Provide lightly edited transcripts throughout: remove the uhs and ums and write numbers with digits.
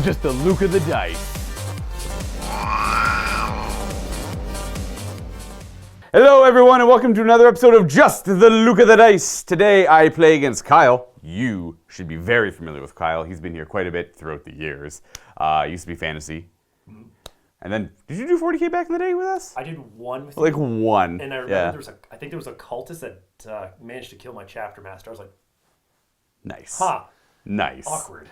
Just the Luka the dice. Hello everyone and welcome to another episode of Just the Luka the Dice. Today I play against Kyle. You should be very familiar with Kyle. He's been here quite a bit throughout the years. Used to be fantasy. And then, did you do 40k back in the day with us? I did one with like you. one. And I remember I think there was a cultist that managed to kill my chapter master. I was like, Nice. Nice. Awkward.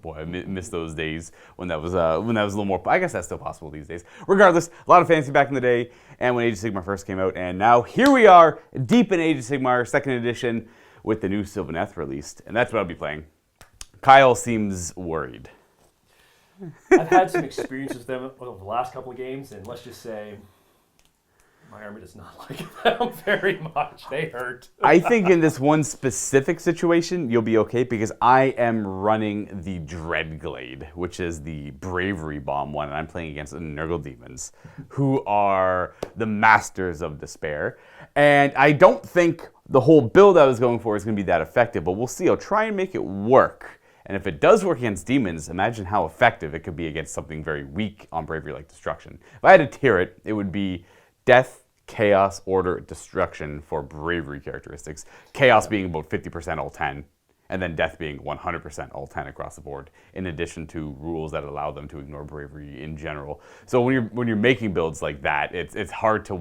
Boy, I miss those days when that was a little more. I guess that's still possible these days. Regardless, a lot of fantasy back in the day, and when Age of Sigmar first came out, and now here we are, deep in Age of Sigmar, second edition, with the new Sylvaneth released, and that's what I'll be playing. Kyle seems worried. I've had some experiences with them over the last couple of games, and let's just say my army does not like them very much. They hurt. I think in this one specific situation, you'll be okay because I am running the Dreadglade, which is the bravery bomb one, and I'm playing against the Nurgle Demons, who are the masters of despair. And I don't think the whole build I was going for is going to be that effective, but we'll see. I'll try and make it work. And if it does work against demons, imagine how effective it could be against something very weak on bravery like destruction. If I had to tier it, it would be death, chaos, order, destruction for bravery characteristics. Chaos being about 50% all 10, and then death being 100% all 10 across the board, in addition to rules that allow them to ignore bravery in general. So when you're making builds like that, it's hard to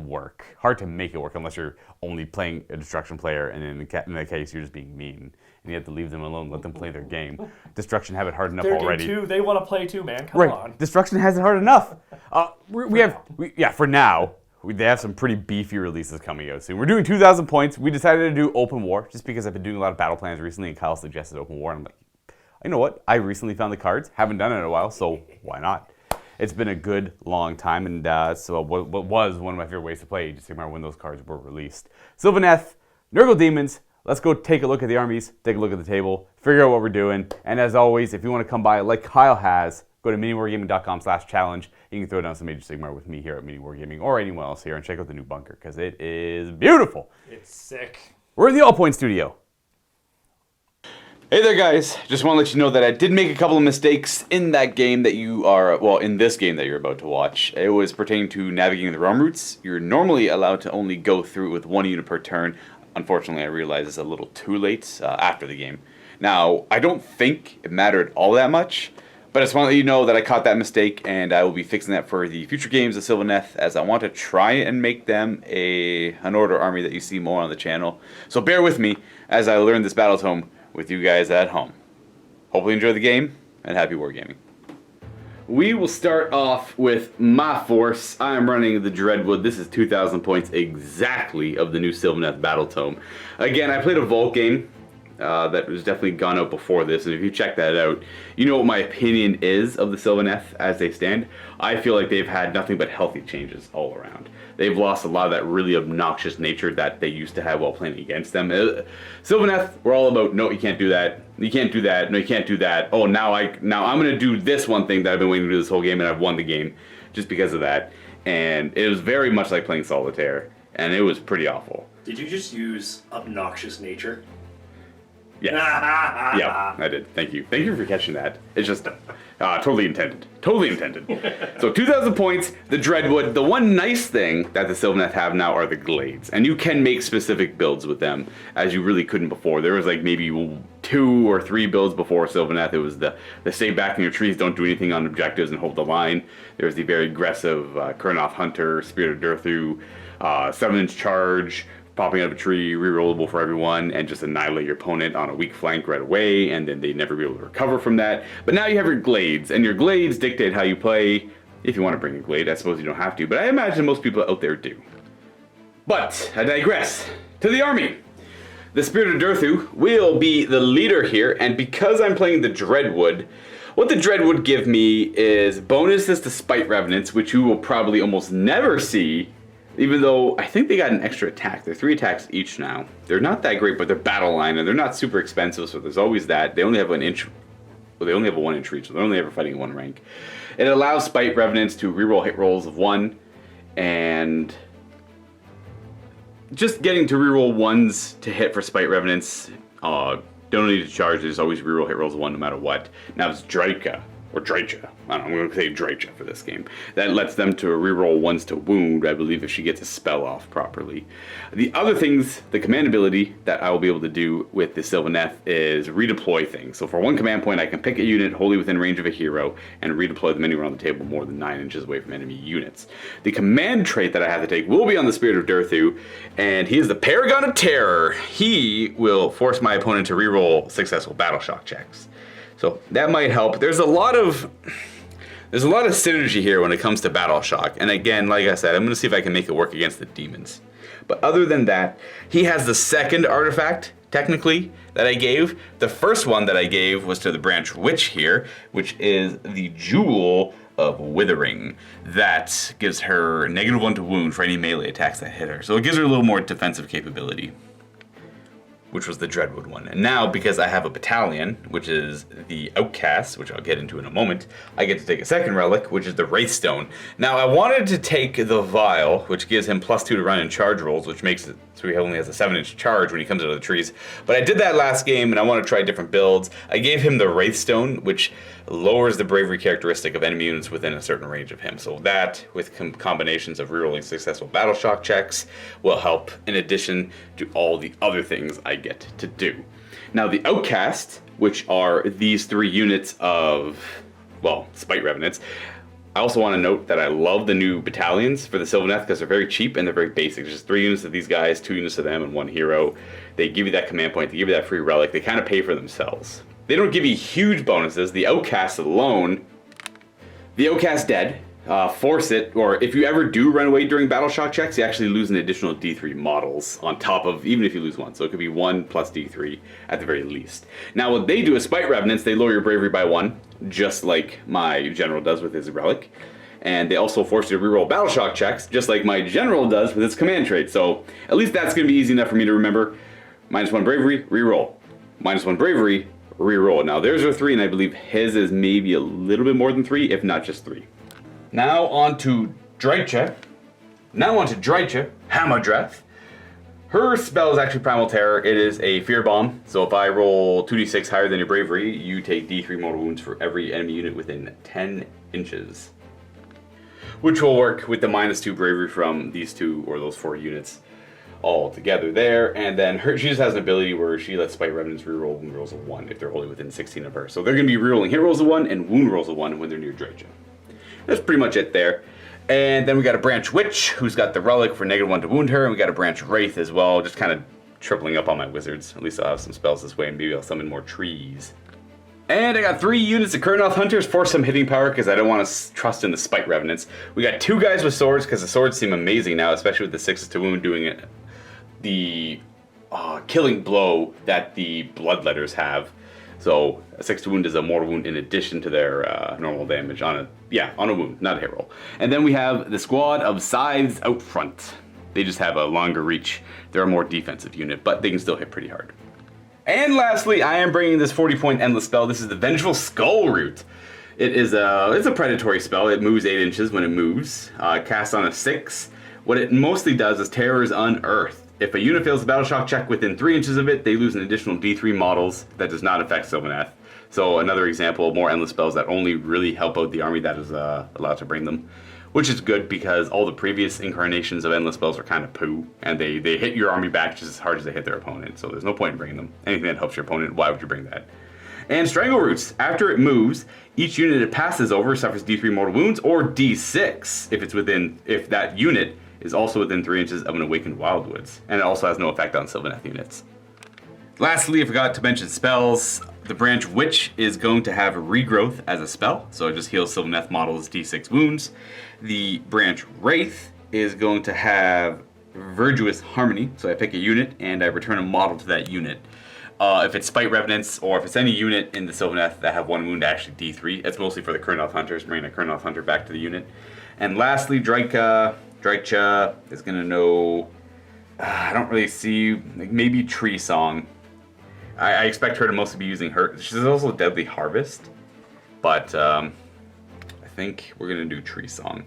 make it work unless you're only playing a destruction player, and in that case, you're just being mean. And you have to leave them alone, let them play their game. Destruction have it hard enough already. Too. They want to play too, man. Come on. Destruction has it hard enough. For now. They have some pretty beefy releases coming out soon. We're doing 2,000 points. We decided to do open war just because I've been doing a lot of battle plans recently, and Kyle suggested open war. And I'm like, you know what? I recently found the cards. Haven't done it in a while, so why not? It's been a good long time, and so what was one of my favorite ways to play Age of Sigmar when those cards were released. Sylvaneth, Nurgle Demons. Let's go take a look at the armies, take a look at the table, figure out what we're doing. And as always, if you want to come by like Kyle has, go to MiniWarGaming.com/challenge. You can throw down some Age of Sigmar with me here at MiniWarGaming or anyone else here and check out the new bunker because it is beautiful. It's sick. We're in the All Point studio. Hey there, guys. Just want to let you know that I did make a couple of mistakes in that game that in this game that you're about to watch. It was pertaining to navigating the realm routes. You're normally allowed to only go through it with one unit per turn. Unfortunately, I realized it's a little too late after the game. Now, I don't think it mattered all that much, but I just want to let you know that I caught that mistake, and I will be fixing that for the future games of Sylvaneth, as I want to try and make them an order army that you see more on the channel. So bear with me as I learn this battle tome with you guys at home. Hopefully you enjoy the game, and happy wargaming. We will start off with my force. I am running the Dreadwood. This is 2,000 points exactly of the new Sylvaneth Battle Tome. Again, I played a Vault game that was definitely gone out before this, and if you check that out, you know what my opinion is of the Sylvaneth as they stand. I feel like they've had nothing but healthy changes all around. They've lost a lot of that really obnoxious nature that they used to have while playing against them. Sylvaneth, we're all about, no, you can't do that. You can't do that. No, you can't do that. Oh, now I'm going to do this one thing that I've been waiting to do this whole game, and I've won the game just because of that. And it was very much like playing Solitaire, and it was pretty awful. Did you just use obnoxious nature? Yes. Yeah, I did. Thank you. Thank you for catching that. It's just totally intended. Totally intended. So 2,000 points, the Dreadwood. The one nice thing that the Sylvaneth have now are the Glades. And you can make specific builds with them, as you really couldn't before. There was like maybe 2 or 3 builds before Sylvaneth. It was the stay back in your trees, don't do anything on objectives and hold the line. There was the very aggressive Kurnoth Hunter, Spirit of Durthu, 7-inch charge, popping out of a tree, rerollable for everyone, and just annihilate your opponent on a weak flank right away, and then they'd never be able to recover from that. But now you have your Glades, and your Glades dictate how you play. If you want to bring a Glade, I suppose you don't have to, but I imagine most people out there do. But I digress. To the army. The Spirit of Durthu will be the leader here, and because I'm playing the Dreadwood, what the Dreadwood give me is bonuses to Spite Revenants, which you will probably almost never see. Even though I think they got an extra attack. They're 3 attacks each now. They're not that great, but they're battle line, and they're not super expensive, so there's always that. They only have an inch. Well, they only have a 1-inch reach, so they're only ever fighting at 1 rank. It allows Spite Revenants to reroll hit rolls of 1, and just getting to reroll 1s to hit for Spite Revenants Don't need to charge, they just always reroll hit rolls of 1 no matter what. Now it's Drika, or Drycha, I don't know, I'm going to say Drycha for this game. That lets them to reroll 1s to wound, I believe, if she gets a spell off properly. The other things, the command ability that I will be able to do with the Sylvaneth is redeploy things. So for 1 command point, I can pick a unit wholly within range of a hero and redeploy them anywhere on the table more than 9 inches away from enemy units. The command trait that I have to take will be on the Spirit of Durthu, and he is the Paragon of Terror. He will force my opponent to reroll successful battle shock checks. So that might help. There's a lot of synergy here when it comes to battle shock. And again, like I said, I'm going to see if I can make it work against the demons. But other than that, he has the second artifact, technically, that I gave. The first one that I gave was to the Branch Witch here, which is the Jewel of Withering. That gives her -1 to wound for any melee attacks that hit her. So it gives her a little more defensive capability, which was the Dreadwood one. And now, because I have a battalion, which is the Outcast, which I'll get into in a moment, I get to take a second relic, which is the Wraithstone. Now, I wanted to take the Vial, which gives him +2 to run and charge rolls, which makes it so he only has a 7-inch charge when he comes out of the trees. But I did that last game, and I want to try different builds. I gave him the Wraithstone, which lowers the bravery characteristic of enemy units within a certain range of him. So that, with combinations of rerolling successful battle shock checks, will help in addition to all the other things I get to do. Now the Outcast, which are these 3 units of, well, Spite Revenants. I also want to note that I love the new battalions for the Sylvaneth because they're very cheap and they're very basic. There's just 3 units of these guys, 2 units of them, and 1 hero. They give you that command point, they give you that free relic, they kind of pay for themselves. They don't give you huge bonuses. The Outcast alone, the Outcast dead, force it, or if you ever do run away during battle shock checks, you actually lose an additional D3 models on top of, even if you lose 1. So it could be 1 plus D3 at the very least. Now what they do is Spite Revenants, they lower your bravery by 1, just like my general does with his relic. And they also force you to reroll battle shock checks, just like my general does with his command trait. So at least that's going to be easy enough for me to remember. -1 bravery, reroll. -1 bravery, reroll. Now there's our 3, and I believe his is maybe a little bit more than 3, if not just 3. Now on to Drycha. Hamadreth. Her spell is actually Primal Terror. It is a Fear Bomb. So if I roll 2d6 higher than your bravery, you take d3 mortal wounds for every enemy unit within 10 inches. Which will work with the -2 bravery from these 2 or those 4 units all together there. And then she just has an ability where she lets Spite Revenants reroll wound rolls of 1 if they're wholly within 16 of her. So they're going to be rerolling hit rolls of 1 and wound rolls of 1 when they're near Drycha. That's pretty much it there. And then we got a Branch Witch, who's got the relic for -1 to wound her, and we got a Branch Wraith as well, just kind of tripling up on my wizards. At least I'll have some spells this way, and maybe I'll summon more trees. And I got 3 units of Kurnoth Hunters for some hitting power, because I don't want to trust in the Spite Revenants. We got 2 guys with swords, because the swords seem amazing now, especially with the 6s to wound doing it. The killing blow that the Bloodletters have. So a 6 to wound is a mortal wound in addition to their normal damage on a wound, not a hit roll. And then we have the squad of Scythes out front. They just have a longer reach. They're a more defensive unit, but they can still hit pretty hard. And lastly, I am bringing this 40-point endless spell. This is the Vengeful Skull Root. It's a predatory spell. It moves 8 inches when it moves. Cast on a 6. What it mostly does is Terrors Unearthed. If a unit fails a battle shock check within 3 inches of it, they lose an additional D3 models. That does not affect Sylvaneth. So another example of more endless spells that only really help out the army that is allowed to bring them. Which is good because all the previous incarnations of endless spells are kind of poo. And they hit your army back just as hard as they hit their opponent. So there's no point in bringing them. Anything that helps your opponent, why would you bring that? And Strangle Roots. After it moves, each unit it passes over suffers D3 mortal wounds or D6 if that unit is also within 3 inches of an Awakened Wildwoods, and it also has no effect on Sylvaneth units. Lastly, I forgot to mention spells. The Branch Witch is going to have Regrowth as a spell, so it just heals Sylvaneth models d6 wounds. The Branch Wraith is going to have Virtuous Harmony, so I pick a unit and I return a model to that unit. If it's Spite Revenants, or if it's any unit in the Sylvaneth that have 1 wound, actually D3. It's mostly for the Kurnoth Hunters, bringing a Kurnoth Hunter back to the unit. And lastly, Drycha is going to know, I don't really see, like maybe Tree Song. I expect her to mostly be using her. She's also Deadly Harvest, but I think we're going to do Tree Song,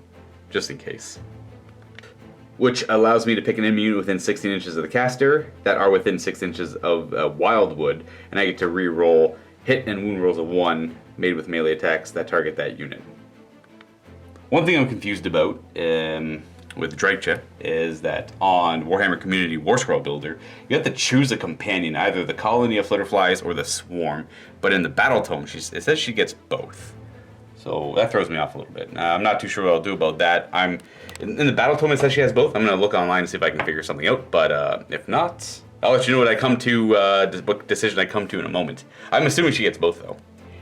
just in case. which allows me to pick an enemy unit within 16 inches of the caster that are within 6 inches of Wildwood, and I get to re-roll hit and wound rolls of 1 made with melee attacks that target that unit. One thing I'm confused about with Dreicha is that on Warhammer Community War Scroll Builder, you have to choose a companion, either the Colony of Flutterflies or the Swarm, but in the Battle Tome, it says she gets both. So that throws me off a little bit. I'm not too sure what I'll do about that. In the Battle Tome, it says she has both. I'm going to look online and see if I can figure something out, but if not, I'll let you know what I come to, what decision I come to in a moment. I'm assuming she gets both, though.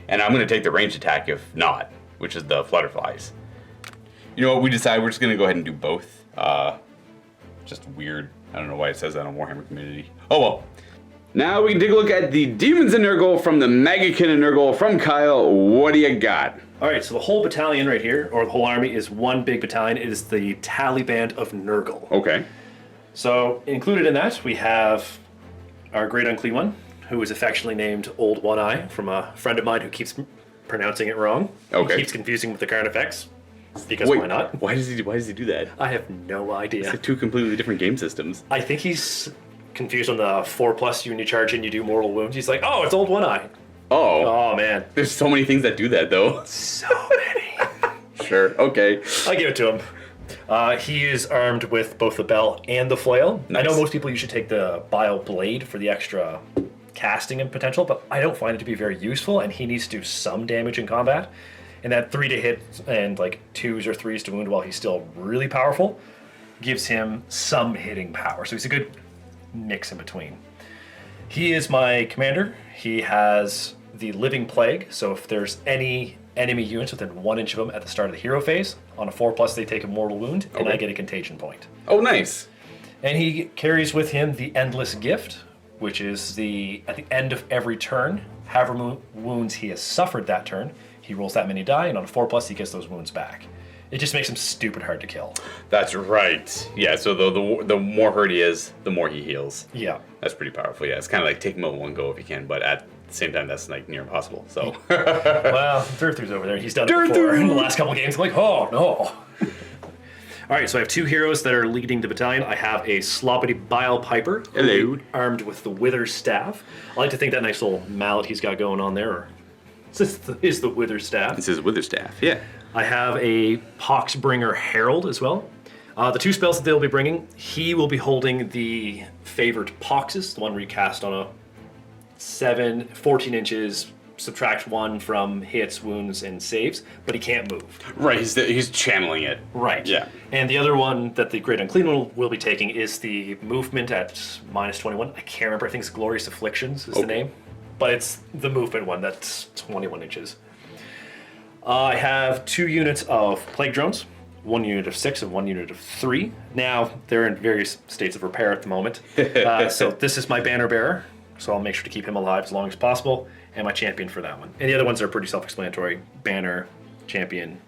And I'm going to take the ranged attack if not, which is the Flutterflies. You know what, we decided we're just going to go ahead and do both. Just weird. I don't know why it says that on Warhammer Community. Oh well. Now we can take a look at the Demons in Nurgle from the Maggotkin in Nurgle from Kyle. What do you got? Alright, so the whole battalion right here, or the whole army, is one big battalion. It is the Taliban of Nurgle. Okay. So, included in that, we have our Great Unclean One, who is affectionately named Old One Eye, from a friend of mine who keeps pronouncing it wrong. Okay. He keeps confusing with the current effects. Because Wait, why not? Why does he do that? I have no idea. It's like two completely different game systems. I think he's confused on the 4+ when you charge in, you do mortal wounds. He's like, oh, it's Old One Eye. Oh. Oh, man. There's so many things that do that, though. So many. Sure, okay. I give it to him. He is armed with both the bell and the flail. Nice. I know most people usually take the bile blade for the extra casting and potential, but I don't find it to be very useful, and he needs to do some damage in combat. And that 3 to hit and like 2s or 3s to wound while he's still really powerful gives him some hitting power. So he's a good mix in between. He is my commander. He has the Living Plague, so if there's any enemy units within 1 inch of him at the start of the hero phase, on a 4+, they take a mortal wound, and I get a contagion point. Oh, nice. And he carries with him the Endless Gift, which is at the end of every turn, however wounds he has suffered that turn, he rolls that many die, and on a 4+, he gets those wounds back. It just makes him stupid hard to kill. That's right. Yeah, so the more hurt he is, the more he heals. Yeah. That's pretty powerful, yeah. It's kind of like take him out one go if you can, but at the same time, that's like near impossible, so. Well, Durthu's over there. He's done it before. In the last couple of games, I'm like, oh, no. All right, so I have 2 heroes that are leading the battalion. I have a Sloppity Bile Piper. Hello. Armed with the Wither Staff. I like to think that nice little mallet he's got going on there is the Wither Staff. This is Wither Staff, yeah. I have a Poxbringer Herald as well. The 2 spells that they'll be bringing, he will be holding the Favored Poxes, the one where you cast on a 14 inches, subtract 1 from hits, wounds, and saves, but he can't move. Right, he's channeling it. Right. Yeah. And the other one that the Great Unclean One will be taking is the movement at -21. I can't remember, I think it's Glorious Afflictions is the name. But it's the movement one that's 21 inches. I have 2 units of Plague Drones, 1 unit of 6 and 1 unit of 3. Now, they're in various states of repair at the moment. So this is my banner bearer, so I'll make sure to keep him alive as long as possible, and my champion for that one. And the other ones are pretty self-explanatory. Banner, champion,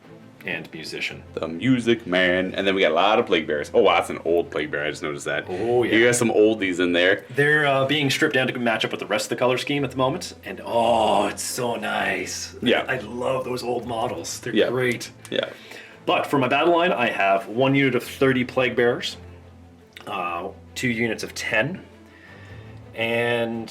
and musician. The music man. And then we got a lot of Plague Bearers. Oh wow, that's an old Plague Bearer, I just noticed that. Oh yeah. You got some oldies in there. They're being stripped down to match up with the rest of the color scheme at the moment, and oh, it's so nice. Yeah. I love those old models. They're great. Yeah. But for my battle line, I have 1 unit of 30 Plague Bearers, 2 units of 10, and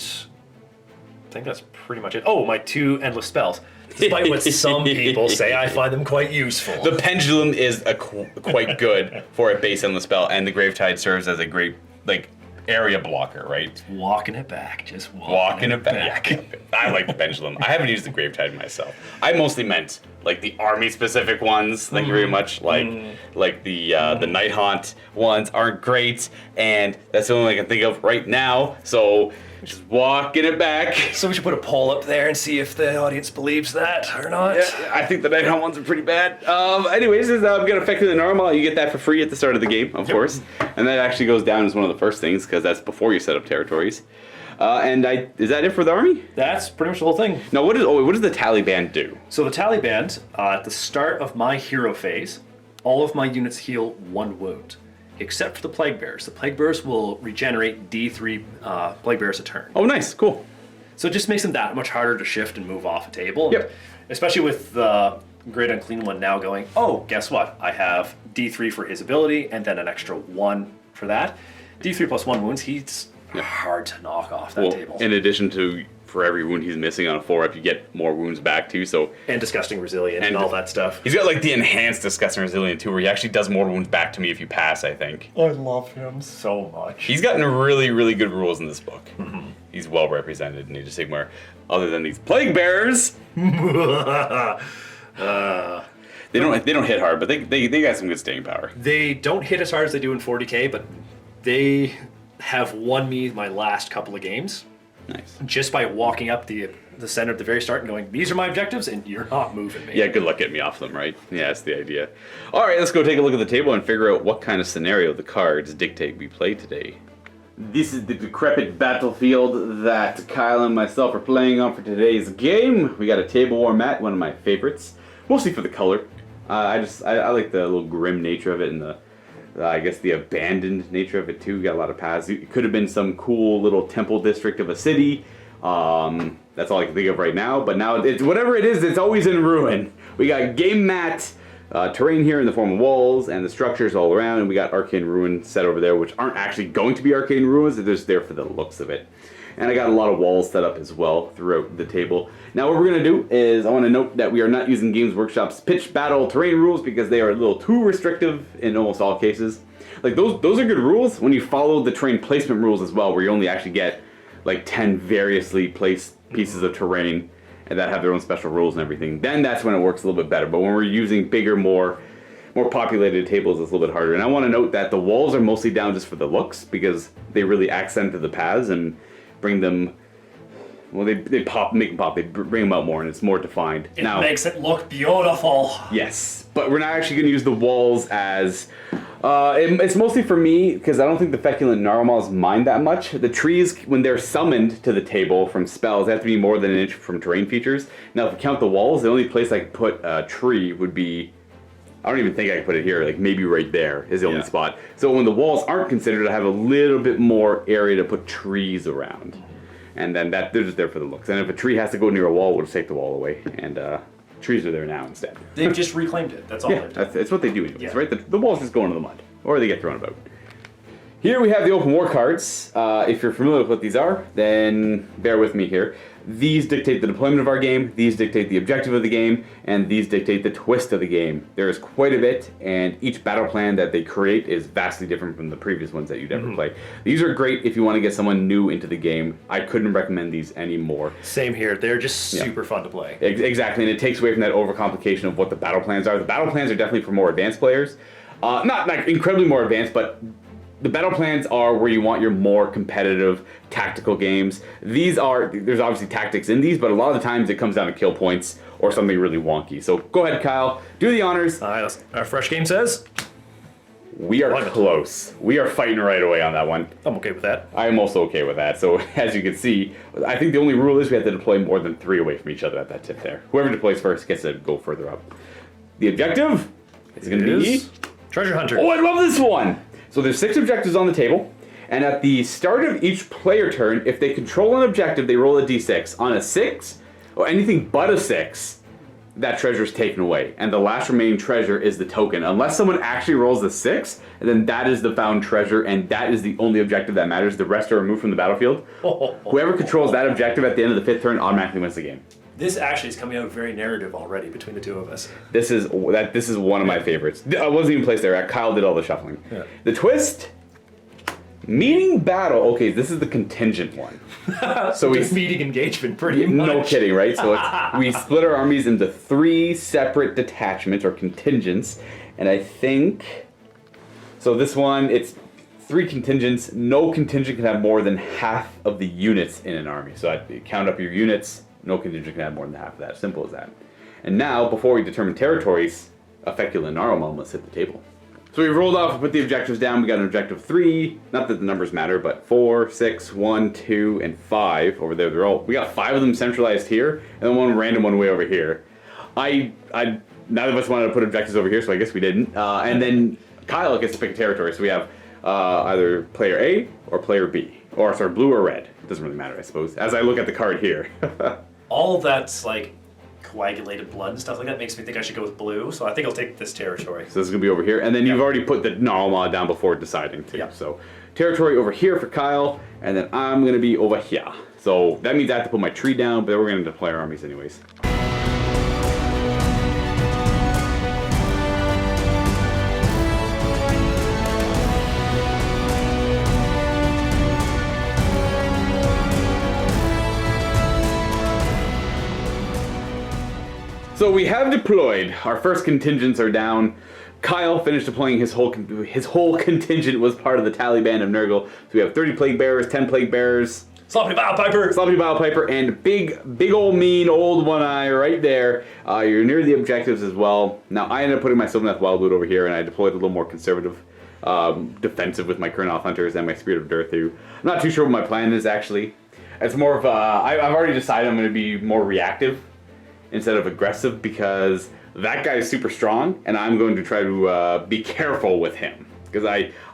I think that's pretty much it. Oh, my 2 endless spells. Despite what some people say, I find them quite useful. The Pendulum is quite good for a base endless spell, and the Gravetide serves as a great area blocker, right? Walking it back, just walking it back. Yeah, I like the Pendulum. I haven't used the Gravetide myself. I mostly meant like the army specific ones. Thank you very much. Like the Night Haunt ones aren't great, and that's the only one I can think of right now. So just walking it back. So we should put a poll up there and see if the audience believes that or not. Yeah, I think the Night Haunt ones are pretty bad. Anyways, this is get Effectively Normal. You get that for free at the start of the game, of course. And that actually goes down as one of the first things, because that's before you set up territories. Is that it for the army? That's pretty much the whole thing. Now, what does the Taliban do? So the Taliban, at the start of my hero phase, all of my units heal 1 wound, except for the Plague Bearers. The Plague Bearers will regenerate D3 Plague Bearers a turn. Oh, nice, cool. So it just makes them that much harder to shift and move off a table. Yep. Especially with the Great Unclean One now going, oh, guess what? I have D3 for his ability, and then an extra 1 for that. D3 plus 1 wounds, he's hard to knock off that table. In addition to, for every wound he's missing on a 4-up, you get more wounds back too. So and Disgusting Resilient and all that stuff. He's got like the enhanced Disgusting Resilient too, where he actually does more wounds back to me if you pass, I think. I love him so much. He's gotten really, really good rules in this book. Mm-hmm. He's well represented in Age of Sigmar, other than these Plague Bearers. They don't hit hard, but they got some good staying power. They don't hit as hard as they do in 40k, but they have won me my last couple of games. Nice. Just by walking up the center at the very start and going, these are my objectives, and you're not moving me. Yeah, good luck getting me off them, right? Yeah, that's the idea. All right, let's go take a look at the table and figure out what kind of scenario the cards dictate we play today. This is the decrepit battlefield that Kyle and myself are playing on for today's game. We got a table war mat, one of my favorites, mostly for the color. I like the little grim nature of it and the I guess the abandoned nature of it too. We got a lot of paths. It could have been some cool little temple district of a city. That's all I can think of right now. But now, whatever it is, it's always in ruin. We got game mat terrain here in the form of walls and the structures all around. And we got arcane ruins set over there, which aren't actually going to be arcane ruins. They're just there for the looks of it. And I got a lot of walls set up as well throughout the table. Now what we're going to do is I want to note that we are not using Games Workshop's pitch battle terrain rules because they are a little too restrictive in almost all cases. Like those are good rules when you follow the terrain placement rules as well, where you only actually get like 10 variously placed pieces of terrain and that have their own special rules and everything. Then that's when it works a little bit better. But when we're using bigger, more populated tables, it's a little bit harder. And I want to note that the walls are mostly down just for the looks because they really accent the paths and bring them, well, they pop, make them pop, they bring them out more, and it's more defined. It makes it look beautiful. Yes, but we're not actually going to use the walls as, it's mostly for me, because I don't think the Feculent Narwhals mind that much. The trees, when they're summoned to the table from spells, they have to be more than an inch from terrain features. Now, if you count the walls, the only place I could put a tree would be, I don't even think I could put it here, like maybe right there is the only spot. So when the walls aren't considered, I have a little bit more area to put trees around. And then they're just there for the looks. And if a tree has to go near a wall, we'll just take the wall away. And trees are there now instead. They've just reclaimed it, that's all they've done. That's what they do anyways, right? The walls just go into the mud, or they get thrown about. Here we have the open war cards. If you're familiar with what these are, then bear with me here. These dictate the deployment of our game, these dictate the objective of the game, and these dictate the twist of the game. There is quite a bit, and each battle plan that they create is vastly different from the previous ones that you'd ever play. These are great if you want to get someone new into the game. I couldn't recommend these anymore. Same here. They're just super fun to play. Exactly, and it takes away from that overcomplication of what the battle plans are. The battle plans are definitely for more advanced players. Not like incredibly more advanced, but the battle plans are where you want your more competitive tactical games. There's obviously tactics in these, but a lot of the times it comes down to kill points or something really wonky. So go ahead, Kyle, do the honors. Our fresh game says? We are close. We are fighting right away on that one. I'm okay with that. I am also okay with that. So as you can see, I think the only rule is we have to deploy more than 3 away from each other at that tip there. Whoever deploys first gets to go further up. The objective is going to be Treasure Hunter. Oh, I love this one! So there's 6 objectives on the table, and at the start of each player turn, if they control an objective, they roll a d6. On a 6, or anything but a 6, that treasure is taken away, and the last remaining treasure is the token. Unless someone actually rolls a 6, and then that is the found treasure, and that is the only objective that matters. The rest are removed from the battlefield. Whoever controls that objective at the end of the 5th turn automatically wins the game. This actually is coming out very narrative already between the two of us. This is one of my favorites. I wasn't even placed there. Kyle did all the shuffling. Yeah. The twist, meeting battle. Okay, this is the contingent one. So we meeting engagement, pretty much. No kidding, right? So we split our armies into 3 separate detachments or contingents, and I think so. This one, it's 3 contingents. No contingent can have more than half of the units in an army. So I count up your units. No contingent can have more than half of that. Simple as that. And now, before we determine territories, a Feculent Narwhal must hit the table. So we've rolled off and put the objectives down. We got an objective 3. Not that the numbers matter, but 4, 6, 1, 2, and 5 over there. We got 5 of them centralized here, and then one random one way over here. Neither of us wanted to put objectives over here, so I guess we didn't. And then Kyle gets to pick a territory. So we have either player A or player B. Or, sorry, blue or red. It doesn't really matter, I suppose, as I look at the card here. All of that's, like, coagulated blood and stuff like that makes me think I should go with blue. So I think I'll take this territory. So this is going to be over here. And then you've already put the normal down before deciding too. Yeah. So territory over here for Kyle, and then I'm going to be over here. So that means I have to put my tree down, but we're going to deploy our armies anyways. So we have deployed. Our first contingents are down. Kyle finished deploying his whole contingent was part of the Taliban of Nurgle. So we have 30 Plague Bearers, 10 Plague Bearers, Sloppy Bilepiper, and big old mean old one eye right there. You're near the objectives as well. Now I ended up putting my Sylvaneth Wildwood over here, and I deployed a little more conservative, defensive with my Kurnoth Hunters and my Spirit of Durthu. I'm not too sure what my plan is actually. It's more of I've already decided I'm going to be more reactive instead of aggressive, because that guy is super strong, and I'm going to try to be careful with him, because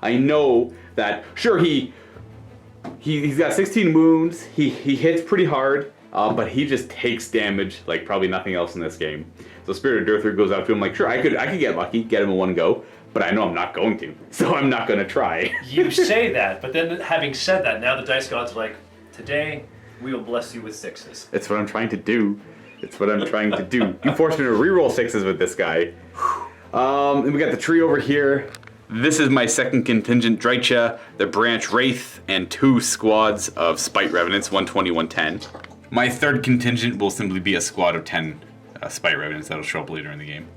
I know that sure he's got 16 wounds, he hits pretty hard, but he just takes damage like probably nothing else in this game. So Spirit of Durthu goes out to him like, sure, I could get lucky, get him in one go, but I know I'm not going to, so I'm not going to try. You say that, but then having said that, now the dice gods are like, today we will bless you with 6s. It's what I'm trying to do. It's what I'm trying to do. You forced me to reroll 6s with this guy. And we got the tree over here. This is my second contingent, Drycha, the Branch Wraith, and 2 squads of Spite Revenants, 120, 110. My third contingent will simply be a squad of 10 Spite Revenants that'll show up later in the game.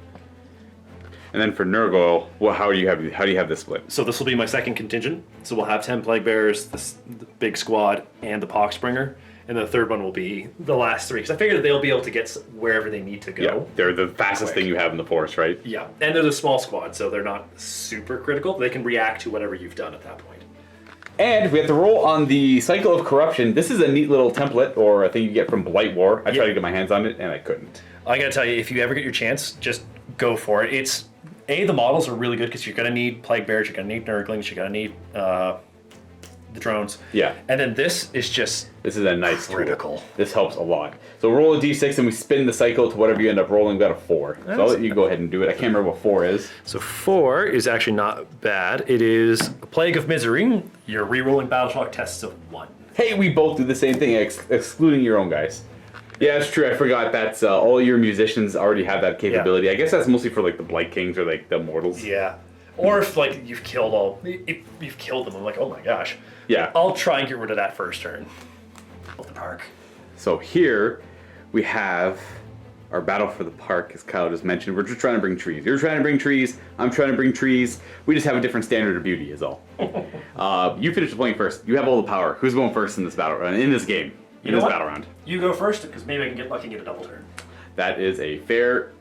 And then for Nurgle, well, how do you have this split? So this will be my second contingent. So we'll have 10 Plague Bearers, the big squad, and the Poxbringer. And the third one will be the last 3. Because I figured they'll be able to get wherever they need to go. Yeah, they're the fastest thing you have in the forest, right? Yeah, and they're a small squad, so they're not super critical. They can react to whatever you've done at that point. And we have to roll on the Cycle of Corruption. This is a neat little template, or a thing you get from Blight War. I tried to get my hands on it, and I couldn't. I gotta tell you, if you ever get your chance, just go for it. It's the models are really good because you're gonna need Plague Bears, you're gonna need Nurglings, you're gonna need the drones. Yeah. And then this is a nice critical tool. This helps a lot. So roll a d6 and we spin the cycle to whatever you end up rolling. We got a 4. So I'll let you go ahead and do it. I can't remember what 4 is. So 4 is actually not bad. It is a Plague of Misery. You're re-rolling battle shock tests of 1. Hey, we both do the same thing, excluding your own guys. Yeah, it's true. I forgot that's all your musicians already have that capability. Yeah. I guess that's mostly for like the Blight Kings or like the Mortals. Yeah. Or if like you've killed them, I'm like, oh my gosh. Yeah. I'll try and get rid of that first turn. The park. So here we have our battle for the park, as Kyle just mentioned. We're just trying to bring trees. You're trying to bring trees. I'm trying to bring trees. We just have a different standard of beauty, is all. You finished playing first. You have all the power. Who's going first in this battle round? In this game? In this battle round? You go first, because maybe I can get lucky and get a double turn. That is a fair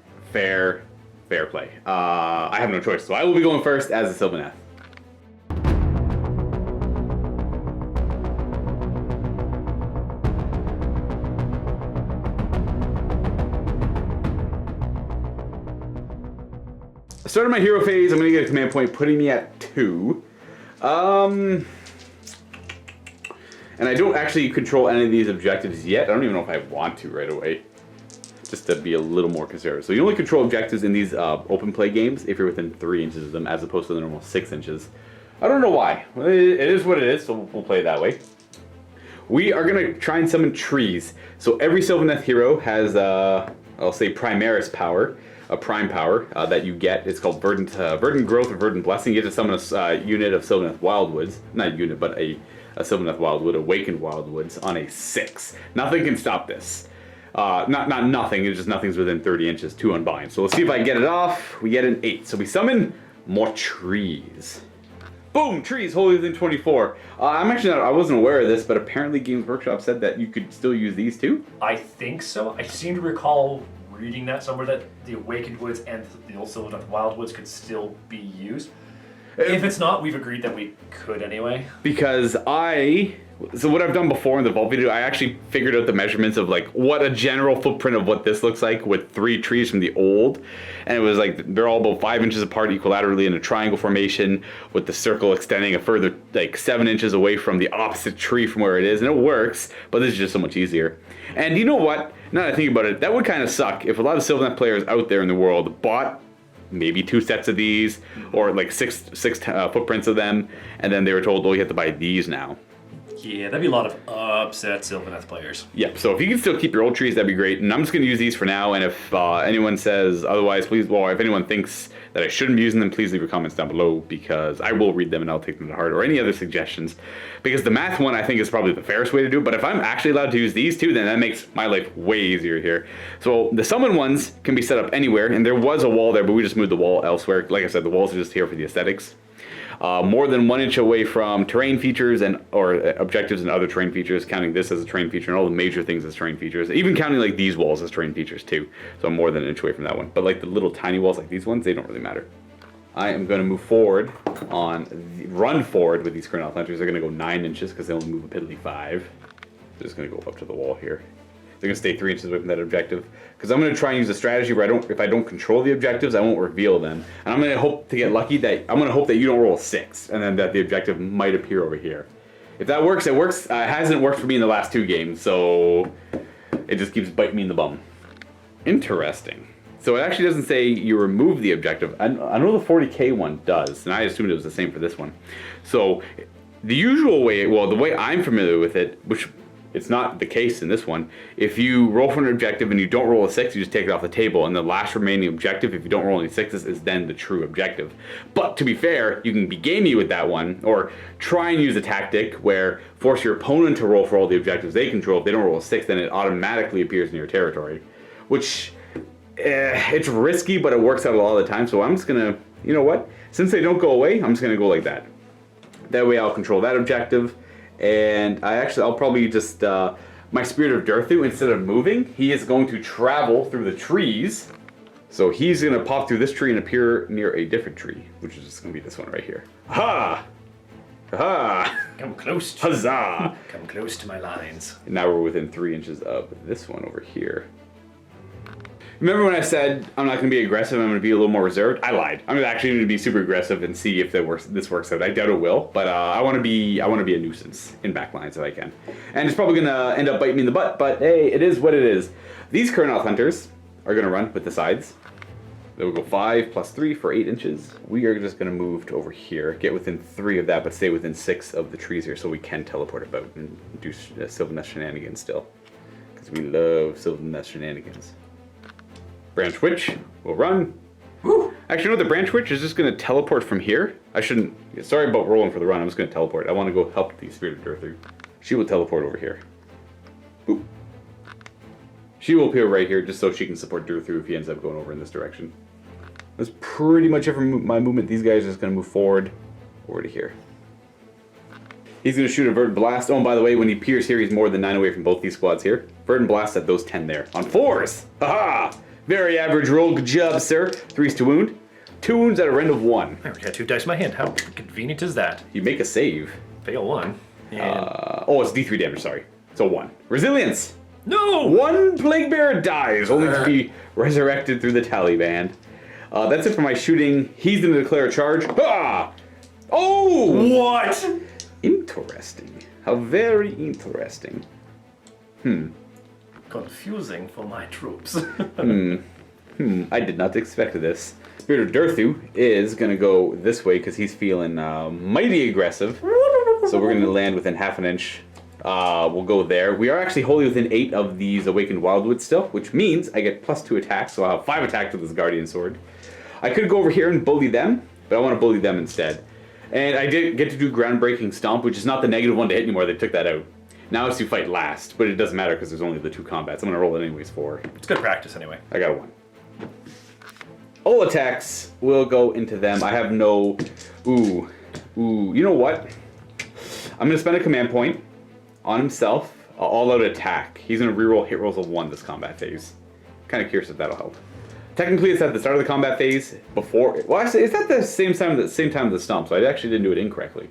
play. I have no choice, so I will be going first as a Sylvaneth. I started my hero phase. I'm going to get a command point, putting me at 2. And I don't actually control any of these objectives yet. I don't even know if I want to right away. Just to be a little more conservative. So you only control objectives in these open play games if you're within 3 inches of them, as opposed to the normal 6 inches. I don't know why. It is what it is, so we'll play it that way. We are going to try and summon trees. So every Sylvaneth hero has, I'll say, Primaris power. A prime power that you get. It's called Verdant Growth or Verdant Blessing. You get to summon a unit of Sylvaneth Wildwoods. Not a unit, but a Sylvaneth Wildwood, Awakened Wildwoods on a 6. Nothing can stop this. Not nothing, it's just nothing's within 30 inches to unbind. So let's see if I can get it off. We get an 8. So we summon more trees. Boom! Trees wholly within 24. I wasn't aware of this, but apparently Games Workshop said that you could still use these too? I think so. I seem to recall reading that somewhere, that the Awakened Woods and the old Sylvaneth Wildwoods could still be used. If it's not, we've agreed that we could anyway. Because so what I've done before in the Vault video, I actually figured out the measurements of like what a general footprint of what this looks like with 3 trees from the old. And it was like, they're all about 5 inches apart equilaterally in a triangle formation, with the circle extending a further like 7 inches away from the opposite tree from where it is. And it works, but this is just so much easier. And you know what? Now that I think about it, that would kind of suck if a lot of Sylvaneth players out there in the world bought maybe 2 sets of these, or like six footprints of them, and then they were told, oh, you have to buy these now. Yeah, that'd be a lot of upset Sylvaneth players. Yeah, so if you can still keep your old trees, that'd be great. And I'm just going to use these for now, and if anyone says otherwise, please, well, if anyone thinks that I shouldn't be using them, please leave your comments down below, because I will read them and I'll take them to heart, or any other suggestions. Because the math one, I think, is probably the fairest way to do it, but if I'm actually allowed to use these two, then that makes my life way easier here. So the summon ones can be set up anywhere, and there was a wall there, but we just moved the wall elsewhere. Like I said, the walls are just here for the aesthetics. More than 1 inch away from terrain features or objectives and other terrain features, counting this as a terrain feature and all the major things as terrain features, even counting like these walls as terrain features too. So I'm more than 1 inch away from that one. But like the little tiny walls like these ones, they don't really matter. I am going to move forward run forward with these Colonel Hunters. They're going to go 9 inches because they only move a piddly 5. They're just going to go up to the wall here. They're going to stay 3 inches away from that objective. Because I'm going to try and use a strategy where if I don't control the objectives, I won't reveal them. And I'm going to hope to get lucky that, I'm going to hope that you don't roll a 6, and then that the objective might appear over here. If that works, it works. It hasn't worked for me in the last 2 games, so it just keeps biting me in the bum. Interesting. So it actually doesn't say you remove the objective. I know the 40k one does, and I assumed it was the same for this one. So the usual way, well, the way I'm familiar with it, which it's not the case in this one, if you roll for an objective and you don't roll a 6, you just take it off the table, and the last remaining objective, if you don't roll any 6s, is then the true objective. But to be fair, you can be gamey with that one, or try and use a tactic where force your opponent to roll for all the objectives they control. If they don't roll a 6, then it automatically appears in your territory, which it's risky, but it works out a lot of the time. So I'm just gonna, you know what, since they don't go away, I'm just gonna go like that. That way I'll control that objective. And I'll probably just, my Spirit of Durthu, instead of moving, he is going to travel through the trees. So he's going to pop through this tree and appear near a different tree, which is just going to be this one right here. Ha! Ha! Come close to Huzzah! Come close to my lines. And now we're within 3 inches of this one over here. Remember when I said I'm not going to be aggressive, I'm going to be a little more reserved? I lied. I'm actually going to be super aggressive and see if this works out. I doubt it will, but I want to be a nuisance in backlines if I can. And it's probably going to end up biting me in the butt, but hey, it is what it is. These Kurnoth Hunters are going to run with the sides. They will go 5 plus 3 for 8 inches. We are just going to move to over here, get within 3 of that, but stay within 6 of the trees here so we can teleport about and do Sylvaneth shenanigans still. Because we love Sylvaneth shenanigans. Branch Witch will run. Woo. Actually, you know what? The Branch Witch is just going to teleport from here. I shouldn't... Sorry about rolling for the run. I'm just going to teleport. I want to go help the Spirit of Durthu. She will teleport over here. Boop. She will appear right here just so she can support Durthu if he ends up going over in this direction. That's pretty much it for my movement. These guys are just going to move forward over to here. He's going to shoot a Verdant Blast. Oh, and by the way, when he appears here, he's more than 9 away from both these squads here. Verdant Blast at those 10 there. On 4s! Haha! Very average roll. Good job, sir. 3s to wound. 2 wounds at a rend of 1. I already got 2 dice in my hand. How convenient is that? You make a save. Fail 1. Oh, it's D3 damage, sorry. So 1. Resilience! No! 1 Plague Bearer dies, only to be resurrected through the Taliban. That's it for my shooting. He's going to declare a charge. Ah! Oh! What? Interesting. How very interesting. Confusing for my troops. I did not expect this. Spirit of Durthu is going to go this way because he's feeling mighty aggressive. So we're going to land within half an inch. We'll go there. We are actually wholly within 8 of these Awakened Wildwood still, which means I get +2 attacks, so I'll have 5 attacks with this Guardian Sword. I could go over here and bully them, but I want to bully them instead. And I did get to do Groundbreaking Stomp, which is not the -1 to hit anymore. They took that out. Now it's to fight last, but it doesn't matter because there's only the 2 combats. I'm going to roll it anyways for. It's good practice anyway. I got a 1. All attacks will go into them. I have no... Ooh. You know what? I'm going to spend a command point on himself. All-out attack. He's going to reroll hit rolls of 1 this combat phase. Kind of curious if that'll help. Technically, it's at the start of the combat phase before... Well, actually, it's at the same time as the stomp, so I actually didn't do it incorrectly.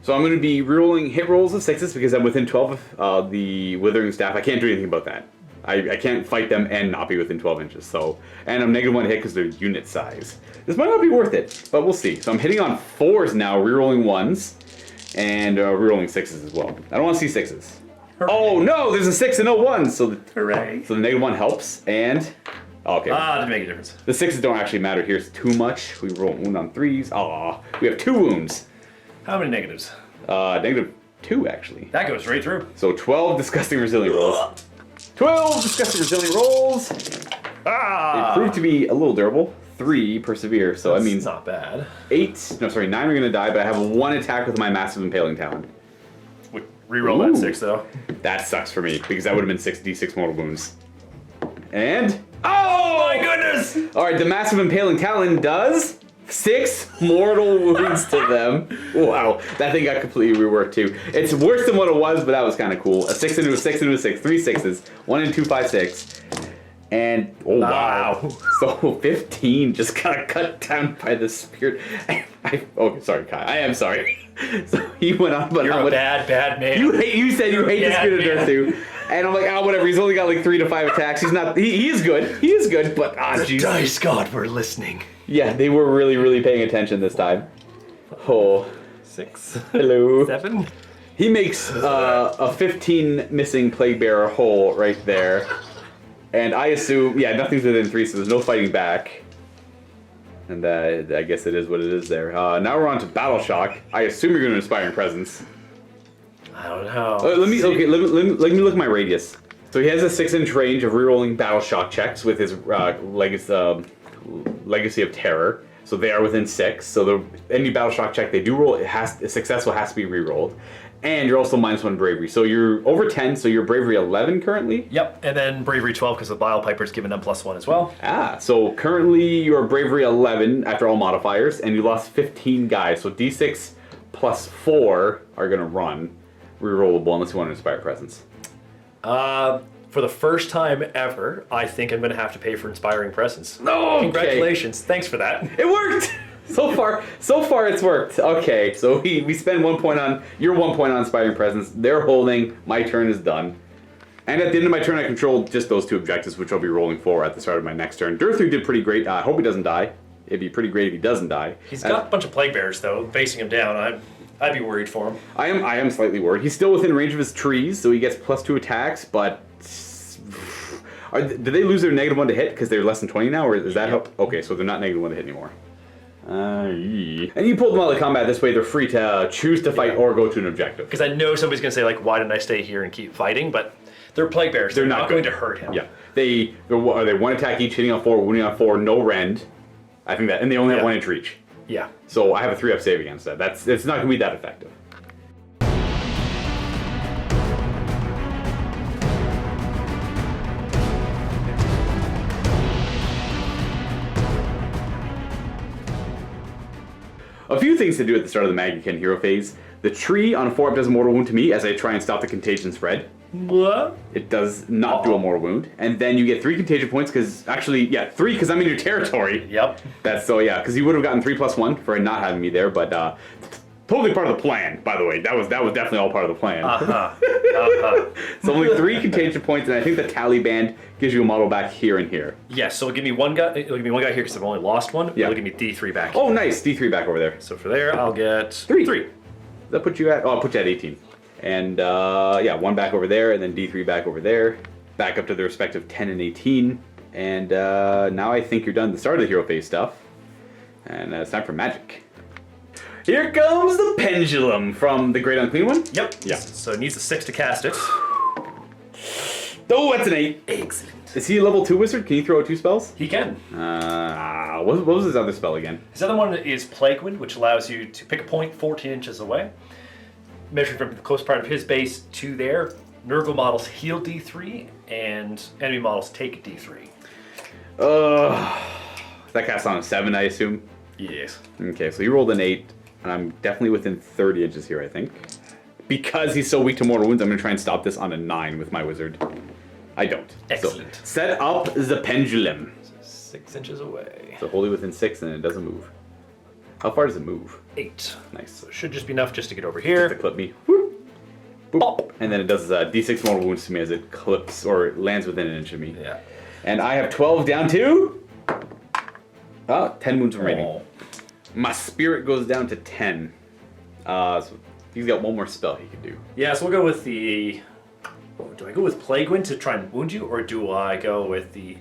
So I'm going to be rerolling hit rolls of 6s because I'm within 12 of the Withering Staff. I can't do anything about that. I can't fight them and not be within 12 inches. So, and I'm -1 hit because they're unit size. This might not be worth it, but we'll see. So I'm hitting on 4s now, rerolling 1s, and rerolling 6s as well. I don't want to see 6s. Oh no, there's a 6 and no 1, so the Hooray. So the -1 helps, and okay. Didn't make a difference. The 6s don't actually matter here. It's too much. We roll a wound on 3s. Aw, we have 2 wounds. How many negatives? -2 actually. That goes right through. So 12 disgusting resilient rolls. 12 disgusting resilient rolls. They prove to be a little durable. 3 persevere, so that means not bad. 9 are gonna die, but I have 1 attack with my massive impaling talon. Reroll that 6 though. That sucks for me because that would have been 6d6 mortal wounds. And Oh my goodness! all right, the massive impaling talon does 6 mortal wounds to them. Wow, that thing got completely reworked too. It's worse than what it was, but that was kind of cool. A 6 into a 6 into a 6, 3 6s, 1 and 2, 5, 6. And oh wow, so 15 just got cut down by the spirit. Oh, sorry, Kai. I am sorry. So he went on, but you're a bad man. You said you hate the spirit of death too, and I'm like, whatever. He's only got like 3 to 5 attacks. He's not. He is good. He is good, but the dice god were listening. Yeah, they were really paying attention this time. Oh, 6. Hello. 7. He makes a 15 missing plague bearer hole right there. And I assume, nothing's within 3, so there's no fighting back. And I guess it is what it is there. Now we're on to Battle Shock. I assume you're going to Inspiring Presence. I don't know. Let me look at my radius. So he has a 6-inch range of rerolling Battle Shock checks with his Legacy of Terror. So they are within 6. So any Battle Shock check they do roll, successful has to be rerolled. And you're also -1 bravery. So you're over 10, so you're bravery 11 currently? Yep, and then bravery 12 because the Bile Piper's giving them +1 as well. So currently you're bravery 11 after all modifiers, and you lost 15 guys. So d6 plus 4 are going to run. Rerollable unless you want to Inspire Presence. For the first time ever, I think I'm going to have to pay for Inspiring Presence. No, Congratulations. Thanks for that. It worked! So far it's worked. Okay, so we spend 1 point on, your 1 point on Inspiring Presence. They're holding, my turn is done. And at the end of my turn I control just those 2 objectives, which I'll be rolling for at the start of my next turn. Durthu did pretty great. I hope he doesn't die. It'd be pretty great if he doesn't die. He's got a bunch of Plague Bearers though, facing him down. I'd be worried for him. I am slightly worried. He's still within range of his trees, so he gets +2 attacks, but... Did they lose their -1 to hit because they're less than 20 now, or does that help? Okay, so they're not -1 to hit anymore. And you pulled them out of combat this way, they're free to choose to fight or go to an objective. Because I know somebody's going to say, like, why didn't I stay here and keep fighting? But they're Plague Bearers. They're not going to hurt him. Yeah. They're 1 attack each, hitting on 4, wounding on 4, no rend. I think that, and they only have 1 inch reach. Yeah. So I have a 3-up save against that. It's not going to be that effective. A few things to do at the start of the Maggotkin hero phase. The tree on a 4-up does a mortal wound to me as I try and stop the contagion spread. What? It does not do a mortal wound. And then you get 3 contagion points because, 3 because I'm in your territory. Yep. Because you would have gotten 3 + 1 for not having me there, but totally part of the plan, by the way. That was definitely all part of the plan. So only 3 contagion points, and I think the tally band gives you a model back here and here. Yes, so it'll give me one guy. It'll give me 1 guy here because I've only lost 1. Yeah. It'll give me D3 back. Oh, nice. D3 back over there. So for there, I'll get 3. 3. Does that put you at? Oh, I'll put you at 18. And 1 back over there, and then D3 back over there. Back up to the respective 10 and 18. And now I think you're done the start of the hero phase stuff. And it's time for magic. Here comes the pendulum from the Great Unclean One. Yep. Yeah. So it needs a 6 to cast it. Oh, that's an 8. Excellent. Is he a level 2 wizard? Can he throw 2 spells? He can. What was his other spell again? His other one is Plague Wind, which allows you to pick a point 14 inches away. Measured from the close part of his base to there. Nurgle models heal D3, and enemy models take D3. That casts on a 7, I assume? Yes. Okay, so you rolled an 8, and I'm definitely within 30 inches here, I think. Because he's so weak to mortal wounds, I'm going to try and stop this on a 9 with my wizard. I don't. Excellent. So, set up the pendulum. So 6 inches away. So wholly within 6, and it doesn't move. How far does it move? 8. Nice. So it should just be enough just to get over here. Just to clip me. Whoop. Boop. Pop. And then it does D6 mortal wounds to me as it clips or lands within an inch of me. Yeah. And I have 12 down to 10 wounds remaining. Oh. My spirit goes down to 10. So he's got 1 more spell he can do. Yeah, so we'll go with the Do I go with Plague Wind to try and wound you, or do I go with the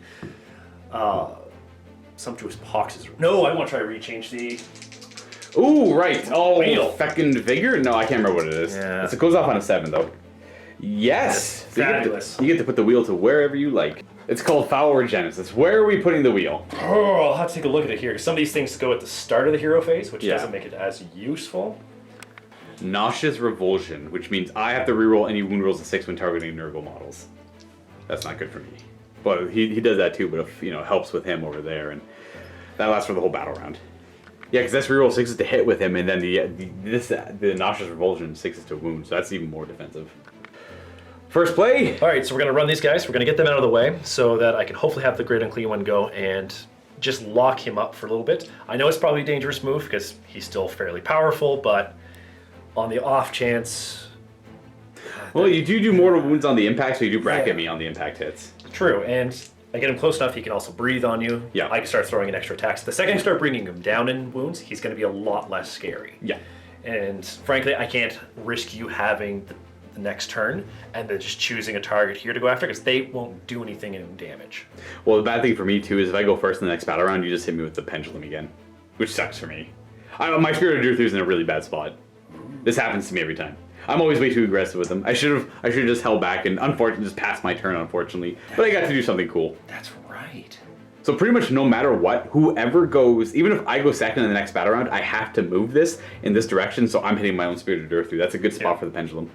Sumptuous Poxes? No, I want to try to rechange the... Ooh, right. Oh, Wheel. Fecund Vigor? No, I can't remember what it is. Yeah. It goes off on a 7, though. Yes! So Fabulous. you get to put the wheel to wherever you like. It's called Foul Genesis. Where are we putting the wheel? Oh, I'll have to take a look at it here. Some of these things go at the start of the hero phase, which Yeah. doesn't make it as useful. Nauseous Revulsion, which means I have to reroll any wound rolls of 6 when targeting Nurgle models. That's not good for me. But he does that too, but if, helps with him over there, and that lasts for the whole battle round. Yeah, because that's reroll 6s to hit with him, and then the Nauseous Revulsion 6s to wound, so that's even more defensive. First play! Alright, so we're going to run these guys. We're going to get them out of the way so that I can hopefully have the Great Unclean One go and just lock him up for a little bit. I know it's probably a dangerous move because he's still fairly powerful, but on the off chance... Well, you do mortal wounds on the impact, so you do bracket me on the impact hits. True, and I get him close enough, he can also breathe on you. Yeah. I can start throwing in extra attacks. The second I start bringing him down in wounds, he's going to be a lot less scary. Yeah. And frankly, I can't risk you having the next turn and then just choosing a target here to go after because they won't do anything in damage. Well, the bad thing for me, too, is if I go first in the next battle round, you just hit me with the Pendulum again, which sucks for me. My Spirit of Truth is in a really bad spot. This happens to me every time. I'm always way too aggressive with them. I should have just held back and unfortunately just passed my turn, unfortunately. But I got to do something cool. That's right. So pretty much no matter what, whoever goes, even if I go second in the next battle round, I have to move this in this direction, so I'm hitting my own Spirit of Earth through. That's a good spot for the Pendulum.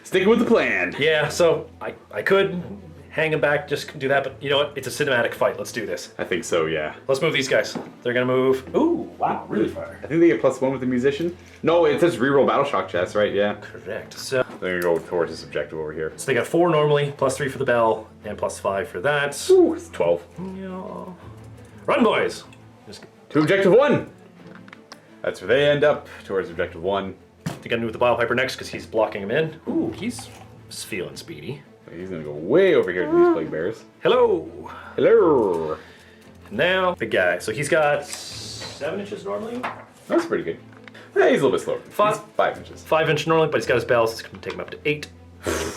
Sticking with the plan. Yeah, so I could hang him back, just do that, but you know what? It's a cinematic fight. Let's do this. I think so, yeah. Let's move these guys. They're going to move. Ooh, wow, really far. I think they get +1 with the Musician. No, it says reroll Battle Shock chest, right? Yeah. Correct. So They're going to go towards this objective over here. they got 4 normally, +3 for the bell, and +5 for that. Ooh, it's 12. Yeah. Run, boys! Just To objective 1! That's where they end up, towards objective 1. They're going to move the Bile Piper next because he's blocking him in. Ooh, he's feeling speedy. He's going to go way over here to these Plague Bears. Hello! Hello! Now, big guy. So he's got 7 inches normally? That's pretty good. He's a little bit slower. Five. He's 5 inches. 5 inch normally, but he's got his bells. It's going to take him up to 8.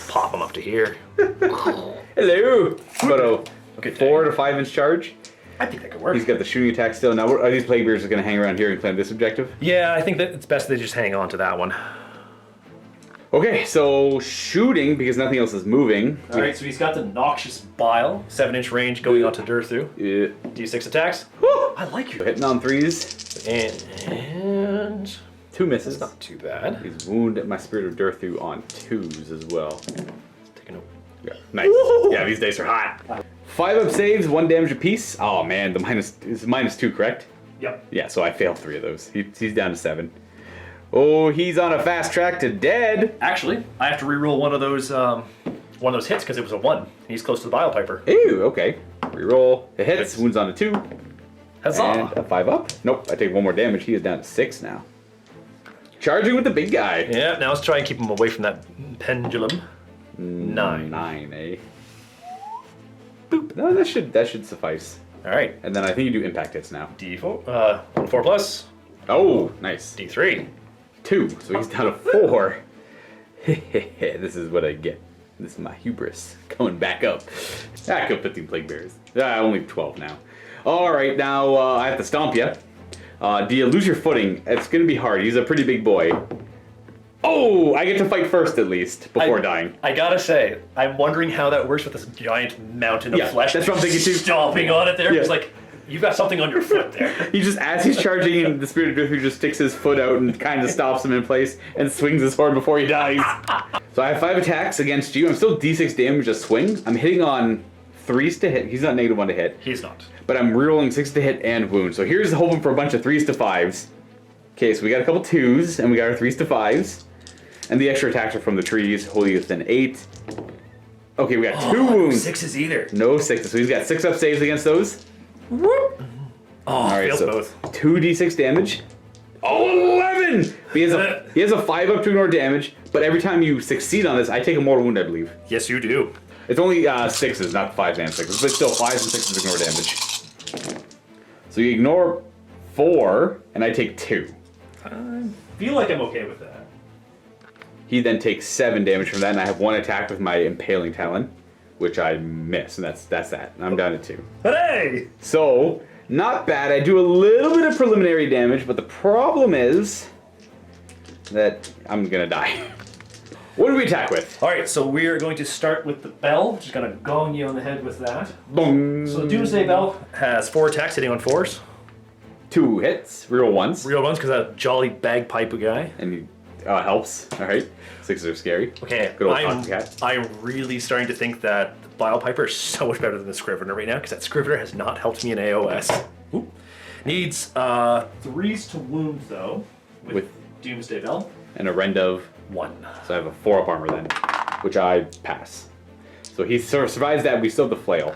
Pop him up to here. Hello! About a 4 to 5 inch charge. I think that could work. He's got the shooting attack still. Now, are these Plague Bears going to hang around here and claim this objective? Yeah, I think that it's best they just hang on to that one. Okay, so shooting, because nothing else is moving. Alright, so he's got the Noxious Bile, 7 inch range going on to Durthu. Yeah. D6 attacks. Woo! I like you. Hitting on 3s. And 2 misses. not too bad. He's wounded my Spirit of Durthu on 2s as well. Taking a... Yeah, nice. Yeah, these dice are hot. 5 up saves, 1 damage apiece. Oh man, the minus is -2, correct? Yep. Yeah, so I failed 3 of those. He's down to 7. Oh, he's on a fast track to dead. Actually, I have to reroll one of those hits because it was a 1. He's close to the Bile Piper. Ew, okay. Reroll. It hits, wounds on a 2. Huzzah! And a 5 up. Nope, I take 1 more damage. He is down to 6 now. Charging with the big guy. Yeah, now let's try and keep him away from that pendulum. 9. 9, eh? Boop. No, that should suffice. Alright. And then I think you do impact hits now. D4, 4 plus. Oh, nice. D3. 2, so he's down to 4. This is what I get. This is my hubris coming back up. I killed 15 Plague Bears. Only 12 now. Alright, now I have to stomp you. Do you lose your footing? It's going to be hard. He's a pretty big boy. Oh, I get to fight first at least, before dying. I gotta say, I'm wondering how that works with this giant mountain of flesh. That's what I'm thinking too. Stomping on it there. Yeah. It's like, you've got something on your foot there. He just, as he's charging in, the Spirit of Truth just sticks his foot out and kind of stops him in place and swings his sword before he dies. So I have 5 attacks against you. I'm still D6 damage a swing. I'm hitting on 3s to hit. He's not -1 to hit. He's not. But I'm rerolling 6 to hit and wound. So here's hoping for a bunch of 3s to 5s. Okay, so we got a couple 2s, and we got our 3s to 5s. And the extra attacks are from the trees, holding us an 8. Okay, we got 2 wounds. 6s either. No 6s. So he's got 6 up saves against those. Whoop. Oh, Alright, fails so both. 2d6 damage. Oh, 11! He has a 5 up to ignore damage, but every time you succeed on this, I take a mortal wound, I believe. Yes, you do. It's only 6s, not 5s and 6s, but still 5s and 6s ignore damage. So you ignore 4, and I take 2. I feel like I'm okay with that. He then takes 7 damage from that, and I have 1 attack with my Impaling Talon, which I miss, and that's that. And I'm down to 2. Hey! So, not bad. I do a little bit of preliminary damage, but the problem is that I'm gonna die. What do we attack with? All right, so we are going to start with the bell. Just gonna gong you on the head with that. Boom. So the Doomsday Bell has 4 attacks hitting on 4s. 2 hits, real ones. Real ones, because that jolly bagpipe guy. And he helps. All right. 6s are scary. Okay, Good old Copycat. I'm really starting to think that the Bile Piper is so much better than the Scrivener right now, because that Scrivener has not helped me in AOS. Ooh. Needs 3s to wound, though, with Doomsday Bell. And a rend of 1. So I have a 4-up armor then, which I pass. So he sort of survives that. We still have the flail.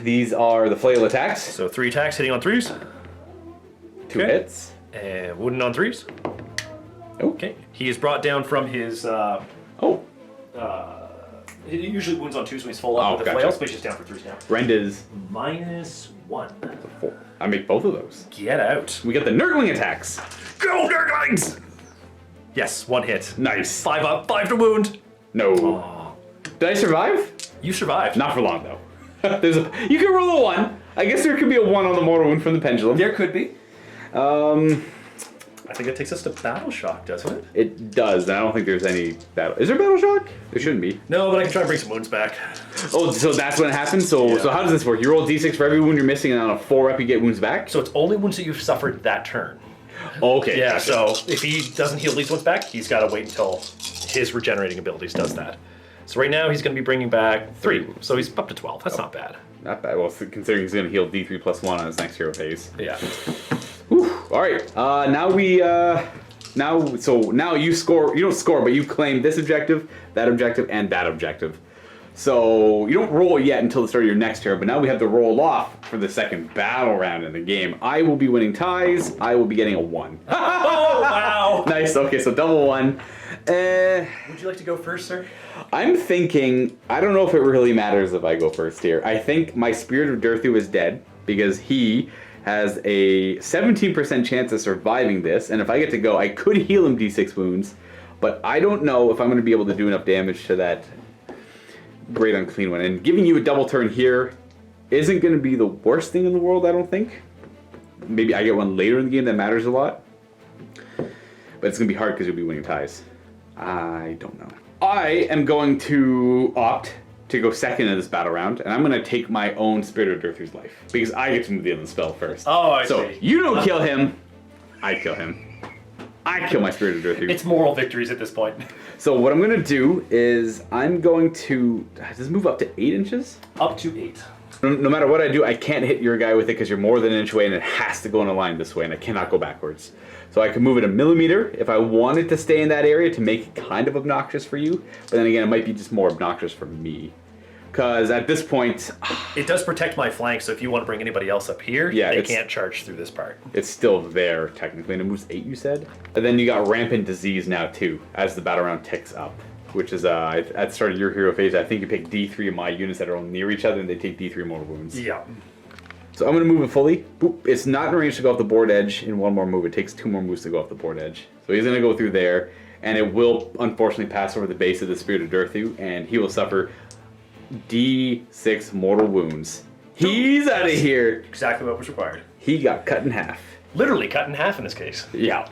These are the flail attacks. So 3 attacks hitting on 3s. 2 hits. And wounding on 3s. Okay. He is brought down from his. He usually wounds on 2s when he's full up with the flails, but he's just down for 3s now. Rend is -1. 4. I make both of those. Get out. We got the Nurgling attacks. Go, Nurglings! Yes, 1 hit. Nice. 5 up, 5 to wound. No. Oh. Did I survive? You survived. Not for long though. You can roll a 1. I guess there could be a 1 on the mortal wound from the pendulum. There could be. I think it takes us to Battle Shock, doesn't it? It does, and I don't think there's any battle. Is there Battle Shock? There shouldn't be. No, but I can try and bring some wounds back. Oh, so that's when it happens? So how does this work? You roll D6 for every wound you're missing, and on a 4-up you get wounds back? So it's only wounds that you've suffered that turn. Okay. Yeah, so if he doesn't heal these ones back, he's got to wait until his regenerating abilities does that. So right now he's going to be bringing back 3, so he's up to 12. That's not bad. Not bad. Well, considering he's going to heal D3 plus 1 on his next hero phase. Yeah. Whew. All right. Now you score. You don't score, but you claim this objective, and that objective. So you don't roll yet until the start of your next turn, but now we have to roll off for the second battle round in the game. I will be winning ties. I will be getting a 1. Oh, wow. Nice. Okay, so double 1. Would you like to go first, sir? I'm thinking, I don't know if it really matters if I go first here. I think my Spirit of Durthu is dead because he has a 17% chance of surviving this, and if I get to go, I could heal him D6 wounds, but I don't know if I'm going to be able to do enough damage to that Great Unclean One. And giving you a double turn here isn't going to be the worst thing in the world, I don't think. Maybe I get one later in the game that matters a lot, but it's going to be hard because you'll be winning ties. I don't know. I am going to opt to go second in this battle round, and I'm going to take my own Spirit of Durthu's life, because I get to move the end of the spell first. Oh, I see. So, you don't kill him, I kill him. I kill my Spirit of Durthu. It's moral victories at this point. So what I'm going to do is, I'm going to... Does this move up to 8 inches? Up to 8. No matter what I do, I can't hit your guy with it because you're more than an inch away, and it has to go in a line this way, and I cannot go backwards. So I can move it a millimeter if I wanted to stay in that area to make it kind of obnoxious for you, but then again, it might be just more obnoxious for me. Because at this point... It does protect my flank, so if you want to bring anybody else up here, they can't charge through this part. It's still there, technically, and it moves 8, you said? And then you got Rampant Disease now, too, as the battle round ticks up. Which is, at the start of your hero phase, I think you pick D3 of my units that are all near each other, and they take D3 mortal wounds. Yeah. So I'm going to move it fully. Boop. It's not in range to go off the board edge in 1 more move. It takes 2 more moves to go off the board edge. So he's going to go through there, and it will, unfortunately, pass over the base of the Spirit of Durthu, and he will suffer D6 mortal wounds. He's out of here. Exactly what was required. He got cut in half. Literally cut in half in this case. Yeah.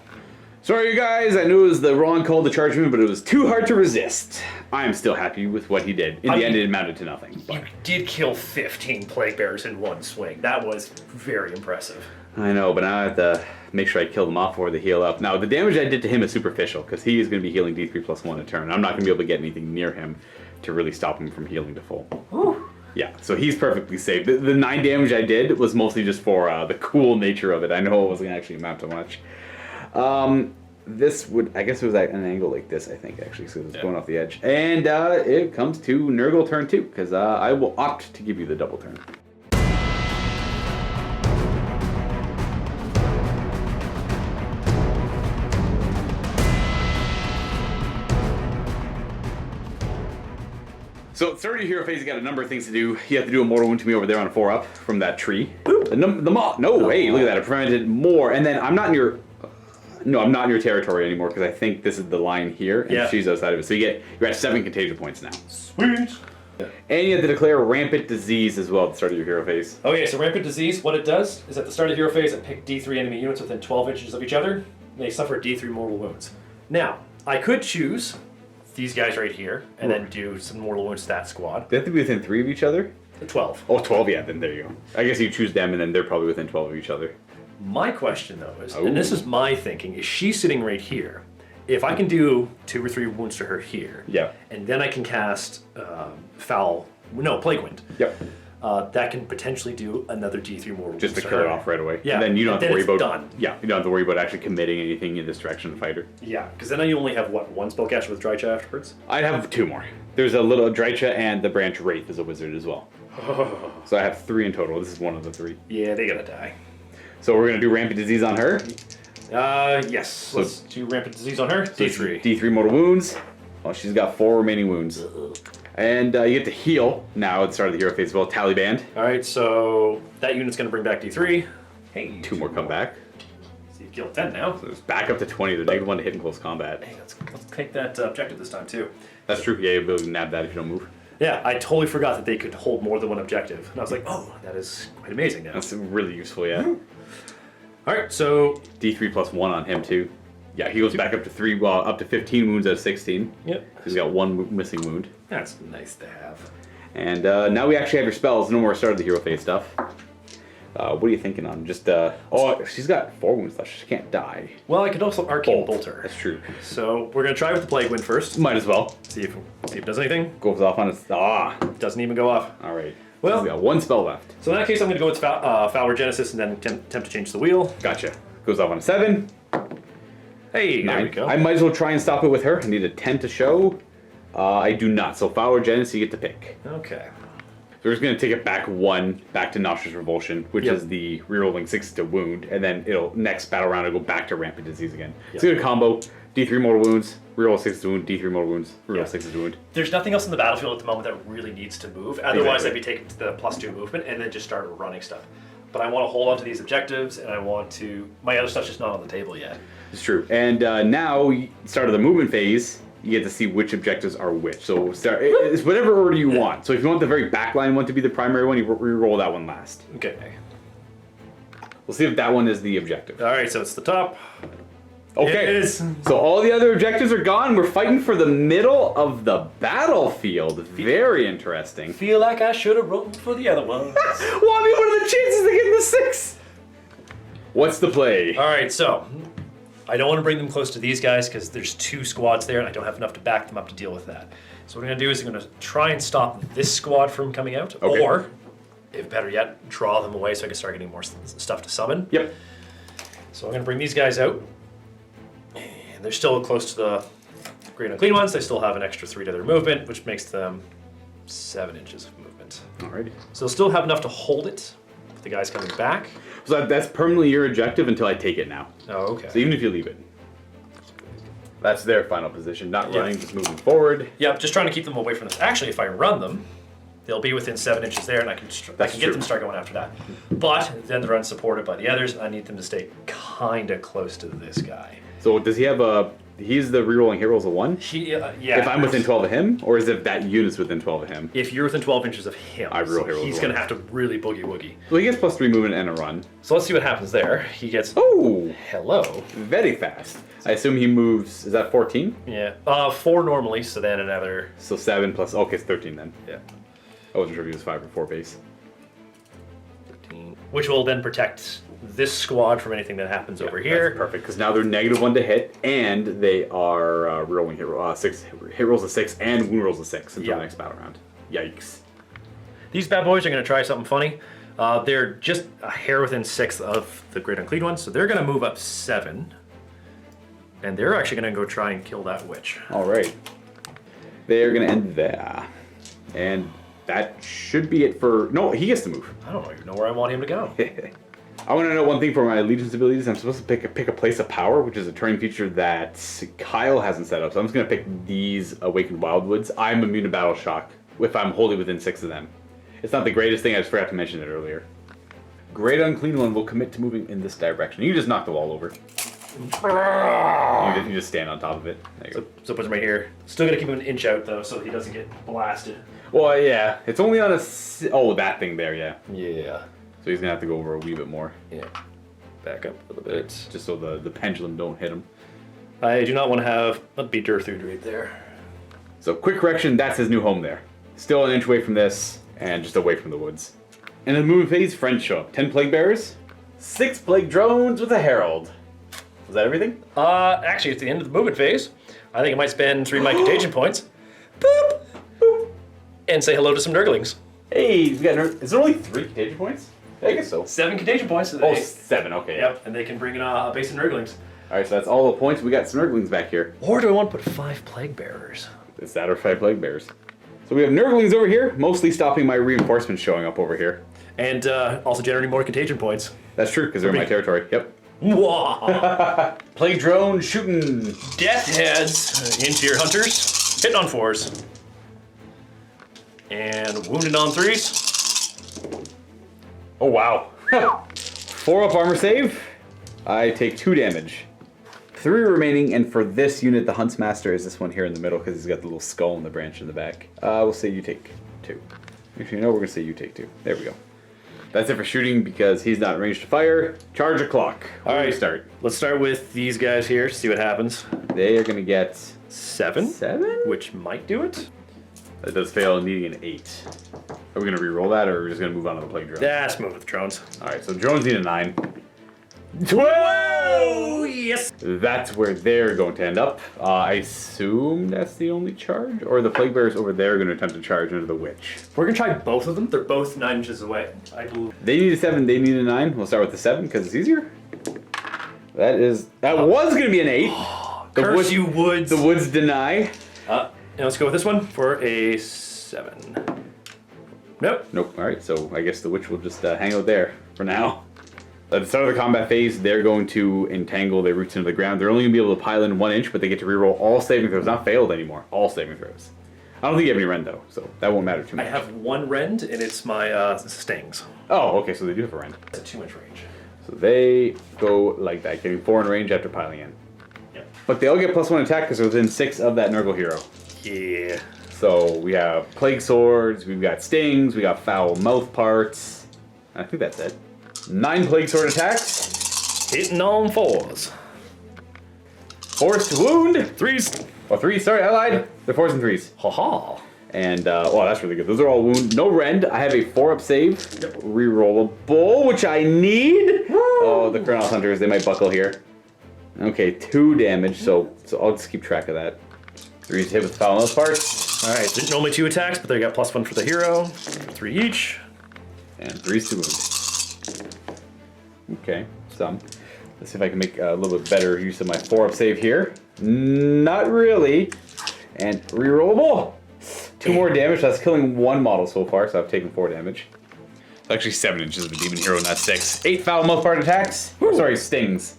Sorry, you guys. I knew it was the wrong call to charge him, but it was too hard to resist. I am still happy with what he did. In the end, it amounted to nothing. But. You did kill 15 Plague Bearers in 1 swing. That was very impressive. I know, but now I have to make sure I kill them off before they heal up. Now, the damage I did to him is superficial, because he is going to be healing D3 plus 1 a turn. I'm not going to be able to get anything near him to really stop him from healing to full. Whew. Yeah, so he's perfectly safe. The 9 damage I did was mostly just for the cool nature of it. I know it wasn't going to actually amount to much. This would, I guess it was at an angle like this, I think, actually, so it's going off the edge. And it comes to Nurgle turn 2, because I will opt to give you the double turn. So, third hero phase, you got a number of things to do. You have to do a mortal wound to me over there on a 4-up from that tree. Hey, look at that. I prevented more. And then I'm not in your... No, I'm not in your territory anymore because I think this is the line here, and she's outside of it. So you're at 7 contagion points now. Sweet. And you have to declare rampant disease as well at the start of your hero phase. Okay, so rampant disease, what it does is at the start of hero phase, I pick D3 enemy units within 12 inches of each other. They suffer D3 mortal wounds. Now, I could choose these guys right here and then do some mortal wounds to that squad. They have to be within 3 of each other? 12. Oh, 12, yeah, then there you go. I guess you choose them and then they're probably within 12 of each other. My question, though, is, and this is my thinking, is she's sitting right here. If I can do 2 or 3 wounds to her here, and then I can cast Plague Wind. Yep. That can potentially do another D3 mortal. Just to kill it off right away. Yeah. And then you don't have to worry about done. Yeah, you don't have to worry about actually committing anything in this direction of the fighter. Yeah, because then you only have what, 1 spellcaster with Drycha afterwards? I'd have 2 more. There's a little Drycha and the branch Wraith is a wizard as well. So I have 3 in total. This is one of the 3. Yeah, they gotta die. So we're gonna do rampant disease on her. Yes. So let's do rampant disease on her. D3. D3 mortal wounds. Well, she's got 4 remaining wounds. And you get to heal now at the start of the hero phase as well. Tally band. Alright, so that unit's gonna bring back D3. Hey. 2 more come back. So you've killed 10 now. So it's back up to 20. The -1 to hit in close combat. Hey, let's take that objective this time too. That's true. Yeah, you'll be able to nab that if you don't move. Yeah, I totally forgot that they could hold more than 1 objective. And I was like, oh, that is quite amazing now. That's really useful, yeah. Alright, so D3 plus 1 on him too. Yeah, he goes back up to 3, well, up to 15 wounds out of 16. Yep. He's got 1 missing wound. That's nice to have. And now we actually have your spells. No more start of the hero phase stuff. What are you thinking on? Just, oh, she's got 4 wounds left. She can't die. Well, I could also Arcane Bolt her. That's true. So we're going to try with the Plague Wind first. Might as well. See if it does anything. Goes off on its... Doesn't even go off. All right. Well, we got 1 spell left. So in that case, I'm going to go with Fowler Genesis and then attempt to change the wheel. Gotcha. Goes off on a 7. Hey, 9. there we go. I might as well try and stop it with her. I need a 10 to show. I do not. So Fowler Genesis, you get to pick. Okay. So we're just going to take it back 1, back to Noxious Revulsion, which is the rerolling 6 to wound, and then it'll, next battle round, it'll go back to Rampant Disease again. It's a good combo. D3 mortal wounds, reroll 6 to wound, D3 mortal wounds, reroll 6 to wound. There's nothing else in the battlefield at the moment that really needs to move. Otherwise, I'd be taken to the +2 movement and then just start running stuff. But I want to hold on to these objectives, and I want to... My other stuff's just not on the table yet. It's true. And now, start of the movement phase, you get to see which objectives are which. So it's whatever order you want. So if you want the very backline one to be the primary one, you re-roll that one last. Okay. We'll see if that one is the objective. All right, so it's the top. Okay. It is. So all the other objectives are gone. We're fighting for the middle of the battlefield. Very interesting. Feel like I should have rolled for the other ones. Well, I mean, what are the chances of getting the 6? What's the play? All right, so I don't want to bring them close to these guys because there's 2 squads there and I don't have enough to back them up to deal with that. So what I'm going to do is I'm going to try and stop this squad from coming out, or, if better yet, draw them away so I can start getting more stuff to summon. Yep. So I'm going to bring these guys out. And they're still close to the Great Unclean Ones. They still have an extra 3 to their movement, which makes them 7 inches of movement. Alrighty. So they'll still have enough to hold it with the guys coming back. So that's permanently your objective until I take it now. Oh, okay. So even if you leave it. That's their final position. Not running, just moving forward. Yep, just trying to keep them away from this. Actually, if I run them, they'll be within 7 inches there, and I can get them to start going after that. But then they're unsupported by the others, and I need them to stay kind of close to this guy. So does he have a... He's the rerolling hit rolls a 1? Yeah. If I'm within 12 of him, or is it that unit's within 12 of him? If you're within 12 inches of him, I reroll hit rolls he's going to have to really boogie-woogie. So he gets +3 movement and a run. So let's see what happens there. He gets... Oh! Hello. Very fast. I assume he moves... Is that 14? Yeah. 4 normally, so then another... So 7 plus... Okay, it's 13 then. Yeah. I wasn't sure if he was 5 or 4 base. 13. Which will then protect this squad from anything that happens over here. That's perfect, because now they're -1 to hit, and they are rerolling hit rolls a 6 and wound rolls a 6 until the next battle round. Yikes. These bad boys are going to try something funny. They're just a hair within 6 of the Great Unclean Ones, so they're going to move up 7. And they're actually going to go try and kill that witch. Alright. They're going to end there. And that should be it for... No, he gets to move. I don't even know where I want him to go. I want to know one thing for my allegiance abilities. I'm supposed to pick a place of power, which is a turning feature that Kyle hasn't set up. So I'm just going to pick these Awakened Wildwoods. I'm immune to battle shock if I'm wholly within 6 of them. It's not the greatest thing, I just forgot to mention it earlier. Great Unclean One will commit to moving in this direction. You just knock the wall over. You just stand on top of it. There you go. So puts him right here. Still gotta keep him an inch out though, so he doesn't get blasted. Well, yeah, it's only on a. Oh, that thing there, yeah. Yeah. So he's gonna have to go over a wee bit more. Yeah. Back up a little bit. Just so the pendulum don't hit him. I do not want to have a beater through right there. So quick correction, that's his new home there. Still an inch away from this, and just away from the woods. In the movement phase, friends show up. 10 plague bearers, 6 plague drones with a herald. Was that everything? Actually, it's the end of the movement phase. I think I might spend 3 of my contagion points. Boop! Boop! And say hello to some Nurglings. Hey, we got is there only 3 contagion points? I guess so. 7 contagion points today. Oh, 7, okay. Yep, and they can bring in a base of Nurglings. Alright, so that's all the points. We got Snurglings back here. Or do I want to put 5 plague bearers? It's that or 5 plague bears. So we have Nurglings over here, mostly stopping my reinforcements showing up over here. And also generating more contagion points. That's true, because they're in my territory. Yep. Whoa! Plague drone shooting. Death heads into your hunters. Hitting on 4s. And wounded on 3s. Oh, wow. 4 up armor save. I take 2 damage. 3 remaining, and for this unit, the Huntsmaster is this one here in the middle because he's got the little skull and the branch in the back. We'll say you take 2. Actually, no, we're going to say you take 2. There we go. That's it for shooting because he's not in range to fire. Charge a clock. All right, start. Let's start with these guys here, see what happens. They are going to get 7. 7? Which might do it. That does fail, needing an 8. Are we going to re-roll that, or are we just going to move on to the plague drone? Let's move with drones. Alright, so drones need a 9. 12! Yes! That's where they're going to end up. I assume that's the only charge? Or the plague bearers over there are going to attempt to charge into the witch? We're going to try both of them. They're both 9 inches away. I believe. They need a 7, they need a 9. We'll start with the 7 because it's easier. That was going to be an 8. Curse you woods. The woods deny. Now let's go with this one for a 7. Nope. Nope. Alright, so I guess the witch will just hang out there for now. At the start of the combat phase, they're going to entangle their roots into the ground. They're only going to be able to pile in 1 inch, but they get to reroll all saving throws. Not failed anymore. All saving throws. I don't think you have any rend, though, so that won't matter too much. I have 1 rend, and it's my stings. Oh, okay, so they do have a rend. It's a 2-inch range. So they go like that, getting 4 in range after piling in. Yep. But they all get +1 attack because they're within 6 of that Nurgle hero. Yeah. So we have Plague Swords, we've got Stings, we got Foul Mouth Parts. I think that's it. 9 Plague Sword attacks. Hitting on 4s. Forced Wound. 3s. Oh, 3, sorry, I lied. They're 4s and 3s. Ha-ha. And, oh, that's really good. Those are all wound. No rend. I have a 4-up save. Yep. Rerollable, which I need. Woo! Oh, the Chronos Hunters, they might buckle here. Okay, 2 damage, so I'll just keep track of that. 3 to hit with the Foul Mouth Parts. Alright, normally 2 attacks, but they got +1 for the hero. 3 each. And 3s to wound. Okay, some. Let's see if I can make a little bit better use of my 4-up save here. Not really. And rerollable. 2 more damage. That's killing 1 model so far, so I've taken 4 damage. It's actually 7 inches of a demon hero, not 6. 8 Foul Mouth Part attacks. Sorry, stings.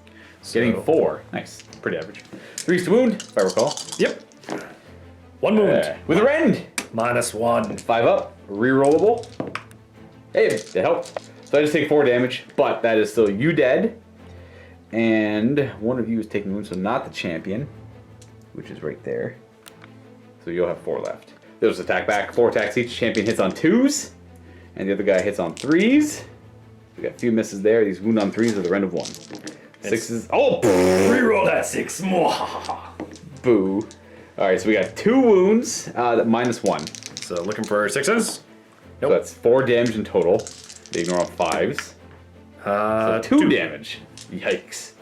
Getting 4. Nice. Pretty average. 3s to wound, if I recall. Yep. 1 wound. With a rend. -1. 5 up. Rerollable. Hey, it helped. So I just take 4 damage, but that is still you dead. And one of you is taking wounds, so not the champion, which is right there. So you'll have 4 left. They'll just attack back. 4 attacks each. Champion hits on 2s, and the other guy hits on 3s. We got a few misses there. These wound on 3s with a rend of 1. 6s. Oh! Reroll that 6. Boo. Alright, so we got 2 wounds, -1. So looking for 6s. Nope. So that's 4 damage in total. They ignore all 5s. So 2 damage. Yikes.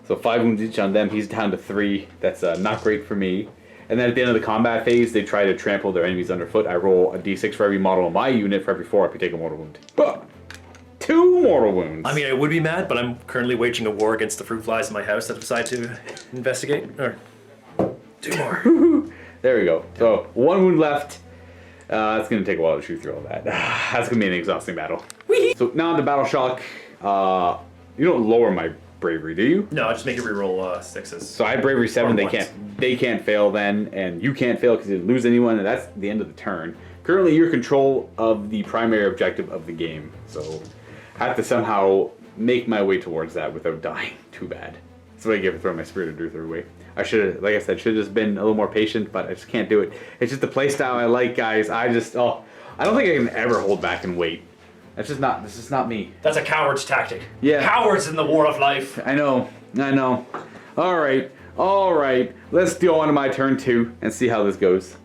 So 5 wounds each on them. He's down to 3. That's not great for me. And then at the end of the combat phase, they try to trample their enemies underfoot. I roll a d6 for every model in my unit. For every 4 up, you take a mortal wound. 2 mortal wounds. I mean, I would be mad, but I'm currently waging a war against the fruit flies in my house that decide to investigate. Or 2 more. There we go. So 1 wound left. It's going to take a while to shoot through all that. That's going to be an exhausting battle. Whee! So now on to Battle Shock. You don't lower my bravery, do you? No, I just make it reroll 6s. So I have bravery 7. Or They can't fail then, and you can't fail because you didn't lose anyone, and that's the end of the turn. Currently, you're in control of the primary objective of the game, so I have to somehow make my way towards that without dying too bad. That's why I gave it throw my Spirit of Truth away. I should have, like I said, should have just been a little more patient, but I just can't do it. It's just the playstyle I like, guys. I don't think I can ever hold back and wait. This is not me. That's a coward's tactic. Yeah. Cowards in the war of life. I know. All right. Let's go on to my turn 2 and see how this goes.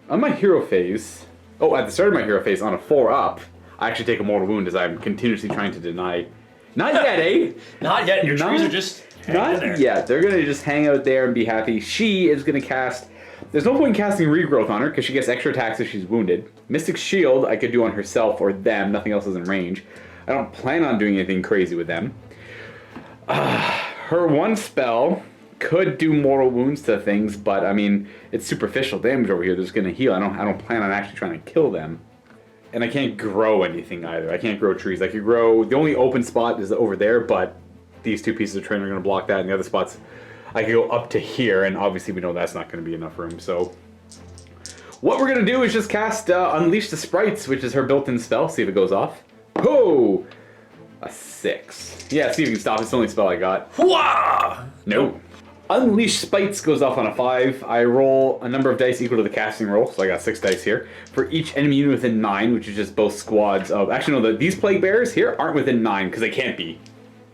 On my hero phase, at the start of my hero phase, on a 4-up, I actually take a mortal wound as I'm continuously trying to deny. Not yet, eh? Not yet. Your trees are just hanging in there. Not yet. They're gonna just hang out there and be happy. She is gonna cast. There's no point in casting Regrowth on her because she gets extra attacks if she's wounded. Mystic Shield I could do on herself or them. Nothing else is in range. I don't plan on doing anything crazy with them. Her one spell could do mortal wounds to things, but I mean it's superficial damage over here. That's gonna heal. I don't plan on actually trying to kill them. And I can't grow anything either. I can't grow trees. I could grow. The only open spot is over there, but these 2 pieces of terrain are going to block that, and the other spots I could go up to here, and obviously we know that's not going to be enough room. So what we're going to do is just cast Unleash the Sprites, which is her built-in spell. See if it goes off. Oh, a 6. Yeah, see if you can stop. It's the only spell I got. Hooah! No. Unleash Spites goes off on a 5. I roll a number of dice equal to the casting roll, so I got 6 dice here. For each enemy unit within 9, which is just both squads of... Actually, no, these Plague Bearers here aren't within 9, because they can't be.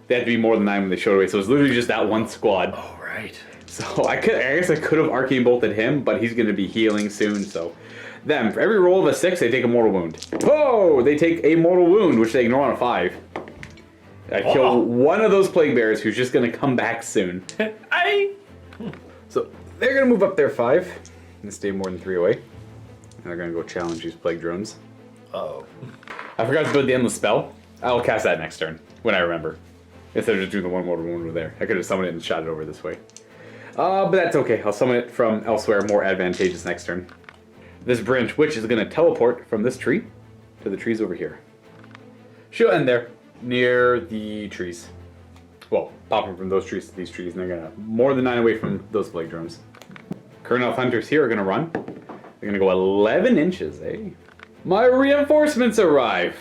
They have to be more than 9 when they showed away, so it's literally just that one squad. Oh, right. So I guess I could have Arcane Bolted him, but he's going to be healing soon, so... Them, for every roll of a 6, they take a mortal wound. Oh! They take a mortal wound, which they ignore on a 5. I kill one of those Plague Bearers who's just going to come back soon. So they're going to move up their 5 and stay more than 3 away. And they're going to go challenge these Plague Drones. Uh-oh. I forgot to build the Endless Spell. I'll cast that next turn, when I remember. Instead of just doing the one mortal wound over there. I could have summoned it and shot it over this way. But that's okay. I'll summon it from elsewhere, more advantageous next turn. This Branch Witch is going to teleport from this tree to the trees over here. She'll end there, near the trees. Well, popping from those trees to these trees, and they're going to more than 9 away from those Plague Drones. Current Elf Hunters here are going to run. They're going to go 11 inches, eh? My reinforcements arrive.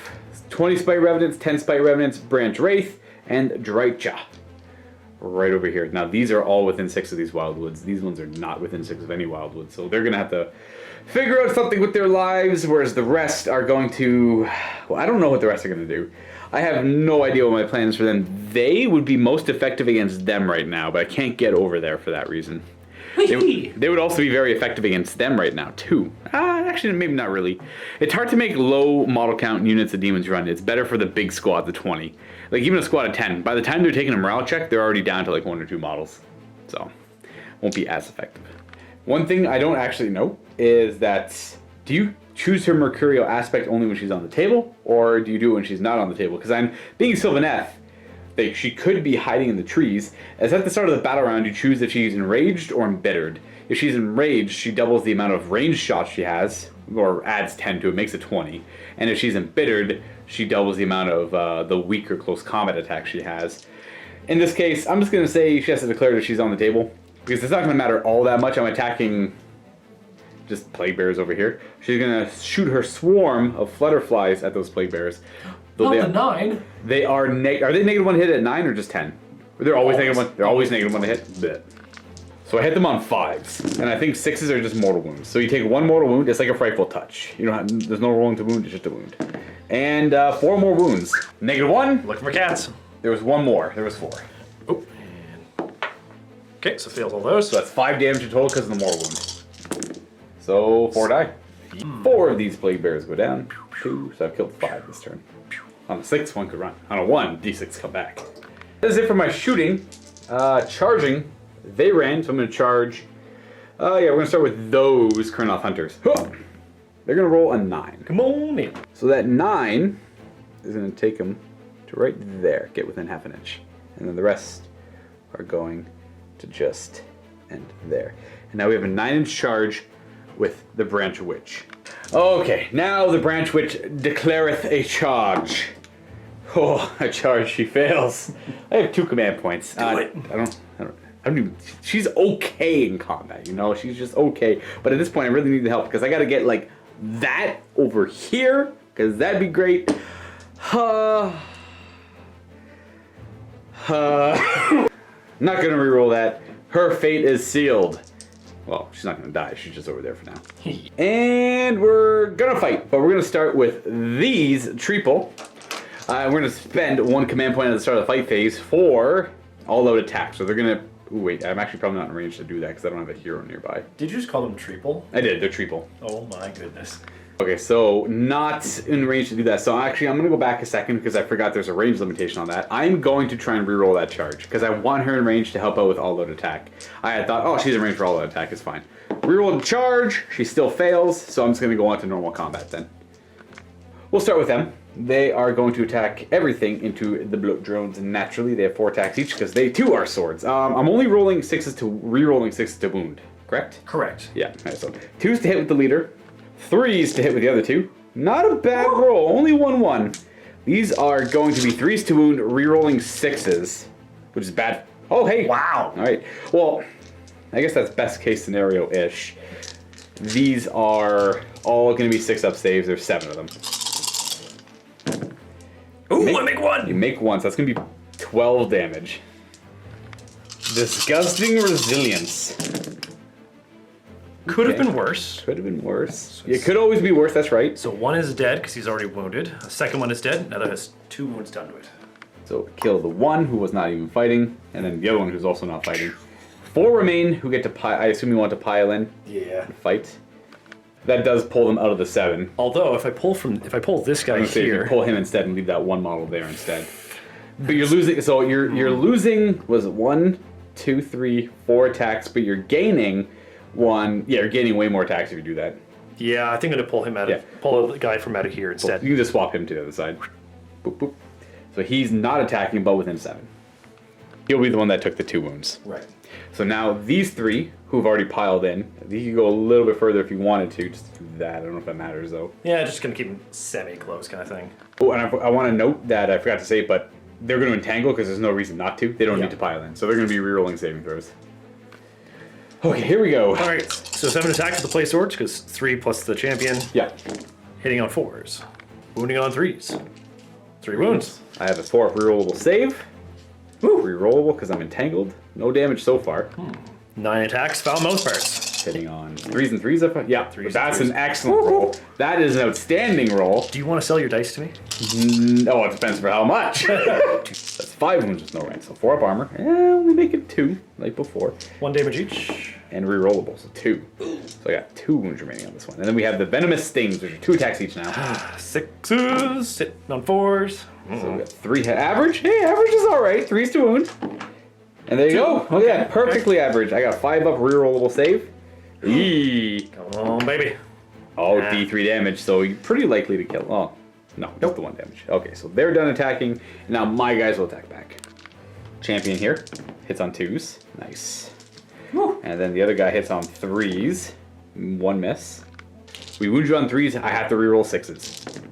20 Spite Revenants, 10 Spite Revenants, Branch Wraith, and Drycha. Right over here. Now, these are all within 6 of these Wildwoods. These ones are not within 6 of any Wildwoods, so they're going to have to figure out something with their lives, whereas the rest are going to... Well, I don't know what the rest are going to do. I have no idea what my plan is for them. They would be most effective against them right now, but I can't get over there for that reason. They would also be very effective against them right now, too. Actually, maybe not really. It's hard to make low model count units of demons run. It's better for the big squad, the 20. Like, even a squad of 10. By the time they're taking a morale check, they're already down to like 1 or 2 models. So, won't be as effective. One thing I don't actually know is that, do you choose her Mercurial aspect only when she's on the table, or do you do it when she's not on the table? Because I'm being Sylvaneth, she could be hiding in the trees. As at the start of the battle round, you choose if she's enraged or embittered. If she's enraged, she doubles the amount of ranged shots she has, or adds 10 to it, makes it 20. And if she's embittered, she doubles the amount of the weaker close combat attacks she has. In this case, I'm just going to say she has to declare that she's on the table, because it's not going to matter all that much. I'm attacking just Plague Bears over here. She's going to shoot her swarm of Flutterflies at those Plague Bears. Not the 9. They are are they -1 hit at 9 or just 10? They're always -1. They're always -1 to hit. Blech. So I hit them on 5s, and I think 6s are just mortal wounds. So you take 1 mortal wound. It's like a frightful touch. You don't have, there's no rolling to wound. It's just a wound. And 4 more wounds. -1. Looking for cats. There was 1 more. There was 4. Oh. Okay, so fails all those. So that's 5 damage in total because of the mortal wound. So 4 die. 4 of these Plague Bears go down. 2. So I've killed 5 this turn. On a 6, 1 could run. On a 1, D6 come back. That is it for my shooting. Charging, they ran, so I'm going to charge. Yeah, we're going to start with those Kurnoth Hunters. Huh. They're going to roll a 9. Come on in. So that 9 is going to take them to right there, get within half an inch. And then the rest are going to just end there. And now we have a 9-inch charge with the Branch Witch. Okay, now the Branch Witch declareth a charge. Oh, a charge she fails. I have 2 command points. Do it. I I don't even. She's okay in combat, you know. She's just okay. But at this point, I really need the help because I got to get like that over here because that'd be great. Not gonna reroll that. Her fate is sealed. Well, she's not gonna die. She's just over there for now. And we're gonna fight, but we're gonna start with these triple. We're gonna spend 1 command point at the start of the fight phase for all-out attack. So they're gonna. Ooh, wait, I'm actually probably not in range to do that because I don't have a hero nearby. Did you just call them triple? I did. They're triple. Oh my goodness. Okay, so not in range to do that. So actually, I'm going to go back a second because I forgot there's a range limitation on that. I'm going to try and reroll that charge because I want her in range to help out with all-out attack. I had thought, oh, she's in range for all-out attack. It's fine. Reroll the charge. She still fails, so I'm just going to go on to normal combat then. We'll start with them. They are going to attack everything into the bloat drones, and naturally they have 4 attacks each because they too are swords. I'm only rolling 6s to re-rolling 6s to wound. Correct? Correct. Yeah. Right, so 2s to hit with the leader. 3s to hit with the other 2. Not a bad roll, only 1-1. These are going to be 3s to wound, re-rolling 6s, which is bad. Oh, hey. Wow. All right. Well, I guess that's best case scenario-ish. These are all going to be 6-up saves. There's 7 of them. Ooh, I make 1. You make 1, so that's going to be 12 damage. Disgusting resilience. Could have been worse. Could have been worse. It could always be worse, that's right. So 1 is dead because he's already wounded. The second one is dead. Now that has 2 wounds done to it. So kill the 1 who was not even fighting, and then the other one who's also not fighting. 4 remain who get to I assume you want to pile in. Yeah. And fight. That does pull them out of the 7. Although if I pull this guy Say if here, you pull him instead and leave that 1 model there instead. But you're losing. So you're losing. Was it 1, 2, 3, 4 attacks? But you're gaining 1. Yeah, you're gaining way more attacks if you do that. yeah, I think I'm gonna pull him out of pull the guy from out of here instead. You can just swap him to the other side. Boop, boop. So he's not attacking, but within 7. He'll be the one that took the 2 wounds. Right. So now these 3 who've already piled in, you can go a little bit further if you wanted to. Just do that. I don't know if that matters though. Yeah, just gonna keep him semi-close kind of thing. Oh, and I want to note that I forgot to say, but they're going to entangle because there's no reason not to. They don't need to pile in, so they're going to be re-rolling saving throws. Okay, here we go. All right, so 7 attacks with the play swords because 3 plus the champion. Yeah. Hitting on 4s, wounding on 3s. 3 wounds. I have a 4 re-rollable save. Woo. Re-rollable because I'm entangled. No damage so far. 9 attacks, foul most parts. Hitting on 3s and 3s. Yeah, 3s that's and an excellent roll. That is an outstanding roll. Do you want to sell your dice to me? No, it depends for how much. That's 5 wounds with no rank, so 4 up armor. And we make it 2, like before. 1 damage each. And re-rollable, so 2. So I got 2 wounds remaining on this one. And then we have the venomous stings, which are 2 attacks each now. 6s, hitting on 4s. So we got 3 average. Hey, average is all right. 3's to wound. And there you go. Oh yeah, perfectly average. I got 5 up re-rollable save. Eee. Come on, baby. Oh, D3 damage, so you're pretty likely to kill. Oh, no, just the 1 damage. Okay, so they're done attacking. And now my guys will attack back. Champion here hits on 2s. Nice. Woo. And then the other guy hits on 3s. 1 miss. We wound you on 3s. I have to reroll 6s.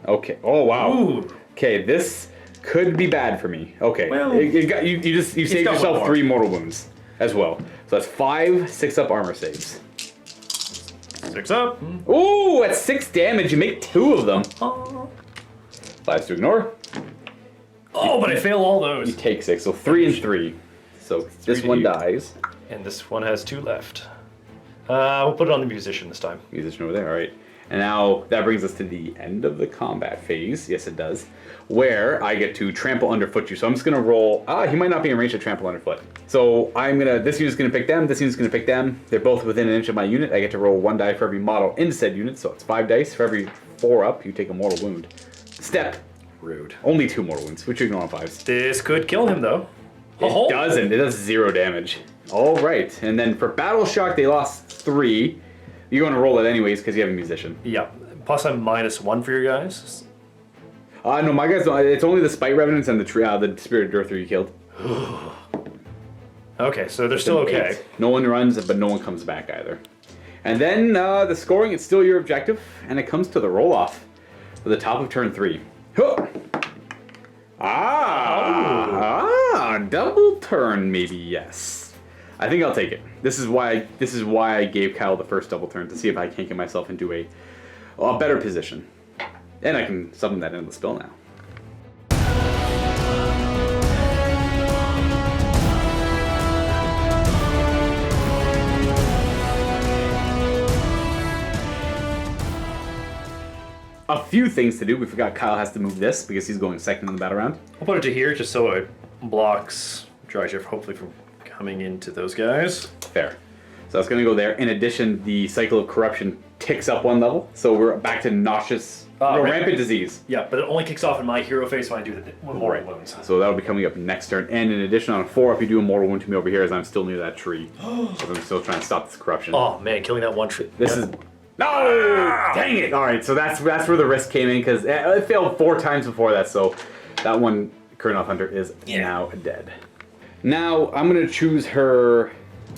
Okay. Oh wow. Ooh. Okay, this could be bad for me. Okay. Well, you saved yourself 3 mortal wounds as well. So that's 5 6-up armor saves. 6 up. Ooh, at 6 damage, you make 2 of them. 5s to ignore. Oh, but I fail all those. You take 6, so 3 and 3. So this one dies. And this one has 2 left. We'll put it on the musician this time. Musician over there, all right. And now that brings us to the end of the combat phase. Yes, it does. Where I get to trample underfoot you. So I'm just gonna roll. He might not be in range to trample underfoot. So this unit's gonna pick them. This unit's gonna pick them. They're both within an inch of my unit. I get to roll 1 die for every model in said unit. So it's 5 dice for every 4 up. You take a mortal wound. Step. Rude. Only 2 mortal wounds, which you ignore on 5s. This could kill him though. It doesn't. It does 0 damage. All right. And then for battle shock, they lost 3. You're going to roll it anyways because you have a musician. Yeah. Plus I'm -1 for your guys. No, my guys don't. It's only the spite revenants and the spirit Durther you killed. Okay, so they're still okay. 8. No one runs, but no one comes back either. And then the scoring, it's still your objective, and it comes to the roll-off for the top of turn 3. Huh. Double turn, maybe yes. I think I'll take it. This is why I gave Kyle the first double turn, to see if I can't get myself into a better position. And I can summon that into the spell now. A few things to do. We forgot Kyle has to move this because he's going second in the battle round. I'll put it to here just so it blocks Dry Shift, hopefully from coming into those guys. Fair. So that's going to go there. In addition, the cycle of corruption ticks up 1 level, so we're back to nauseous, rampant disease. Yeah, but it only kicks off in my hero phase when I do the mortal wounds. So that'll be coming up next turn. And in addition, on 4, if you do a mortal wound to me over here, as I'm still near that tree, so I'm still trying to stop this corruption. Oh man, killing that one tree. This is. No! Dang it! All right, so that's where the risk came in, because it failed 4 times before that. So that one, Kurnoth Hunter, is now dead. Now I'm gonna choose her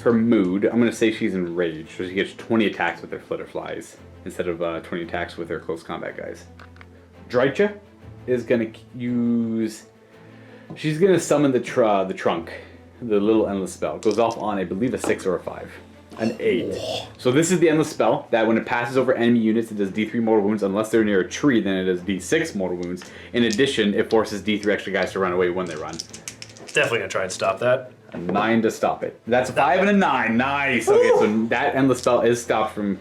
mood. I'm gonna say she's enraged, so she gets 20 attacks with her flitter flies instead of 20 attacks with her close combat guys. Drycha is gonna use. She's gonna summon the trunk, the little endless spell. It goes off on, I believe, a 6 or a 5. An 8. So this is the endless spell that when it passes over enemy units, it does D3 mortal wounds. Unless they're near a tree, then it does D6 mortal wounds. In addition, it forces D3 extra guys to run away when they run. Definitely gonna try and stop that. A 9 to stop it. That's a 5 and a 9. Nice. Okay, so that endless spell is stopped from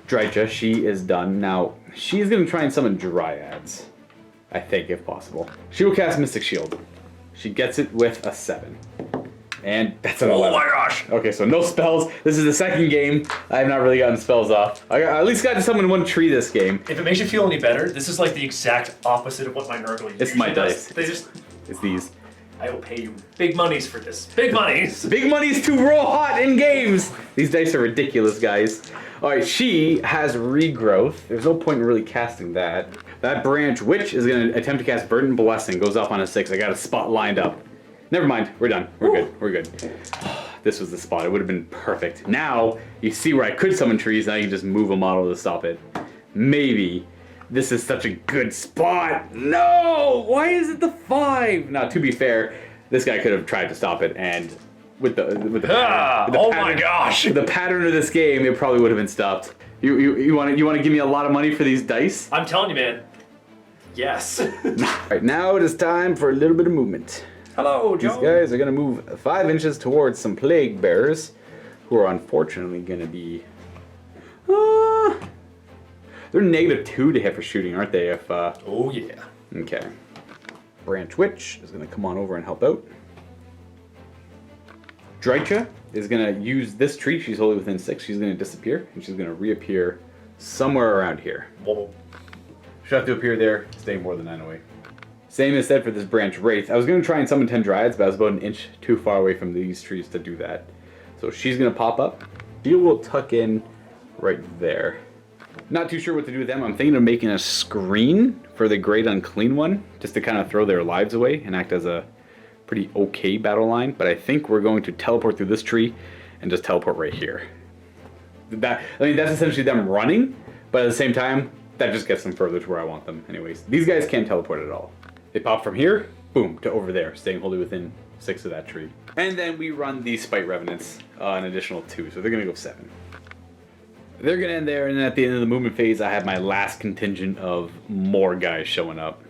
Drycha. She is done. Now, she's gonna try and summon Dryads. I think, if possible. She will cast Mystic Shield. She gets it with a 7. And that's an 11. Oh my gosh! Okay, so no spells. This is the second game. I have not really gotten spells off. I at least got to summon 1 tree this game. If it makes you feel any better, this is like the exact opposite of what my Nurgle It's my dice. They just... It's these. I will pay you big monies for this. Big monies! Big money's to roll hot in games! These dice are ridiculous, guys. Alright, she has regrowth. There's no point in really casting that. That branch witch is going to attempt to cast Verdant Blessing. Goes off on a 6. I got a spot lined up. Never mind. We're done. We're good. We're good. This was the spot. It would have been perfect. Now, you see where I could summon trees, and I can just move a model to stop it. Maybe. This is such a good spot. No! Why is it the 5? Now, to be fair, this guy could have tried to stop it, and with the my gosh! With the pattern of this game, it probably would have been stopped. You want to give me a lot of money for these dice? I'm telling you, man. Yes. Alright, now it is time for a little bit of movement. Hello, These Joe. guys are going to move 5 inches towards some plague bearers, who are unfortunately going to be... they're -2 to hit for shooting, aren't they? If Oh, yeah. Okay. Branch Witch is going to come on over and help out. Drycha is going to use this tree. She's wholly within 6. She's going to disappear, and she's going to reappear somewhere around here. Whoa. She'll have to appear there, stay more than 9 away. Same is said for this branch Wraith. I was going to try and summon 10 Dryads, but I was about an inch too far away from these trees to do that. So she's going to pop up. She will tuck in right there. Not too sure what to do with them. I'm thinking of making a screen for the Great Unclean One, just to kind of throw their lives away and act as a pretty okay battle line. But I think we're going to teleport through this tree and just teleport right here. That's essentially them running, but at the same time, that just gets them further to where I want them. Anyways, these guys can't teleport at all. They pop from here, boom, to over there, staying wholly within 6 of that tree. And then we run the Spite Revenants, an additional 2, so they're going to go 7. They're going to end there, and then at the end of the movement phase, I have my last contingent of more guys showing up.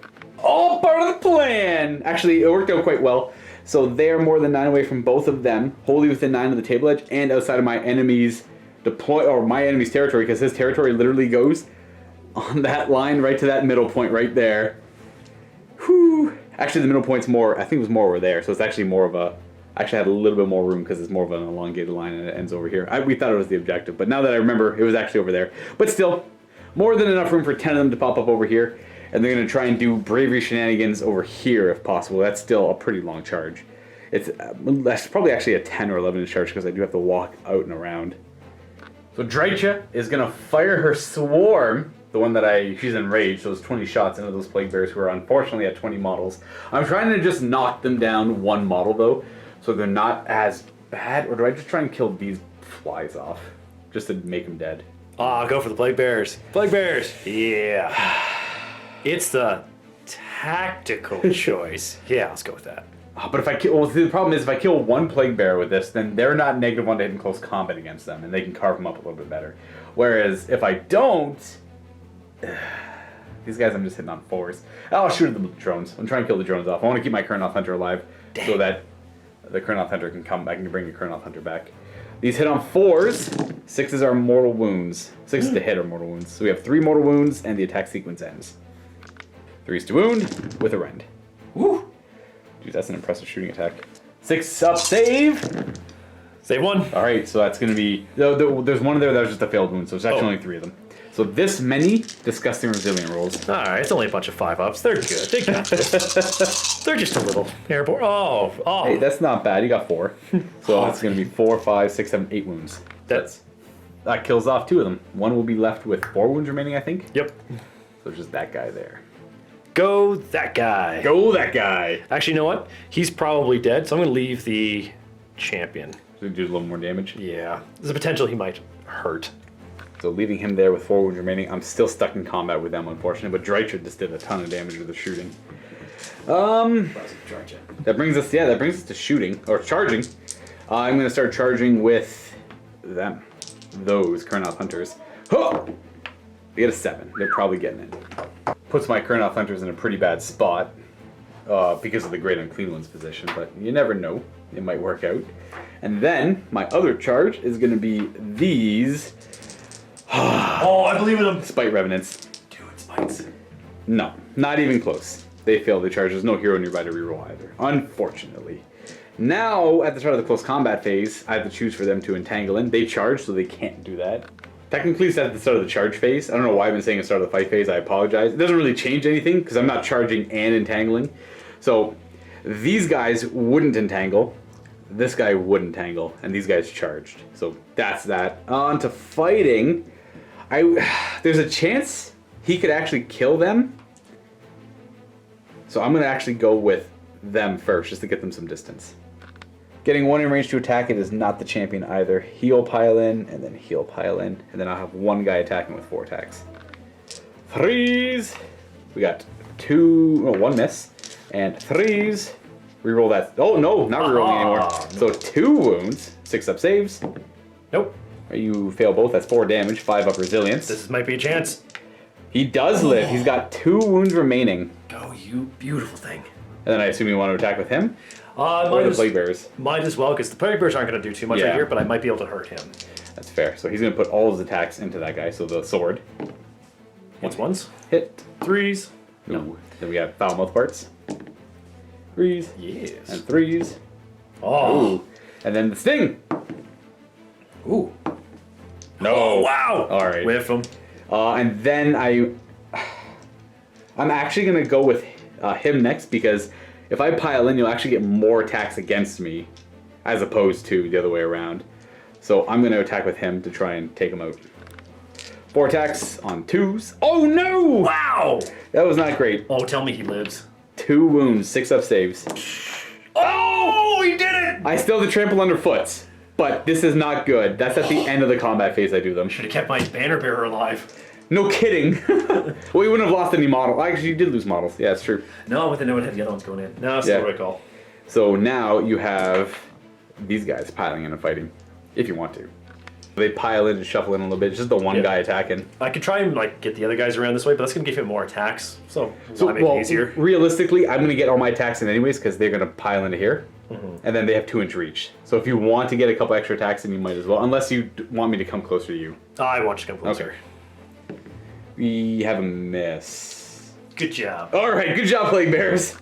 All part of the plan! Actually, it worked out quite well. So they're more than 9 away from both of them, wholly within 9 of the table edge, and outside of my enemy's my enemy's territory, because his territory literally goes on that line right to that middle point right there. Whew. Actually, the middle point's more, I think it was more over there, so it's actually more of a, actually had a little bit more room because it's more of an elongated line and it ends over here. We thought it was the objective, but now that I remember, it was actually over there. But still, more than enough room for 10 of them to pop up over here, and they're going to try and do bravery shenanigans over here if possible. That's still a pretty long charge. That's probably actually a 10 or 11 inch charge because I do have to walk out and around. So Drycha is going to fire her swarm. The one that she's enraged, those 20 shots into those plague bears who are unfortunately at 20 models. I'm trying to just knock them down 1 model though, so they're not as bad. Or do I just try and kill these flies off, just to make them dead? Go for the plague bears. Plague bears. Yeah. It's the tactical choice. Yeah, let's go with that. But if I kill, well, the problem is if I kill one Plague Bearer with this, then they're not -1 to hit in close combat against them, and they can carve them up a little bit better. Whereas if I don't, these guys I'm just hitting on 4s. I'll shoot at them with the drones. I'm trying to kill the drones off. I want to keep my Kurnoth Hunter alive so that the Kurnoth Hunter can come back and bring the Kurnoth Hunter back. These hit on 4s. 6s are mortal wounds. 6s to hit are mortal wounds. So we have 3 mortal wounds, and the attack sequence ends. 3s to wound with a rend. Woo! Dude, that's an impressive shooting attack. 6 up save. Save 1. All right, so that's going to be... There's one there that was just a failed wound, so it's actually only 3 of them. So this many disgusting resilient rolls. Alright, it's only a bunch of 5-ups. They're good. They got this. They're just a little airborne. Oh. Hey, that's not bad. You got 4. So that's going to be 4, 5, 6, 7, 8 wounds. That kills off 2 of them. One will be left with 4 wounds remaining, I think. Yep. So just that guy there. Go that guy. Go that guy. Actually, you know what? He's probably dead, so I'm going to leave the champion. So do a little more damage. Yeah. There's a potential he might hurt. So leaving him there with 4 wounds remaining, I'm still stuck in combat with them, unfortunately. But Drytrid just did a ton of damage with the shooting. That brings us to shooting or charging. I'm gonna start charging with them, those Kurnoth Hunters. Huh! They get a 7. They're probably getting it. Puts my Kurnoth Hunters in a pretty bad spot because of the Great Unclean One's position, but you never know. It might work out. And then my other charge is gonna be these. Oh, I believe in them. Spite Revenants. Do it, Spites. No, not even close. They failed the charge. There's no hero nearby to reroll either, unfortunately. Now, at the start of the close combat phase, I have to choose for them to entangle in. They charge, so they can't do that. Technically, it's at the start of the charge phase. I don't know why I've been saying at the start of the fight phase. I apologize. It doesn't really change anything, because I'm not charging and entangling. So, these guys wouldn't entangle. This guy would entangle, and these guys charged. So, that's that. On to fighting. There's a chance he could actually kill them. So I'm going to actually go with them first, just to get them some distance. Getting 1 in range to attack it is not the champion either. He'll pile in, and then he'll pile in, and then I'll have 1 guy attacking with 4 attacks. 3s! We got 1 miss, and 3s. Reroll that. Oh no, not rerolling anymore. So 2 wounds, 6 up saves. Nope. You fail both, that's 4 damage, 5 up resilience. This might be a chance. He does live. He's got 2 wounds remaining. Go, you beautiful thing. And then I assume you want to attack with him? Or the Plague Bearers? Might as well, because the Plague Bearers aren't going to do too much right here, but I might be able to hurt him. That's fair. So he's going to put all his attacks into that guy. So the sword. Ones. Hit. 3s. Ooh. No. Then we got foul mouth parts. 3s. Yes. And 3s. Oh. Ooh. And then the sting. Ooh. No. Oh, wow. All right. Whiff him. And then I'm actually going to go with him next, because if I pile in, you'll actually get more attacks against me as opposed to the other way around. So I'm going to attack with him to try and take him out. 4 attacks on 2s. Oh no! Wow! That was not great. Oh, tell me he lives. 2 wounds, 6 up saves. Oh, he did it! I still have the trample underfoot, but this is not good. That's at the end of the combat phase I do them. Should have kept my banner bearer alive. No kidding. Well, you wouldn't have lost any model. Actually, you did lose models. Yeah, it's true. No, but then I would have the other ones going in. No, it's still right call. So now you have these guys piling in and fighting, if you want to. They pile in and shuffle in a little bit. It's just the one guy attacking. I could try and get the other guys around this way, but that's going to give him more attacks. So make it easier. Realistically, I'm going to get all my attacks in anyways, because they're going to pile into here. And then they have 2 inch reach. So if you want to get a couple extra attacks, then you might as well. Unless you want me to come closer to you. I want you to come closer. Okay. We have a miss. Good job. Alright, good job, Plague Bears.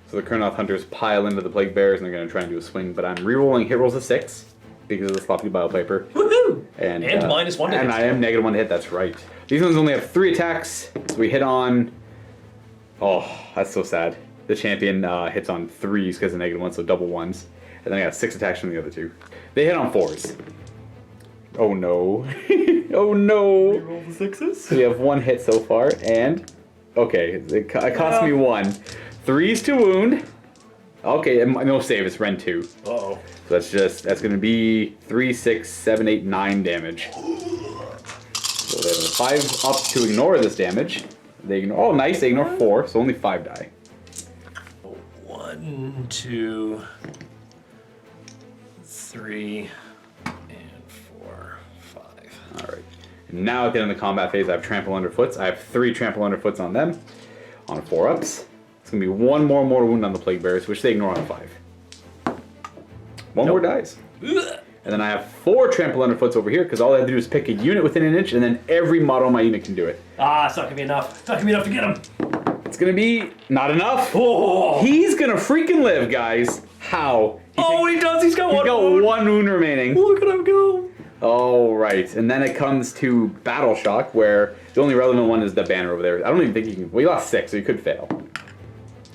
So the Kurnoth Hunters pile into the Plague Bears, and they're going to try and do a swing. But I'm rerolling hit rolls of 6. Because of the sloppy biopiper. Woohoo! And -1 to hit. And I am -1 to hit, that's right. These ones only have 3 attacks, so we hit on... Oh, that's so sad. The champion hits on 3s because of -1, so double 1s. And then I got 6 attacks from the other 2. They hit on 4s. Oh no. Oh no. Roll the 6s? We have 1 hit so far, and... Okay, it cost me 1. 3s to wound. Okay, no save, it's Rend 2. Uh-oh. So that's going to be 3, 6, 7, 8, 9 damage. So they have a 5 up to ignore this damage. They ignore, oh, nice, they ignore 4, so only 5 die. 1. 1, 2, 3, and 4, 5. All right. And now at the end of the combat phase, I have trample underfoots. I have 3 trample underfoots on them, on 4-ups. It's gonna be 1 more mortal wound on the plague bearers, which they ignore on 5. 1 more dies. And then I have 4 trample underfoots over here because all I have to do is pick a unit within an inch, and then every model on my unit can do it. Ah, it's not gonna be enough. It's not gonna be enough to get him. It's gonna be not enough. Oh, He's gonna freaking live, guys. How? he does. He's got He's one. got wound. 1 wound remaining. Look at him go. Oh, right. And then it comes to Battle Shock, where the only relevant one is the banner over there. I don't even think he can. Well, he lost 6, so he could fail.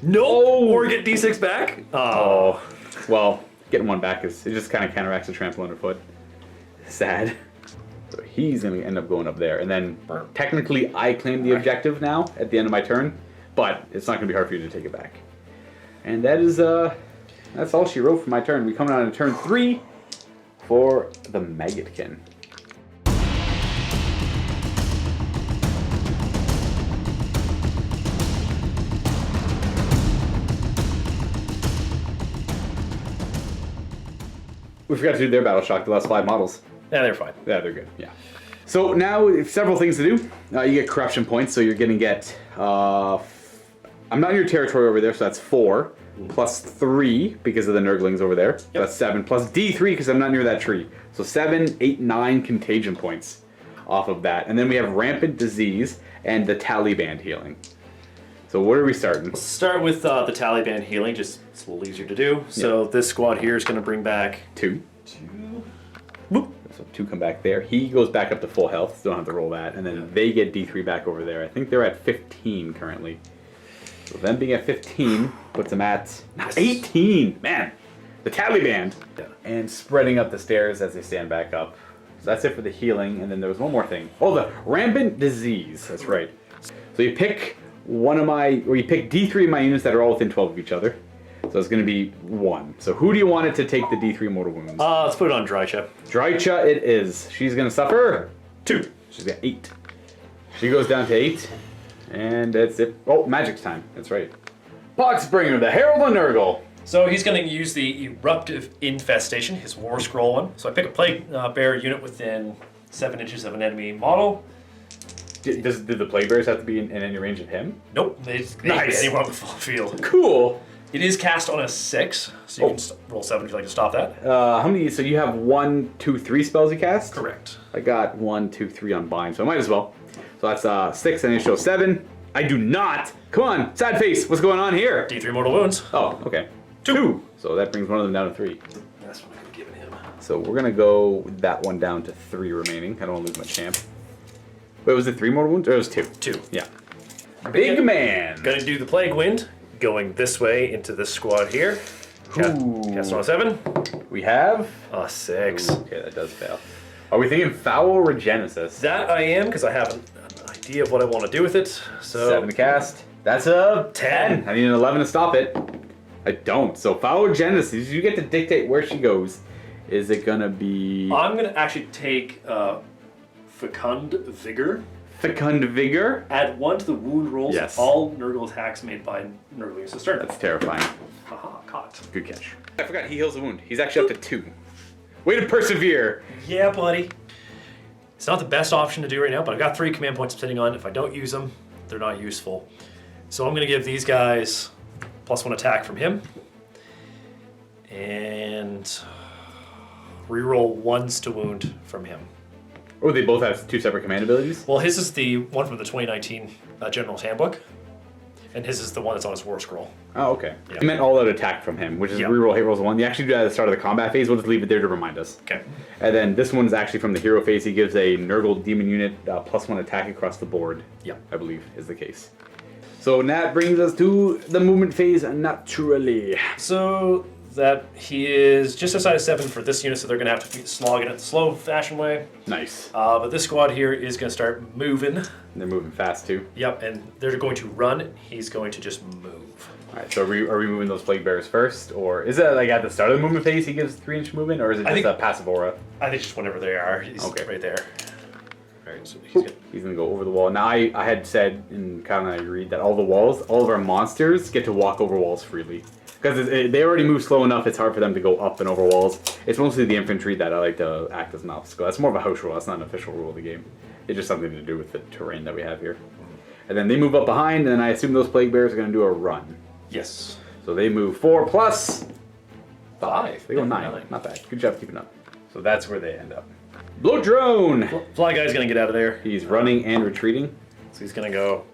No, Oh. or get D6 back. Oh, well, getting 1 back is, it just kind of counteracts the trample underfoot. Sad. So he's going to end up going up there. And then technically I claim the objective now at the end of my turn, but it's not going to be hard for you to take it back. And that is, that's all she wrote for my turn. We come down to turn 3 for the Maggotkin. We forgot to do their battle shock, the last 5 models. Yeah, they're fine. Yeah, they're good, yeah. So now, several things to do. You get corruption points, so you're going to get... I'm not in your territory over there, so that's 4. Plus 3, because of the Nurglings over there. Yep. That's 7. Plus D3, because I'm not near that tree. So 7, 8, 9 contagion points off of that. And then we have rampant disease and the Taliban healing. So where are we starting? Let's start with the Taliban healing, just it's a little easier to do. So this squad here is going to bring back 2. Boop. So 2 come back there. He goes back up to full health, so don't have to roll that. And then they get D3 back over there. I think they're at 15 currently. So them being at 15 puts them at 18. Man, the Taliban. Yeah. And spreading up the stairs as they stand back up. So that's it for the healing. And then there was one more thing. Oh, the rampant disease. That's right. So you pick you pick D3 of my units that are all within 12 of each other. So it's going to be 1. So who do you want it to take the D3 mortal wounds? Let's put it on Drycha. Drycha it is. She's going to suffer 2. She's got 8. She goes down to 8. And that's it. Oh, magic's time. That's right. Poxbringer, the Herald of Nurgle. So he's going to use the Eruptive Infestation, his War Scroll one. So I pick a Plague Bearer unit within 7 inches of an enemy model. Did the Plague Bearers have to be in any range of him? Nope. They can be anywhere on the full field. Cool. It is cast on a 6, so you can roll 7 if you'd like to stop that. How many? So you have 1, 2, 3 spells you cast? Correct. I got 1, 2, 3 on bind, so I might as well. So that's 6, and I show 7. I do not. Come on, sad face. What's going on here? D3 mortal wounds. Oh, okay. 2. So that brings one of them down to 3. That's what I could have given him. So we're gonna go that one down to 3 remaining. I don't want to lose my champ. Wait, was it 3 mortal wounds? Or it was 2? 2. Yeah. Big man. Gonna do the Plague Wind, going this way into this squad here. Cast on a 7. We have A 6. Ooh, okay, that does fail. Are we thinking foul regenesis? That I am, because I have an idea of what I want to do with it. So 7 to cast. That's a 10. I need an 11 to stop it. I don't. So foul regenesis, you get to dictate where she goes. Is it gonna be I'm gonna actually take Fecund Vigor. Fecund Vigor? Add 1 to the wound rolls Yes. of all Nurgle attacks made by Nurglings to start. That's terrifying. Haha, caught. Good catch. I forgot he heals the wound. He's actually up to 2. Way to persevere. Yeah, buddy. It's not the best option to do right now, but I've got 3 command points I'm sitting on. If I don't use them, they're not useful. So I'm going to give these guys +1 attack from him. And reroll 1s to wound from him. Oh, they both have 2 separate command abilities? Well, his is the one from the 2019 General's Handbook. And his is the one that's on his War Scroll. Oh, okay. Yeah. I meant all-out attack from him, which is Yeah. reroll hit rolls 1. You actually do that at the start of the combat phase. We'll just leave it there to remind us. Okay. And then this one's actually from the hero phase. He gives a Nurgle demon unit +1 attack across the board. Yep. I believe is the case. So that brings us to the movement phase naturally. So that he is just outside of 7 for this unit, so they're going to have to slog it in the slow fashion way. Nice. But this squad here is going to start moving. And they're moving fast too. Yep, and they're going to run. He's going to just move. All right. So are we moving those plague bearers first, or is it like at the start of the movement phase he gives 3-inch movement, or is it just a passive aura? I think just whenever they are, he's Okay. right there. All right, so He's gonna go over the wall. Now I had said, and kind of agreed, that all the walls, all of our monsters get to walk over walls freely. Because they already move slow enough, it's hard for them to go up and over walls. It's mostly the infantry that I like to act as an obstacle. That's more of a house rule, that's not an official rule of the game. It's just something to do with the terrain that we have here. And then they move up behind, and I assume those plague bears are going to do a run. Yes. So they move 4 plus 5. They go 9. Not bad. Good job keeping up. So that's where they end up. Blow drone! Fly guy's going to get out of there. He's running and retreating. So he's going to go...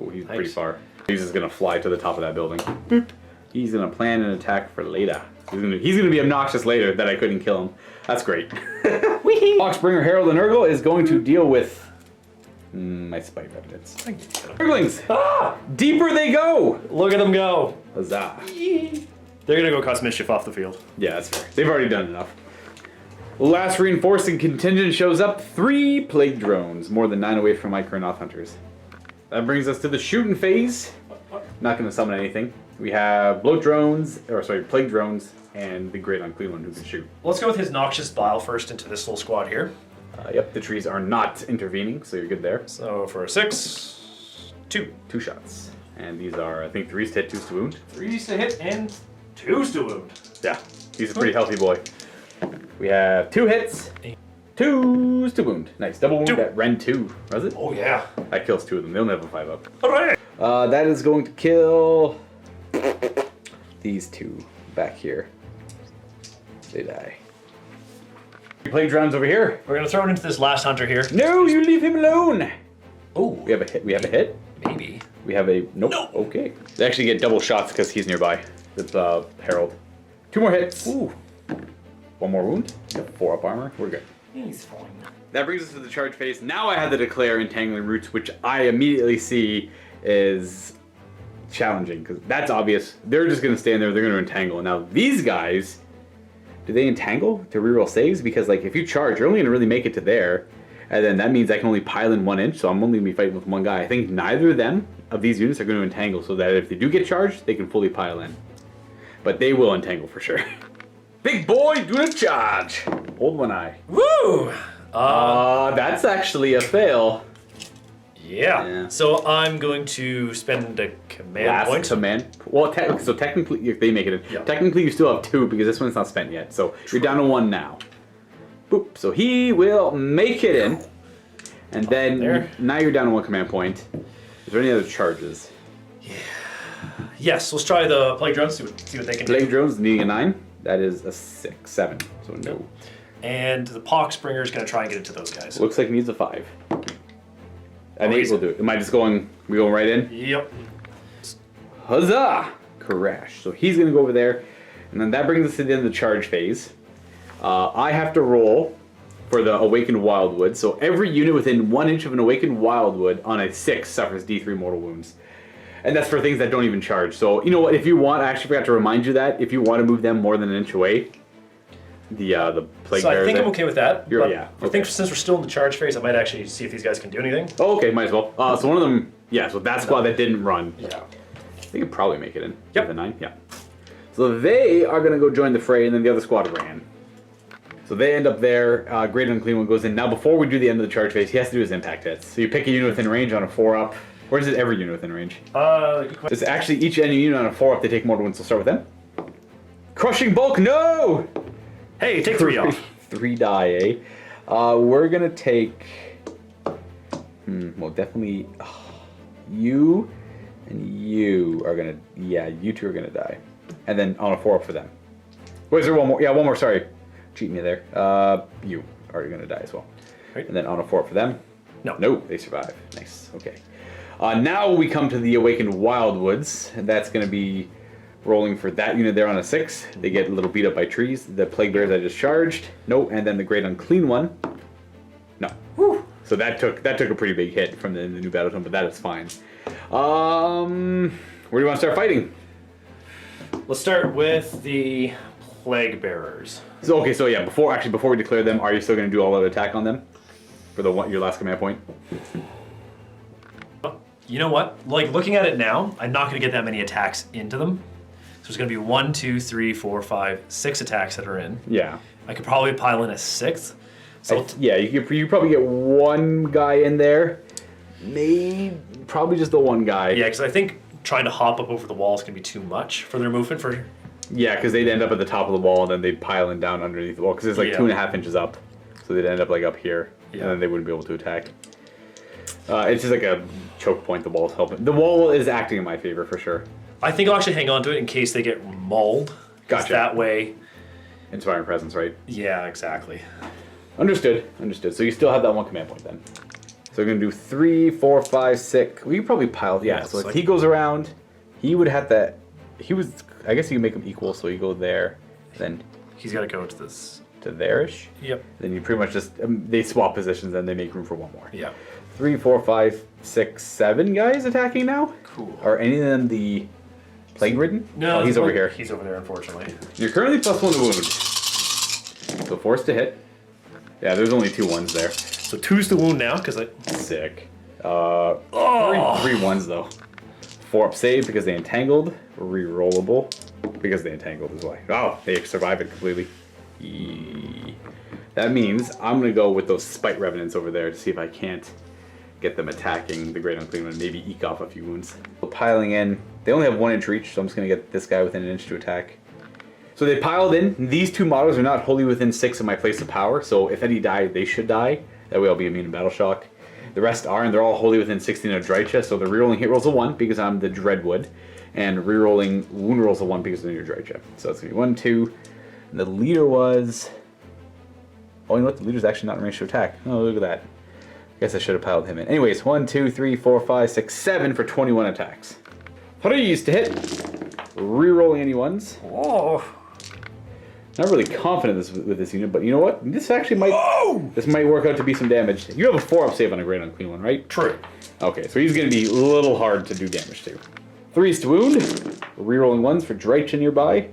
Oh, he's pretty far. He's just going to fly to the top of that building. Boop. He's going to plan an attack for later. He's gonna be obnoxious later that I couldn't kill him. That's great. Hawksbringer, Herald, and Nurgle is going to deal with my spite evidence. Nurglings! Ah! Deeper they go! Look at them go! Huzzah. They're gonna go cause mischief off the field. Yeah, that's fair. They've already done enough. Last reinforcing contingent shows up. 3 plague drones, more than 9 away from my Kurnoth hunters. That brings us to the shooting phase. Not gonna summon anything. We have plague drones, and the Great Unclean One who can shoot. Let's go with his Noxious Bile first into this little squad here. Yep, the trees are not intervening, so you're good there. So for a 6, 2. 2 shots. And these are, I think, 3s to hit, 2s to wound. 3s to hit and 2s to wound. Yeah, he's a pretty healthy boy. We have 2 hits, 2s to wound. Nice, double wound at Ren 2, was it? Oh yeah. That kills 2 of them, they'll never 5 up. Hooray! That is going to kill these 2 back here. They die. Plague drones over here. We're gonna throw it into this last hunter here. No, you leave him alone. Oh, We have a hit. We have a hit. maybe. We have a nope. No. Okay. They actually get double shots because he's nearby. With Herald. 2 more hits. Ooh. 1 more wound. 4 up armor. We're good. He's fine. That brings us to the charge phase. Now I have to declare Entangling Roots, which I immediately see is challenging because that's obvious. They're just going to stand there. They're going to entangle. Now these guys, do they entangle to reroll saves? Because like if you charge, you're only going to really make it to there, and then that means I can only pile in 1 inch. So I'm only going to be fighting with 1 guy. I think neither of them of these units are going to entangle, so that if they do get charged, they can fully pile in. But they will entangle for sure. Big boy, do the charge. Hold 1 eye. Woo! That's actually a fail. Yeah. So I'm going to spend a command Last point. command. Well, so technically, if they make it, Yeah. technically you still have 2 because this one's not spent yet. So you're down to 1 now. Boop. So he will make it in, and then there. now you're down to 1 command point. Is there any other charges? Yes, let's try the plague drones. See what they can Plague do. drones needing a 9. That is a 6, 7. So no. And the Poxbringer is going to try and get into those guys. Looks like it needs a 5. An 8 easy. will do it. Am I just going? We going right in? Yep. Huzzah! Crash. So he's going to go over there. And then that brings us to the end of the charge phase. I have to roll for the Awakened Wildwood. So every unit within 1 inch of an Awakened Wildwood on a 6 suffers D3 mortal wounds. And that's for things that don't even charge. So, you know what? If you want, I actually forgot to remind you that. If you want to move them more than 1 inch away, the plague So I bears think there- I'm okay with that. You're- but yeah, I think since we're still in the charge phase, I might actually see if these guys can do anything. Oh, okay, might as well. So one of them, yeah, so that squad that didn't run. Yeah. They could probably make it in. Yep. The 9, yeah. So they are going to go join the fray, and then the other squad ran. So they end up there. Great Unclean One goes in. Now, before we do the end of the charge phase, he has to do his impact hits. So you pick a unit within range on a 4-up. Or is it every unit within range? It's actually each enemy unit on a 4-up. They take mortal wounds. So start with them. Crushing Bulk, no! Hey, take 3 off. 3 die, eh? We're going to take... well, definitely... you and you are going to... Yeah, you 2 are going to die. And then on a 4-up for them. Wait, is there 1 more? Yeah, 1 more, sorry. Cheating me there. You are going to die as well. Right. And then on a 4-up for them. No. No, they survive. Nice, okay. Now we come to the Awakened Wildwoods, and that's going to be rolling for that unit there on a 6. They get a little beat up by trees. The Plague Bears I just charged. No, and then the Great Unclean One. No. Whew. So that took a pretty big hit from the new Battle Tome, but that is fine. Where do you want to start fighting? Let's start with the Plague Bearers. So okay, so yeah, before we declare them, are you still going to do all out attack on them for your last command point? You know what? Like, looking at it now, I'm not going to get that many attacks into them. So there's going to be 1, 2, 3, 4, 5, 6 attacks that are in. Yeah. I could probably pile in a 6th. So Yeah, you probably get 1 guy in there. Maybe probably just the 1 guy. yeah, because I think trying to hop up over the walls can be too much for their movement. Yeah, because they'd end up at the top of the wall and then they'd pile in down underneath the wall because it's like 2.5 inches up. So they'd end up like up here and then they wouldn't be able to attack. It's just like a choke point. The wall's helping. The wall is acting in my favor for sure. I think I'll actually hang on to it in case they get mauled. Gotcha. That way. Inspiring presence, right? Yeah, exactly. Understood. So you still have that 1 command point then. So we're going to do 3, 4, 5, 6. We probably piled. Yeah, so if he goes around, he would have that. I guess you can make them equal, so you go there. Then he's got to go to this. To there-ish. Yep. Then you pretty much just, they swap positions and they make room for one more. Yeah. 3, 4, 5, 6, 7 guys attacking now? Cool. Are any of them the plague-ridden? No. Oh, he's over here. He's over there, unfortunately. You're currently +1 to wound. So forced to hit. Yeah, there's only 2 ones there. So 2's the wound now, because I... Sick. 3 ones though. 4 up save because they entangled. Rerollable because they entangled as well. Oh, they survive it completely. That means I'm going to go with those Spite Revenants over there to see if I can't get them attacking the Great Unclean One and maybe eke off a few wounds. Piling in. They only have 1 inch reach, so I'm just going to get this guy within an inch to attack. So they piled in. These 2 models are not wholly within 6 of my place of power, so if any die, they should die. That way I'll be immune to Battle Shock. The rest are, and they're all wholly within 16 of Drycha, so the rerolling hit rolls a 1 because I'm the Dreadwood, and rerolling wound rolls a 1 because I'm your Drycha. So it's going to be 1, 2. And the leader was... Oh, you know what? The leader's actually not in range to attack. Oh, look at that. I guess I should have piled him in. Anyways, 1, 2, 3, 4, 5, 6, 7 for 21 attacks. 3 to hit. Rerolling any ones. Oh. Not really confident with this unit, but you know what? This actually might this might work out to be some damage. You have a 4 up save on a Great Unclean One, right? True. Okay, so he's going to be a little hard to do damage to. 3's to wound. Rerolling 1s for Drycha nearby,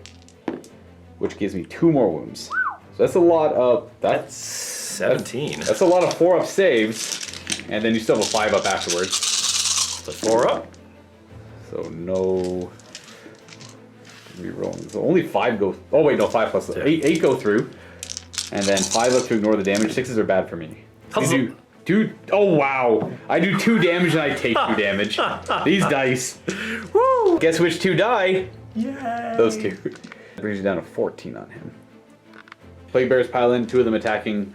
which gives me 2 more wounds. So that's a lot of... That's 17. That's a lot of 4 up saves, and then you still have a 5 up afterwards. So 4 up. So no... Rerolling. So only 5 go... Oh wait, no, 5 plus 8 go through. And then 5 up to ignore the damage. 6s are bad for me. You do 2... Oh wow! I do 2 damage and I take 2 damage. These dice. Woo! Guess which 2 die? Yay! Those 2. That brings you down to 14 on him. Plague Bears pile in, 2 of them attacking.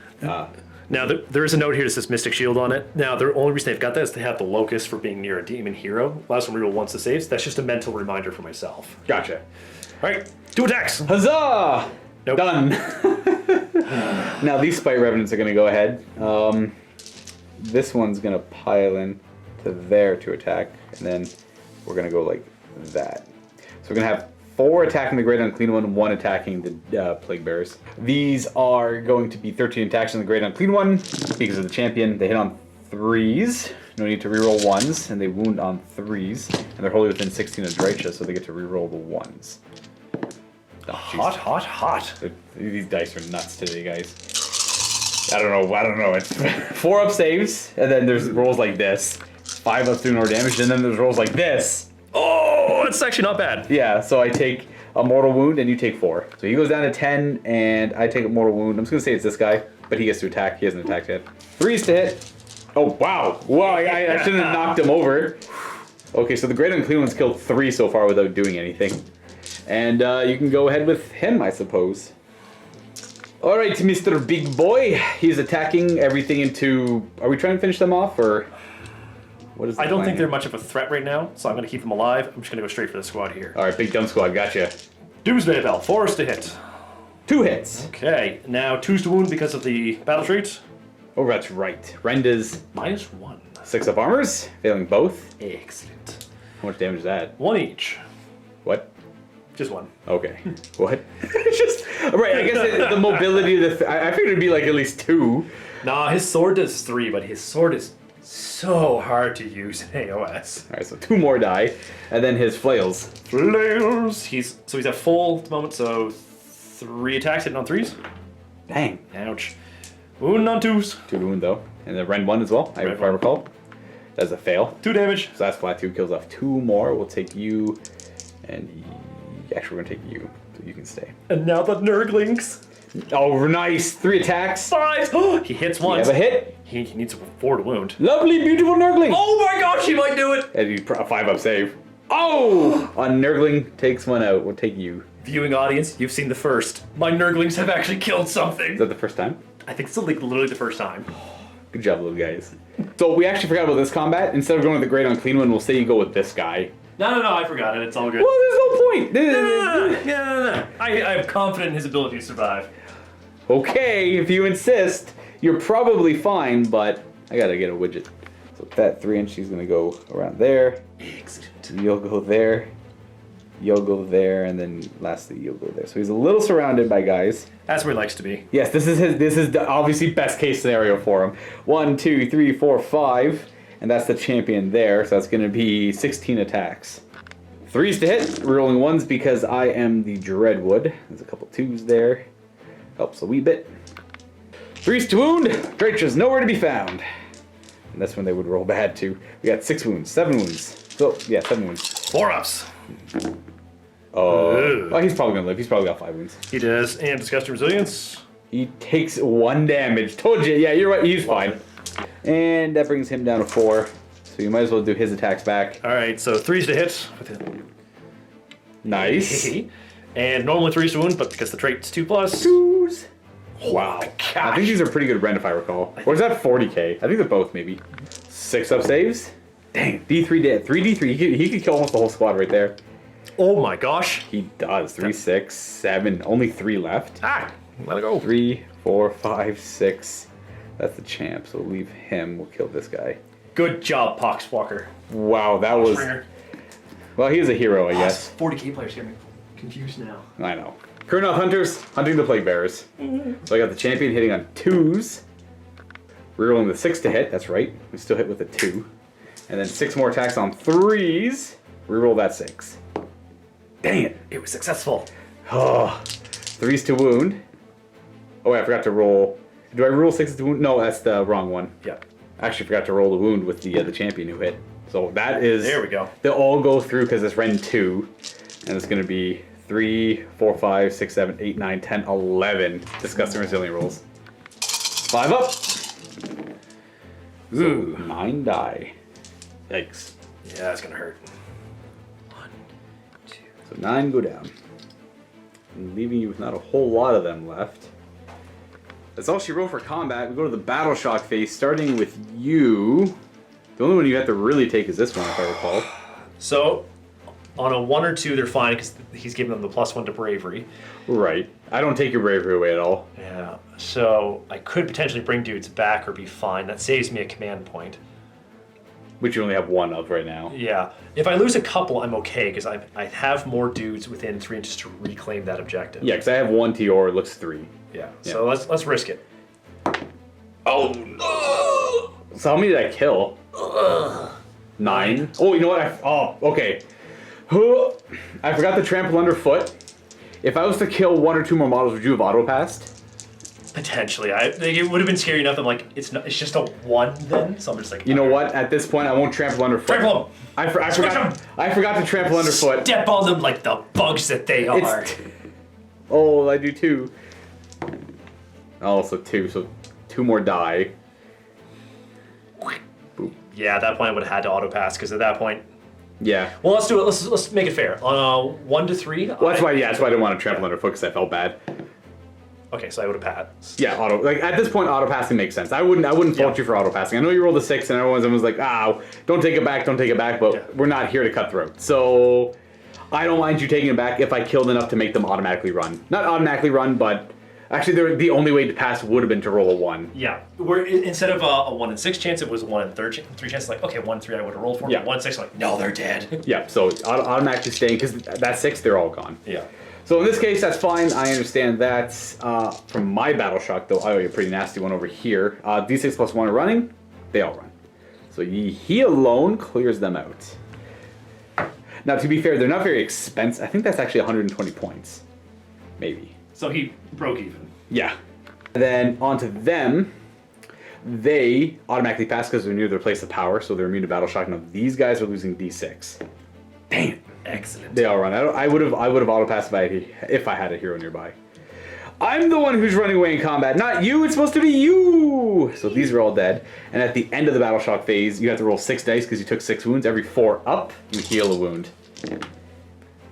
Now, there is a note here that says Mystic Shield on it. Now, the only reason they've got that is they have the Locust for being near a demon hero. Allows them to reroll once the saves. That's just a mental reminder for myself. Gotcha. All right, 2 attacks. Huzzah! Nope. Done. Now, these Spite Revenants are going to go ahead. This one's going to pile in to there to attack. And then we're going to go like that. So we're going to have 4 attacking the Great Unclean One, 1 attacking the Plague Bearers. These are going to be 13 attacks on the Great Unclean One because of the champion. They hit on 3s. No need to reroll 1s, and they wound on 3s. And they're wholly within 16 of Drycha, so they get to reroll the 1s. Oh, Hot. These dice are nuts today, guys. I don't know. It's 4 up saves, and then there's rolls like this. 5 up to ignore damage, and then there's rolls like this. Oh, that's actually not bad. Yeah, so I take a mortal wound and you take 4. So he goes down to 10 and I take a mortal wound. I'm just going to say it's this guy, but he gets to attack. He hasn't attacked yet. 3's to hit. Oh, wow. Wow, I shouldn't have knocked him over. Okay, so the Great Unclean One's killed 3 so far without doing anything. And you can go ahead with him, I suppose. All right, Mr. Big Boy. He's attacking everything into... Are we trying to finish them off, or... What is the I don't plan think here? they're much of a threat right now, so I'm going to keep them alive. I'm just going to go straight for the squad here. All right, big dumb squad, gotcha. Doomsday Bell, 4's to hit. 2 hits. Okay, now 2's to wound because of the battle trait. Oh, that's right. Renda's -1. 6 up armors, failing both. Excellent. How much damage is that? 1 each. What? Just 1. Okay. What? Just right. I guess the mobility of the. I figured it'd be like at least 2. Nah, his sword does 3, but his sword is so hard to use in AOS. All right, so 2 more die, and then his flails. Flails. He's at full at the moment, so 3 attacks hitting on 3s. Dang. Ouch. Wound on 2s. 2 to wound though, and the Rend 1 as well. If I recall. That's a fail. 2 damage. So that's flat 2 kills off 2 more. We'll take you, and actually we're gonna take you, so you can stay. And now the Nurglings. Oh, nice! 3 attacks. 5. He hits You once. have a hit. He needs a 4 to wound. Lovely, beautiful Nurgling. Oh my gosh, he might do it. And you a 5 up save. Oh! A Nurgling takes one out. We'll take you. Viewing audience, you've seen the first. My Nurglings have actually killed something. Is that the first time? I think it's like literally the first time. Good job, little guys. So we actually forgot about this combat. Instead of going with the Great Unclean One, we'll say you go with this guy. No, I forgot it. It's all good. Well, there's no point. No. I'm confident in his ability to survive. Okay, if you insist, you're probably fine, but I gotta get a widget. So that 3-inch, he's gonna go around there. Excellent. You'll go there. You'll go there, and then lastly, you'll go there. So he's a little surrounded by guys. That's where he likes to be. Yes, this is the obviously best case scenario for him. 1, 2, 3, 4, 5, and that's the champion there. So that's going to be 16 attacks. 3s to hit, rerolling 1s because I am the Dreadwood. There's a couple 2s there. Helps a wee bit. 3s to wound. Drach's nowhere to be found. And that's when they would roll bad too. We got 6 wounds, 7 wounds. So yeah, 7 wounds. 4 ups. Oh, he's probably gonna live. He's probably got 5 wounds. He does, and disgusting resilience. He takes 1 damage. Told you. Yeah, you're right. He's fine. And that brings him down to 4. So you might as well do his attacks back. All right, so 3s to hit with him. Nice. And normally 3s to wound, but because the trait's 2+. 2s. Wow. Gosh. I think these are pretty good rend if I recall. Or is that 40k? I think they're both maybe. 6 up saves. Dang. D3 dead. 3d3. He could kill almost the whole squad right there. Oh my gosh. He does. 3, 6, 7. Only 3 left. Ah, let it go. 3, 4, 5, 6. That's the champ, so we'll leave him. We'll kill this guy. Good job, Poxwalker. Wow, that was... Well, he is a hero, I guess. 40k players get me confused now. I know. Kurnoth Hunters, hunting the Plague Bearers. So I got the champion hitting on 2s. Rerolling with 6 to hit, that's right. We still hit with a 2. And then 6 more attacks on 3s. Reroll that 6. Dang it. It was successful. Oh, 3s to wound. Oh, wait, I forgot to roll. Do I roll 6s to wound? No, that's the wrong one. Yeah. I actually forgot to roll the wound with the champion who hit. So that is... There we go. They'll all go through because it's Ren 2. And it's going to be 3, 4, 5, 6, 7, 8, 9, 10, 11 disgusting resilient rolls. 5 up. Ooh. So 9 die. Yikes. Yeah, that's going to hurt. 1, 2. So 9 go down. And leaving you with not a whole lot of them left. That's all she wrote for combat. We go to the Battle Shock phase, starting with you. The only one you have to really take is this one, if I recall. So, on a 1 or 2, they're fine because he's giving them the +1 to bravery. Right. I don't take your bravery away at all. Yeah. So, I could potentially bring dudes back or be fine. That saves me a command point. Which you only have 1 of right now. Yeah. If I lose a couple, I'm okay because I have more dudes within 3 inches to reclaim that objective. Yeah, because I have 1 Tior, it looks 3. Yeah. So let's risk it. Oh no! So how many did I kill? 9. Oh, you know what? Okay. I forgot to trample underfoot. If I was to kill 1 or 2 more models, would you have auto-passed? Potentially. It would have been scary enough. I'm like, it's just a 1 then. So I'm just like, you know what? At this point, I won't trample underfoot. Trample them. I forgot to trample underfoot. Step on them like the bugs that they are. Oh, I do too. Oh, so 2. So 2 more die. Boop. Yeah, at that point I would have had to auto pass because at that point. Yeah. Well, let's do it. Let's make it fair. On a 1 to 3. Well, that's why. Yeah, that's why I didn't want to trample underfoot because I felt bad. Okay, so I would have passed. Yeah, at this point, auto passing makes sense. I wouldn't fault you for auto passing. I know you rolled a 6, and everyone was like, don't take it back, but we're not here to cut throats. So I don't mind you taking it back if I killed enough to make them automatically run. Not automatically run, but actually, the only way to pass would have been to roll a 1. Yeah, where instead of a 1 in 6 chance, it was 1 in 3 chance. Like, okay, 1 in 3 I would have rolled for. Yeah. 1 in 6, I'm like, no, they're dead. Yeah, so automatically staying because that 6, they're all gone. Yeah. So in this case, that's fine. I understand that. From my Battle Shock, though, I owe you a pretty nasty one over here. D6 plus 1 are running. They all run. So he alone clears them out. Now, to be fair, they're not very expensive. I think that's actually 120 points. Maybe. So he broke even. Yeah. And then onto them, they automatically pass because they're near their place of power, so they're immune to Battle Shock. Now, these guys are losing D6. Dang it. Excellent. They all run. I would have auto passed if I had a hero nearby. I'm the one who's running away in combat, not you. It's supposed to be you. So these are all dead. And at the end of the battle shock phase, you have to roll 6 dice because you took 6 wounds. Every 4 up, you heal a wound. 2.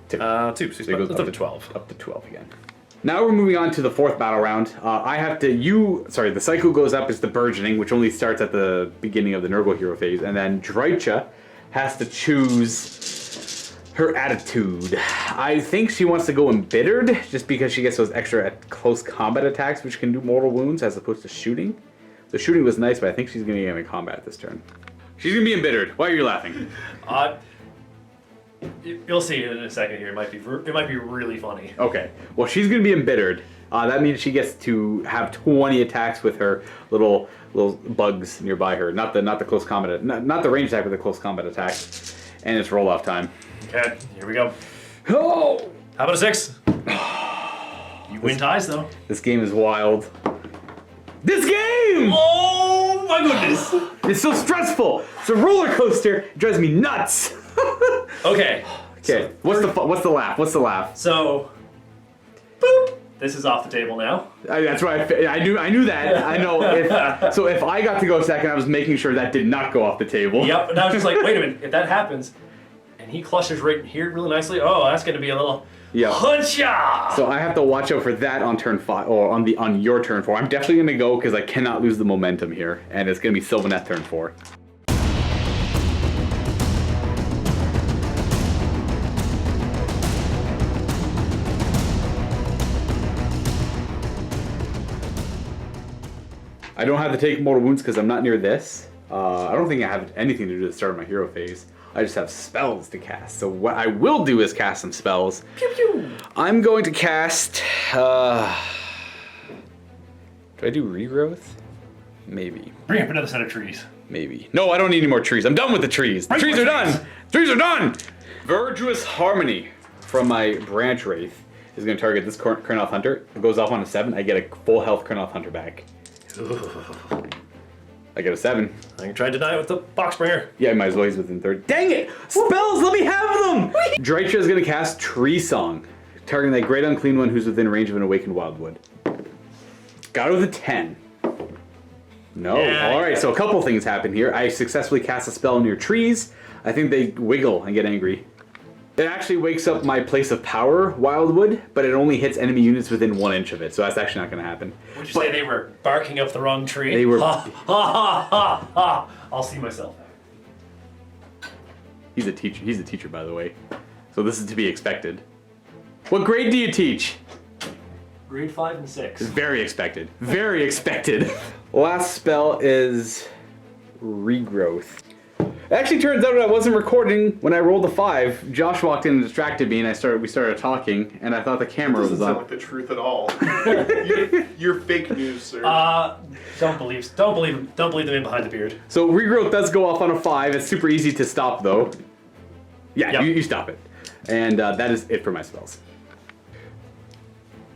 2. So it goes up to 12. Up to 12 again. Now we're moving on to the 4th battle round. The cycle goes up is the burgeoning, which only starts at the beginning of the Nurgle hero phase, and then Drycha has to choose her attitude. I think she wants to go embittered, just because she gets those extra close combat attacks, which can do mortal wounds, as opposed to shooting. The shooting was nice, but I think she's going to get in combat this turn. She's going to be embittered. Why are you laughing? You'll see it in a second here. It might be really funny. Okay. Well, she's going to be embittered. That means she gets to have 20 attacks with her little bugs nearby her. Not the close combat, not the range attack, but the close combat attack. And it's roll off time. Okay, here we go. Oh! How about a 6? You win ties though. This game is wild. This game! Oh my goodness! It's so stressful. It's a roller coaster. It drives me nuts. Okay. Okay. What's the laugh? What's the laugh? So, boop. This is off the table now. That's right. I knew that. Yeah. I know. If I got to go second, I was making sure that did not go off the table. Yep. And I was just like, wait a minute. If that happens, and he clusters right here really nicely, oh, that's going to be a little huncha. So I have to watch out for that on turn 5 or on your turn 4. I'm definitely going to go because I cannot lose the momentum here, and it's going to be Sylvaneth turn 4. I don't have to take mortal wounds because I'm not near this. I don't think I have anything to do at the start of my hero phase. I just have spells to cast. So what I will do is cast some spells. Pew pew. I'm going to cast... do I do regrowth? Maybe. Bring up another set of trees. Maybe. No, I don't need any more trees. I'm done with the trees. The trees are done. Trees are done. Verdurous Harmony from my Branch Wraith is going to target this Kurnoth Hunter. It goes off on a 7. I get a full health Kurnoth Hunter back. I get a 7. I can try to deny it with the box bringer. Yeah, I might as well. He's within 30. Dang it! Spells! Let me have them! Drycha is going to cast Tree Song, targeting that great unclean one who's within range of an awakened wildwood. Got it with a 10. No. Yeah, Alright, so a couple things happen here. I successfully cast a spell near trees. I think they wiggle and get angry. It actually wakes up my place of power, Wildwood, but it only hits enemy units within 1 inch of it, so that's actually not going to happen. Would you say they were barking up the wrong tree? They were... Ha ha ha ha! I'll see myself. He's a teacher. He's a teacher, by the way. So this is to be expected. What grade do you teach? Grade 5 and 6. It's very expected. Very expected. Last spell is Regrowth. It actually turns out I wasn't recording when I rolled a 5. Josh walked in and distracted me, and we started talking, and I thought the camera was on. Doesn't sound like the truth at all. You're fake news, sir. Don't believe the man behind the beard. So Regrowth does go off on a 5. It's super easy to stop, though. Yeah, yep. you stop it. And that is it for my spells.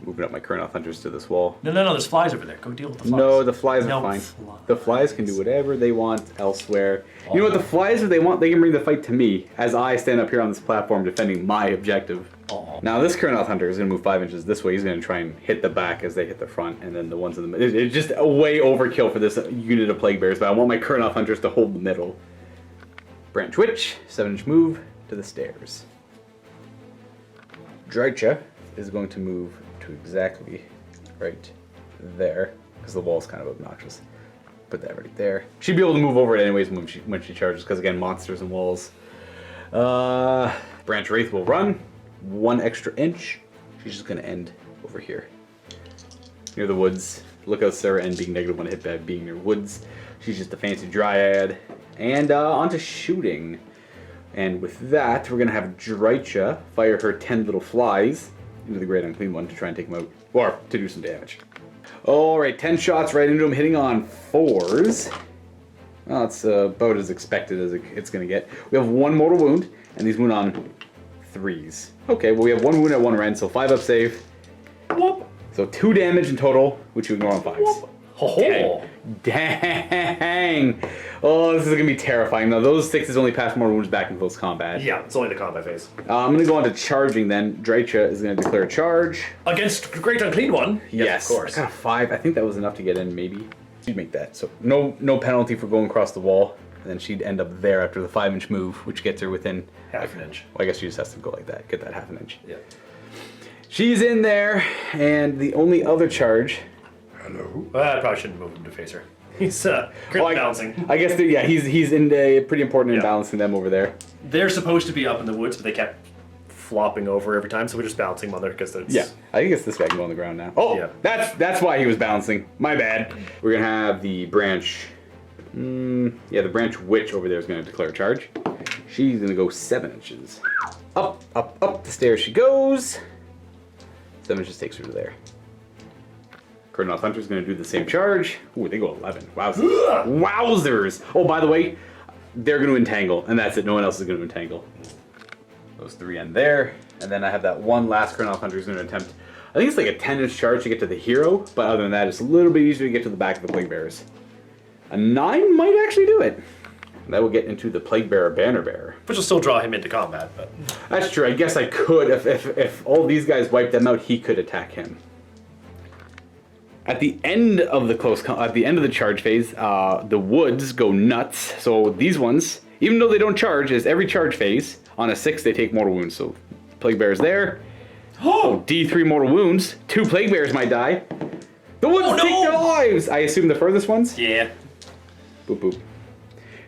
Moving up my Kurnoth Hunters to this wall. No, there's flies over there. Go deal with the flies. No, the flies are fine. The flies can do whatever they want elsewhere. You know what, the flies, if they want, they can bring the fight to me as I stand up here on this platform defending my objective. Now this Kurnoth Hunter is going to move 5 inches this way. He's going to try and hit the back as they hit the front, and then the ones in the middle. It's just a way overkill for this unit of Plague Bears, but I want my Kurnoth Hunters to hold the middle. Branch Witch, 7-inch move to the stairs. Drycha is going to move to exactly right there, because the wall's kind of obnoxious. Put that right there. She'd be able to move over it anyways when she charges, because again, monsters and walls. Branch Wraith will run 1 extra inch. She's just gonna end over here, near the woods. Look out, Sarah, and being -1 hit by being near woods. She's just a fancy dryad. And onto shooting. And with that, we're gonna have Drycha fire her 10 little flies into the Great Unclean One to try and take him out, or to do some damage. Alright, 10 shots right into him, hitting on 4s. Well, it's about as expected as it's going to get. We have 1 mortal wound, and these wound on 3s. Okay, well we have 1 wound at 1 rend, so 5 up save. Whoop. So 2 damage in total, which you ignore on 5s. Whoop. Ho ho. Dang. Oh, this is gonna be terrifying though. Those 6s only pass mortal wounds back in close combat. Yeah, it's only the combat phase. I'm gonna go on to charging then. Drycha is gonna declare a charge. Against Great Unclean One? Yes, of course. I got a 5. I think that was enough to get in, maybe. She'd make that. So no penalty for going across the wall. And then she'd end up there after the 5-inch move, which gets her within Half an inch. Well, I guess she just has to go like that. Get that half an inch. Yeah. She's in there, and the only other charge. Hello. Well, I probably shouldn't move him to face her. He's balancing. I guess yeah, he's in pretty important in Yeah. balancing them over there. They're supposed to be up in the woods, but they kept flopping over every time, so we're just balancing them on there because it's... Yeah, I guess this guy can go on the ground now. Oh, Yeah. that's why he was balancing. My bad. We're gonna have the branch. Yeah, the branch witch over there is gonna declare a charge. She's gonna go 7 inches. Up the stairs she goes. 7 inches takes her to there. Cardinal Hunter's gonna do the same charge. Ooh, they go 11. Wowzers. Wowzers! Oh, by the way, they're gonna entangle, and that's it. No one else is gonna entangle. Those 3 end there, and then I have that one last Cardinal Hunter who's gonna attempt. I think it's like a 10-inch charge to get to the hero, but other than that, it's a little bit easier to get to the back of the Plague Bearers. A 9 might actually do it. That will get into the Plague Bearer Banner Bearer. Which will still draw him into combat, but... That's true. I guess I could. If all these guys wiped them out, he could attack him. At the end of the charge phase, the woods go nuts. So these ones, even though they don't charge, as every charge phase, on a 6 they take mortal wounds. So Plague Bear's there. Oh, D3 mortal wounds. 2 Plague Bears might die. The woods take their lives! I assume the furthest ones? Yeah. Boop boop.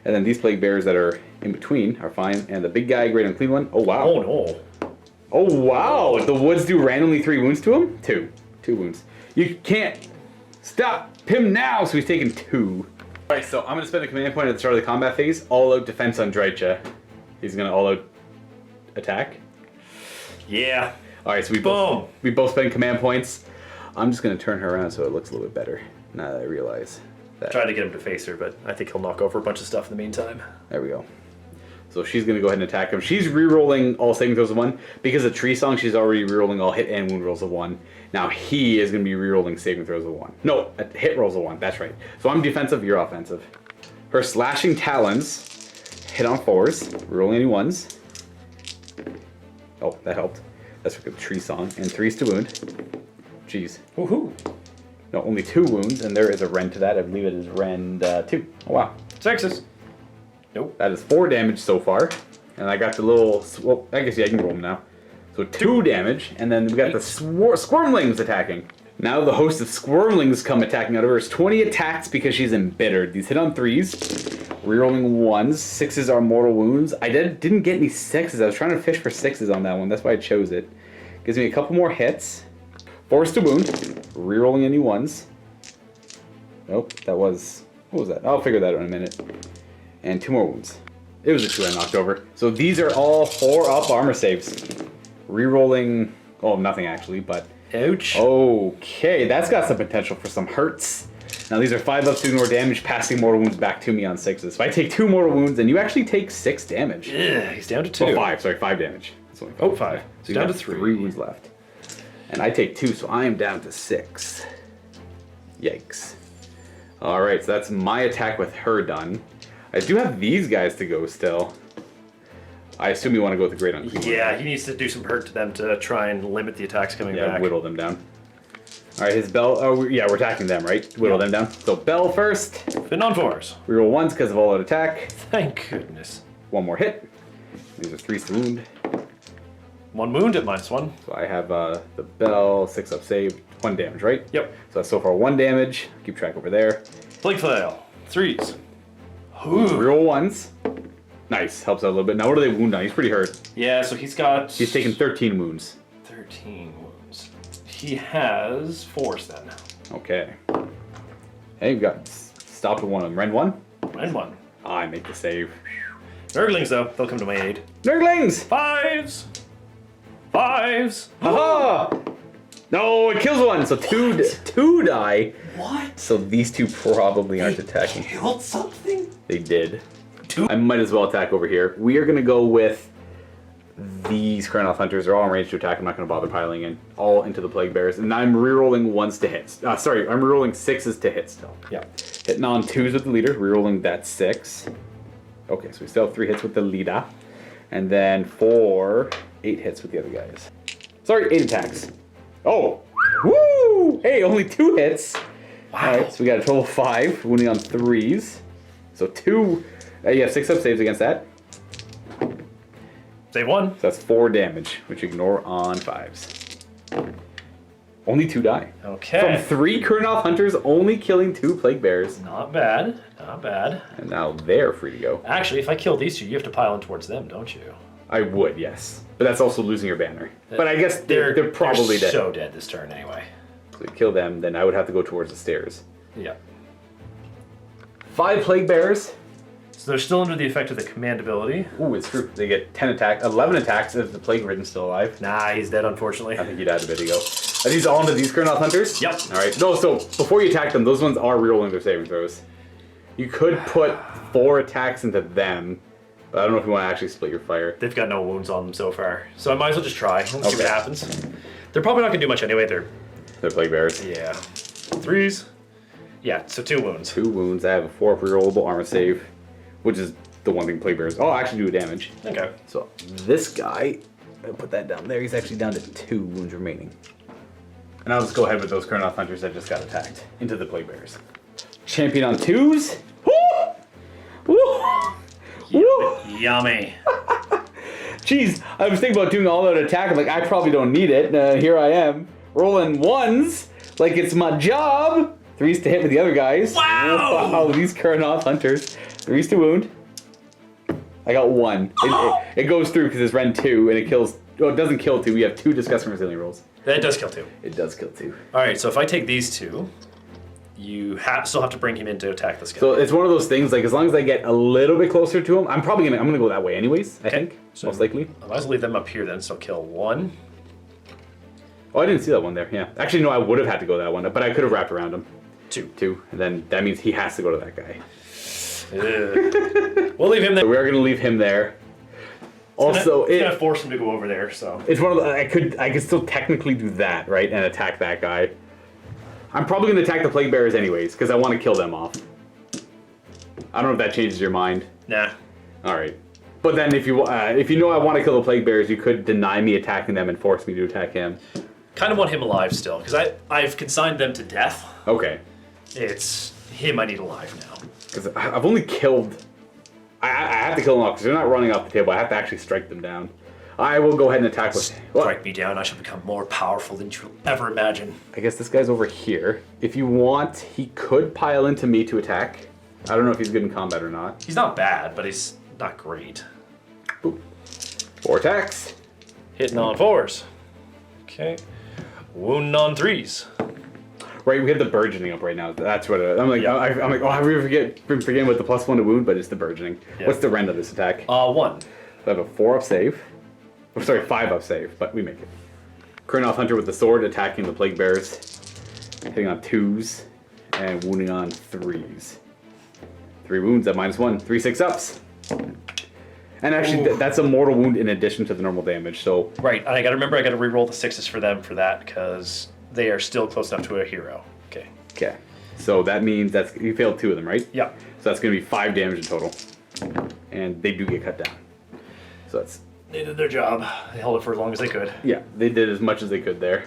And then these Plague Bears that are in between are fine. And the big guy, Great Unclean One. Oh wow. Oh no. Oh wow. The woods do randomly 3 wounds to him? 2. 2 wounds. You can't stop him now, so he's taking 2. Alright, so I'm gonna spend a command point at the start of the combat phase. All out defense on Drycha. He's gonna all out attack. Yeah. Alright, so we both spend command points. I'm just gonna turn her around so it looks a little bit better. Now that I realize that. Tried to get him to face her, but I think he'll knock over a bunch of stuff in the meantime. There we go. So she's gonna go ahead and attack him. She's re-rolling all saving throws of 1. Because of Tree Song, she's already re-rolling all hit and wound rolls of 1. Now he is gonna be re-rolling saving throws of 1. No, hit rolls of 1, that's right. So I'm defensive, you're offensive. Her slashing talons hit on 4s, re-rolling any 1s. Oh, that helped. That's for the Tree Song. And 3s to wound. Jeez. Woohoo! No, only 2 wounds, and there is a rend to that. I believe it is rend 2. Oh wow. 6s. Nope. That is 4 damage so far. And I got the little, well, I guess yeah, I can roll them now. So 2 damage, and then we got the Squirmlings attacking. Now the host of Squirmlings come attacking out of her. It's 20 attacks because she's embittered. These hit on 3s, rerolling 1s. 6s are mortal wounds. I didn't get any 6s. I was trying to fish for 6s on that one. That's why I chose it. Gives me a couple more hits. 4s to wound, rerolling any 1s. Nope, that was, what was that? I'll figure that out in a minute. And 2 more wounds. It was a 2 I knocked over. So these are all 4-up armor saves. Rerolling, oh, nothing actually, but. Ouch. Okay, that's got some potential for some hurts. Now these are 5-ups to ignore damage, passing mortal wounds back to me on 6s. If I take 2 mortal wounds, then you actually take 6 damage. Yeah, he's down to 2. Oh, 5, sorry, 5 damage. That's only 5. Oh, 5. So He's you down got to 3. 3 wounds left. And I take 2, so I am down to 6. Yikes. Alright, so that's my attack with her done. I do have these guys to go still. I assume you want to go with the Great Unclean. Yeah, he needs to do some hurt to them to try and limit the attacks coming Yeah, back. whittle them down. Alright, his bell. Oh, yeah, we're attacking them, right? Whittle them down. So, bell first. Fin on 4s. Reroll 1s because of all out attack. Thank goodness. 1 more hit. These are 3s to wound. 1 wound at -1. So, I have the bell, 6-up save, 1 damage, right? Yep. So, that's so far 1 damage. Keep track over there. Blink flail. 3s. Reroll 1s. Nice. Helps out a little bit. Now, what do they wound on? He's pretty hurt. Yeah, so he's got... He's taken 13 wounds. 13 wounds. He has 4s then. Okay. Hey, you've got stopped with 1 of them. Rend 1? And 1. I make the save. Nurglings, though, they'll come to my aid. Nurglings! 5s! 5s! Haha! No, it kills 1, so 2 die. What? So these 2 probably aren't attacking. Killed something? They did. 2? I might as well attack over here. We are going to go with these Crown Hunters. They're all in range to attack. I'm not going to bother piling in. All into the Plague Bears. And I'm rerolling 1s to hit. Sorry, I'm rerolling 6s to hit still. Yeah. Hitting on 2s with the leader, rerolling that 6. Okay, so we still have 3 hits with the leader. And then 8 hits with the other guys. Sorry, 8 attacks. Oh! Woo! Hey, only 2 hits. Wow. Alright, so we got a total of 5, wounding on 3s. So 2, you have 6 up saves against that. Save 1. So that's 4 damage, which you ignore on 5s. Only 2 die. Okay. From 3 Kurnoth Hunters, only killing 2 Plague Bears. Not bad. Not bad. And now they're free to go. Actually, if I kill these 2, you have to pile in towards them, don't you? I would, yes. But that's also losing your banner. But I guess they're probably dead. So dead this turn anyway. So you kill them, then I would have to go towards the stairs. Yeah. 5 Plague Bears. So they're still under the effect of the command ability. Ooh, it's true. They get 11 attacks if the Plague Ridden's still alive. Nah, he's dead, unfortunately. I think he died a bit ago. Are these all into these Kurnoth Hunters? Yep. Alright. No, so before you attack them, those ones are rerolling their saving throws. You could put 4 attacks into them, but I don't know if you want to actually split your fire. They've got no wounds on them so far. So I might as well just try and see what Okay. happens. They're probably not going to do much anyway. They're Plague Bears. Yeah. 3s. Yeah, so 2 wounds. 2 wounds. I have a 4 rerollable armor save, which is the one thing Plague Bears. Oh, actually do damage. Okay. So this guy, I'll put that down there. He's actually down to 2 wounds remaining. And I'll just go ahead with those Kurnoth Hunters that just got attacked into the Plague Bears. Champion on 2s. Woo! Woo! Woo! Yummy. Jeez, I was thinking about doing all that attack. I'm like, I probably don't need it. Here I am, rolling 1s like it's my job. 3s to hit with the other guys. Wow! Wow, these Kurnoth Hunters. 3s to wound. I got 1. It goes through because it's Ren 2 and it kills. Oh, it doesn't kill 2. We have 2 disgusting resilient rolls. That does kill 2. It does kill 2. Alright, so if I take these 2, you still have to bring him in to attack this guy. So it's one of those things. Like as long as I get a little bit closer to him, I'm gonna go that way anyways. I think So most likely. I might as well leave them up here then. So kill 1. Oh, I didn't see that one there. Yeah, actually no, I would have had to go that one, but I could have wrapped around him. 2. And then that means he has to go to that guy. We'll leave him there. So we are going to leave him there. Also, it's gonna force him to go over there. So it's one of the, I could still technically do that, right, and attack that guy. I'm probably going to attack the Plague Bearers anyways because I want to kill them off. I don't know if that changes your mind. nah. All right, but then if you know I want to kill the Plague Bearers, you could deny me attacking them and force me to attack him. Kind of want him alive still because I've consigned them to death. Okay. It's him I need alive now. Because I've only killed. I have to kill them off because they're not running off the table. I have to actually strike them down. I will go ahead and attack with. Strike me down, I shall become more powerful than you'll ever imagine. I guess this guy's over here. If you want, he could pile into me to attack. I don't know if he's good in combat or not. He's not bad, but he's not great. Boop. 4 attacks. Hitting on 4s. Okay. Wounding on 3s. Right, we have the burgeoning up right now. That's what I'm like. Yeah. I'm like, oh, I been forgetting with the +1 to wound, but it's the burgeoning. Yeah. What's the rend of this attack? 1. I have a 4 up save. Oh, sorry, 5 up save, but we make it. Kurnoth Hunter with the sword attacking the Plague Bears, hitting on 2s and wounding on 3s. 3 wounds at -1. 3 6-ups. And actually, that's a mortal wound in addition to the normal damage. So Right, and I gotta remember I gotta reroll the 6s for them for that because they are still close enough to a hero. Okay. okay, so that means that's you failed 2 of them, right? Yeah. So that's going to be 5 damage in total, and they do get cut down. So that's They did their job. They held it for as long as they could. yeah, they did as much as they could there.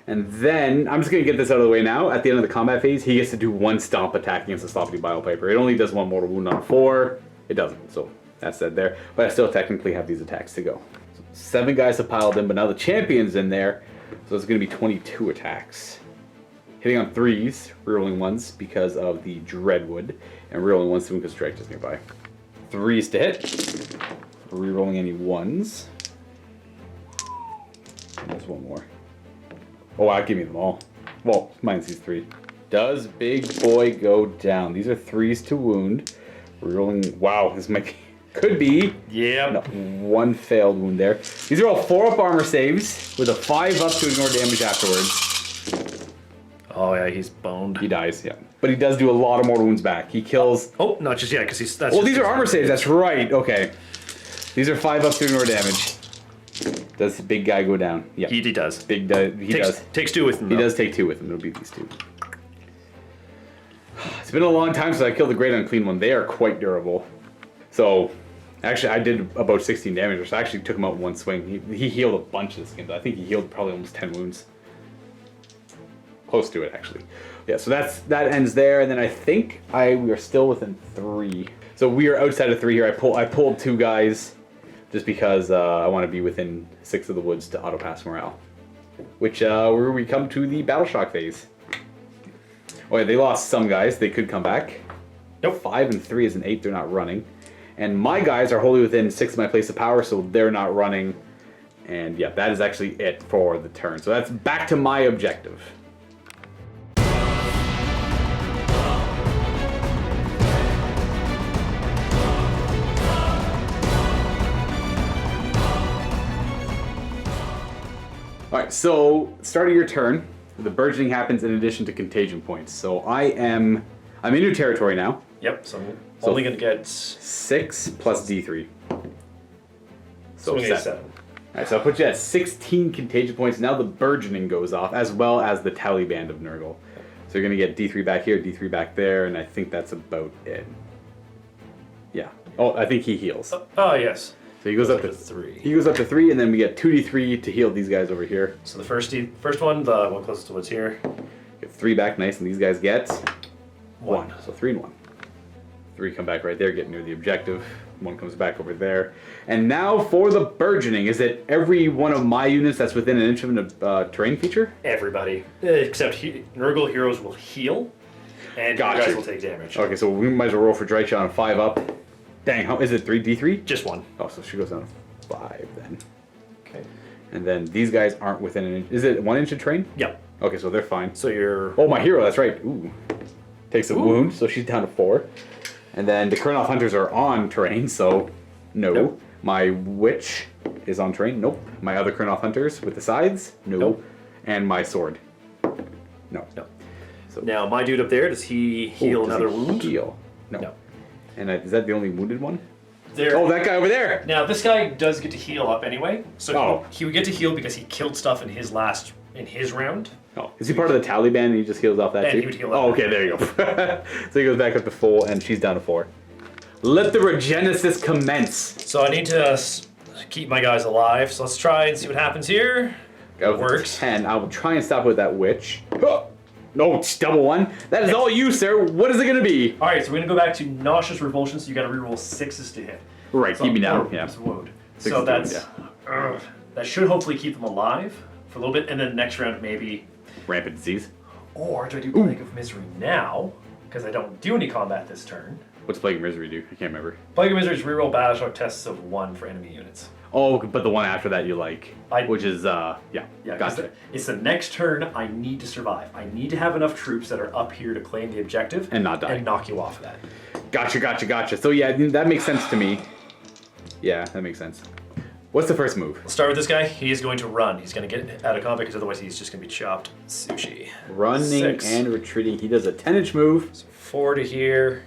And then I'm just going to get this out of the way now. At the end of the combat phase, he gets to do 1 stomp attack against the Sloppy Bile Piper. It only does 1 mortal wound on a 4. It doesn't. So that's said there. But I still technically have these attacks to go. So 7 guys have piled in, but now the champion's in there. So it's going to be 22 attacks. Hitting on 3s, rerolling 1s because of the Dreadwood, and rerolling 1s because Drake is nearby. 3s to hit. Rerolling any 1s. And there's 1 more. Oh wow, give me them all. Well, minus these 3. Does big boy go down? These are 3s to wound. Rerolling. Wow, this might be, could be. Yeah. No, 1 failed wound there. These are all 4 up armor saves with a 5 up to ignore damage afterwards. Oh yeah, he's boned. He dies, yeah. But he does do a lot of mortal wounds back. He kills. Oh, not just yet, because he's. That's Well, just these are armor saves. That's right. Okay. These are 5 up to ignore damage. Does the big guy go down? Yeah. He does. He takes, does. Takes 2 with him. He though. does take 2 with him. It'll be these 2. been a long time since I killed the Great Unclean One. They are quite durable. So, actually, I did about 16 damage, which I actually took him out in one swing. He healed a bunch of the skins. I think he healed probably almost 10 wounds. Close to it, actually. Yeah, so that ends there, and then I think we are still within 3. So we are outside of 3 here. I pulled 2 guys just because I want to be within 6 of the woods to auto pass morale. Which where we come to the battle shock phase. Oh yeah, they lost some guys. They could come back. Nope. 5 and 3 is an 8. They're not running. And my guys are wholly within 6 of my place of power, so they're not running. And yeah, that is actually it for the turn. So that's back to my objective. Alright, so start of your turn, the burgeoning happens in addition to contagion points. So I'm in your territory now. Yep, so I'm only going to get 6 plus D3. So 7. Alright, so I'll put you at 16 contagion points. Now the burgeoning goes off, as well as the tally band of Nurgle. So you're going to get D3 back here, D3 back there, and I think that's about it. Yeah. Oh, I think he heals. Oh, yes. So he goes up to 3. He goes up to 3, and then we get 2d3 to heal these guys over here. So the first one, the one closest to what's here. Get 3 back, nice, and these guys get 1. So 3 and 1. 3 come back right there, get near the objective. 1 comes back over there. And now for the burgeoning. Is it every one of my units that's within an inch of a terrain feature? Everybody. Except Nurgle heroes will heal, and you guys will take damage. Okay, so we might as well roll for Drycha on 5 up. Dang, how is it 3d3? Just 1. Oh, so she goes down to 5 then. Okay. And then these guys aren't within an inch. Is it 1 inch of terrain? Yep. Okay, so they're fine. So you're... Oh, my hero, that's right. Ooh. Takes a wound, so she's down to 4. And then the Kurnoth Hunters are on terrain, so no. Nope. My Witch is on terrain. Nope. My other Kurnoth Hunters with the scythes. No. Nope. And my sword. No. No. So now, my dude up there, does he heal another wound? Heal. No. No. And is that the only wounded one? There. Oh, that guy over there! Now, this guy does get to heal up anyway. So he would get to heal because he killed stuff in his round. Oh, is he part of the tally band and he just heals off that too? He would heal oh, okay, there you go. So he goes back up to full and she's down to 4. Let the regenesis commence. So I need to keep my guys alive. So let's try and see what happens here. It works. 10. I will try and stop with that witch. Oh, no, it's double 1. That is all you, sir. What is it going to be? All right, so we're going to go back to nauseous revulsion. So you got to reroll 6s to hit. Right, keep me down. Yeah. So that's that should hopefully keep them alive for a little bit, and then next round maybe rampant disease. Or do I do Plague of Misery now because I don't do any combat this turn? What's Plague of Misery do? I can't remember. Plague of Misery is reroll battle shock tests of 1 for enemy units. Oh, but the one after that you like, which is yeah, gotcha. It's the next turn I need to survive. I need to have enough troops that are up here to claim the objective and not die and knock you off of that. Gotcha. So yeah, that makes sense to me. Yeah, that makes sense. What's the first move? We'll start with this guy. He is going to run. He's going to get out of combat because otherwise he's just going to be chopped. Sushi. Running 6. And retreating. He does a 10-inch move. So 4 to here,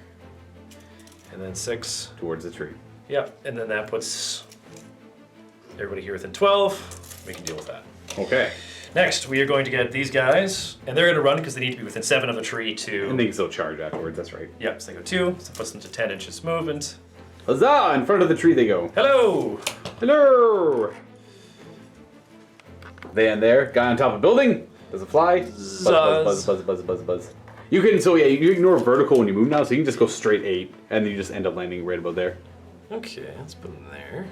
and then 6 towards the tree. Yep, and then that puts everybody here within 12. We can deal with that. Okay. Next, we are going to get these guys, and they're going to run because they need to be within 7 of the tree to... And they can still charge afterwards, that's right. Yep, so they go 2, so it puts them to 10 inches movement. Huzzah! In front of the tree they go. Hello! Hello! They in there. Guy on top of building. Does it fly? Buzz. You can, so yeah, you ignore vertical when you move now, so you can just go straight 8, and then you just end up landing right about there. Okay, let's put him there.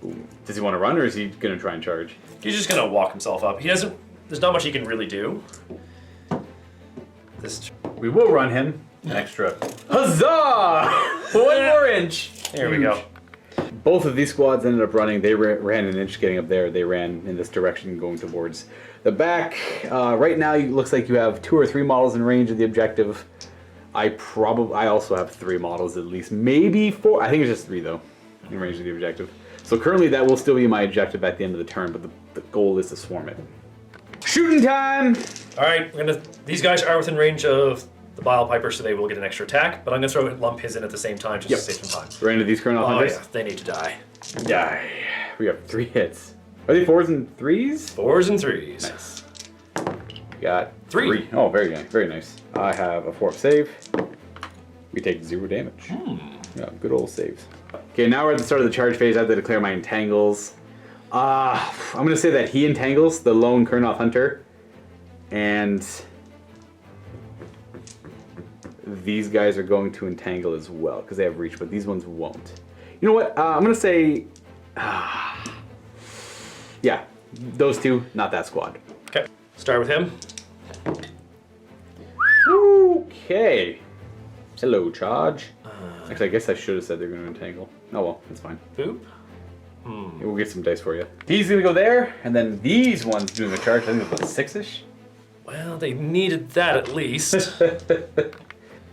Ooh. Does he want to run, or is he going to try and charge? He's just going to walk himself up. He doesn't, there's not much he can really do. We will run him. An extra. Huzzah! 1 more inch! There we go. Both of these squads ended up running. They ran an inch getting up there. They ran in this direction going towards the back. Right now, it looks like you have 2 or 3 models in range of the objective. I also have 3 models at least. Maybe 4. I think it's just 3 though, in range of the objective. So currently that will still be my objective at the end of the turn, but the goal is to swarm it. Shooting time! Alright, these guys are within range of the Bile Piper, so they will get an extra attack, but I'm going to throw Lump his in at the same time just to save some time. Right into these Kurnoth Hunters? Yeah, they need to die. Die. We have 3 hits. Are they 4s and 3s? 4s and 3s. Nice. got Three. Oh, very nice. Very nice. I have a 4 save. We take 0 damage. Yeah, good old saves. Okay, now we're at the start of the charge phase. I have to declare my entangles. I'm going to say that he entangles the lone Kurnoth Hunter. And these guys are going to entangle as well because they have reach, but these ones won't. You know what? I'm going to say... yeah, those two, not that squad. Okay, start with him. Okay. Hello, charge. Actually, I guess I should have said they're going to entangle. Oh well, it's fine. Boop. We'll get some dice for you. He's going to go there, and then these ones doing a charge. I think it's about 6-ish. Well, they needed that at least.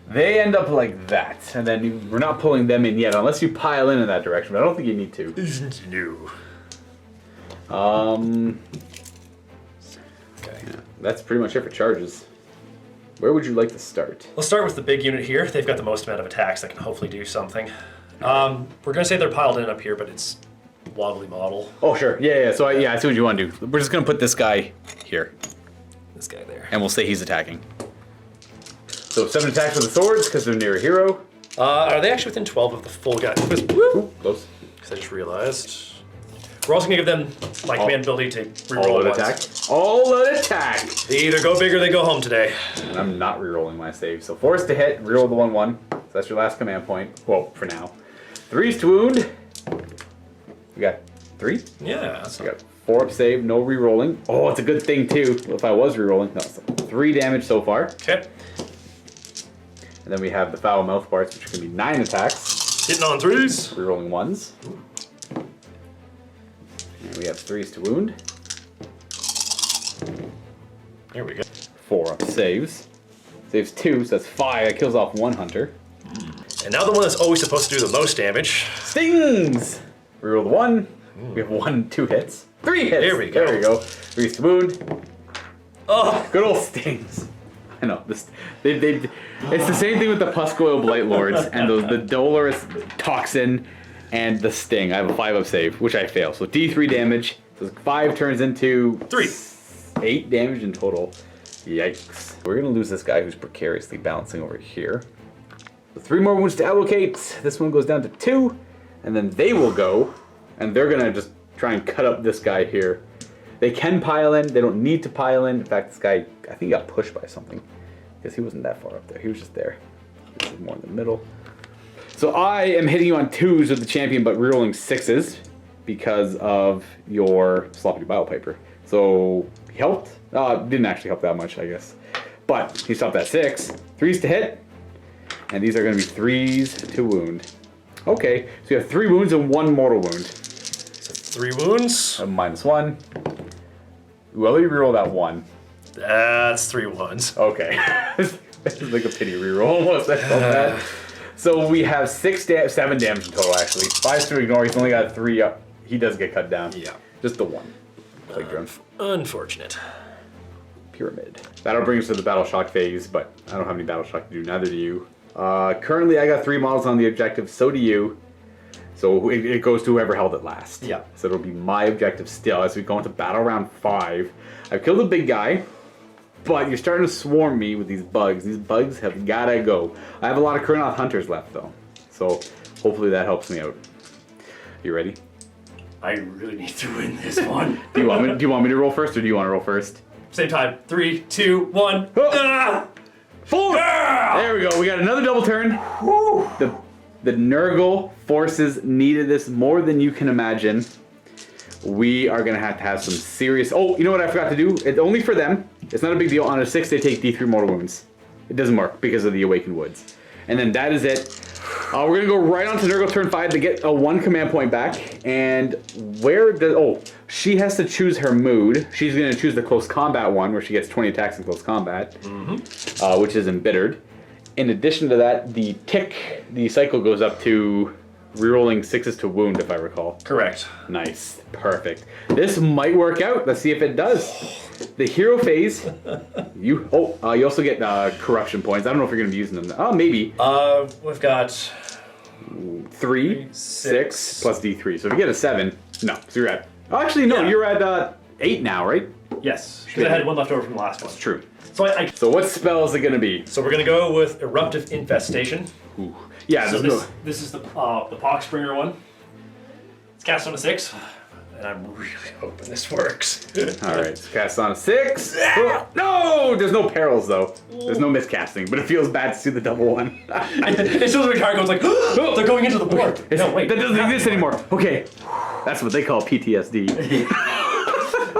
They end up like that, and then we're not pulling them in yet, unless you pile in that direction, but I don't think you need to. No. Okay. Yeah, that's pretty much it for charges. Where would you like to start? Let's start with the big unit here. They've got the most amount of attacks that can hopefully do something. We're going to say they're piled in up here, but it's wobbly model. Oh, sure. Yeah. So, I see what you want to do. We're just going to put this guy here. This guy there. And we'll say he's attacking. So 7 attacks with the swords, because they're near a hero. Are they actually within 12 of the full guy? Ooh, close. Because I just realized. We're also going to give them my command ability to reroll All once. attack. All attack! They either go big or they go home today. And I'm not rerolling my save. So forced to hit, reroll the 1/1. So that's your last command point. Well, for now. 3's to wound. We got 3. Yeah, that's We got 4 up save, no rerolling. Oh, it's a good thing too. If I was rerolling, no, so 3 damage so far. okay. And then we have the foul mouth parts, which are going to be 9 attacks. Hitting on 3s. Rerolling 1s. And we have 3's to wound. There we go. 4 up saves. Saves 2, so that's 5. That kills off 1 hunter. And now the one that's always supposed to do the most damage. Stings! Reroll the 1. We have 2 hits. 3 hits! There we go. There we go. 3's to wound. Oh, Good old stings. I know. It's the same thing with the Puscoil Blight Lords and the Dolorous Toxin and the Sting. I have a 5 up save, which I fail. So D3 damage. So 5 turns into 3. 8 damage in total. Yikes. We're going to lose this guy who's precariously balancing over here. So 3 more wounds to allocate. This one goes down to 2. And then they will go. And they're going to just try and cut up this guy here. They can pile in. They don't need to pile in. In fact, this guy, I think he got pushed by something. Because he wasn't that far up there. He was just there. This is more in the middle. So I am hitting you on 2s with the champion, but rerolling 6s. Because of your Sloppy Biopiper. So he helped. Didn't actually help that much, I guess. But he stopped at 6. 3s to hit. And these are going to be 3s to wound. Okay, so you have 3 wounds and 1 mortal wound. so 3 wounds. A -1. Well, you reroll that 1. That's 3 ones. Okay. This is like a pity reroll almost. I felt that. So we have 7 damage in total, actually. 5 to ignore. He's only got 3 up. He does get cut down. Yeah. Just the 1. Plague drone. Unfortunate. Pyramid. That'll bring us to the battle shock phase, but I don't have any battle shock to do. Neither do you. Currently, I got 3 models on the objective. So do you. So it goes to whoever held it last. Yeah. So it'll be my objective still as we go into battle round 5. I've killed a big guy, but you're starting to swarm me with these bugs. These bugs have gotta go. I have a lot of Kurnoth Hunters left though, so hopefully that helps me out. You ready? I really need to win this one. Do you want me to roll first, or do you want to roll first? Same time. 3, 2, 1. Oh. Ah! 4! Yeah! There we go. We got another double turn. Whew. The Nurgle forces needed this more than you can imagine. We are going to have some serious... Oh, you know what I forgot to do? It's only for them. It's not a big deal. On a 6, they take D3 mortal wounds. It doesn't work because of the Awakened Woods. And then that is it. We're going to go right on to Nurgle turn 5 to get a 1 command point back. And where does... Oh, she has to choose her mood. She's going to choose the close combat one, where she gets 20 attacks in close combat, which is embittered. In addition to that, the cycle goes up to rerolling 6s to wound, if I recall. Correct. Nice. Perfect. This might work out. Let's see if it does. The hero phase, you also get corruption points. I don't know if you're going to be using them. Oh, maybe. We've got 3, 6, plus D3. So if you get a 7, no. So you're at... Oh, actually, no. Yeah. You're at 8 now, right? Yes, because I had one left over from the last one. True. So what spell is it going to be? So we're gonna go with Eruptive Infestation. Ooh. Yeah, So there's this is the Poxbringer one. It's cast on a 6, and I'm really hoping this works. Alright, it's cast on a 6. No! There's no perils though. There's no miscasting, but it feels bad to do the double one. It's just like Targo's like, oh, they're going into the board. No, wait. That doesn't exist anymore. Okay. That's what they call PTSD.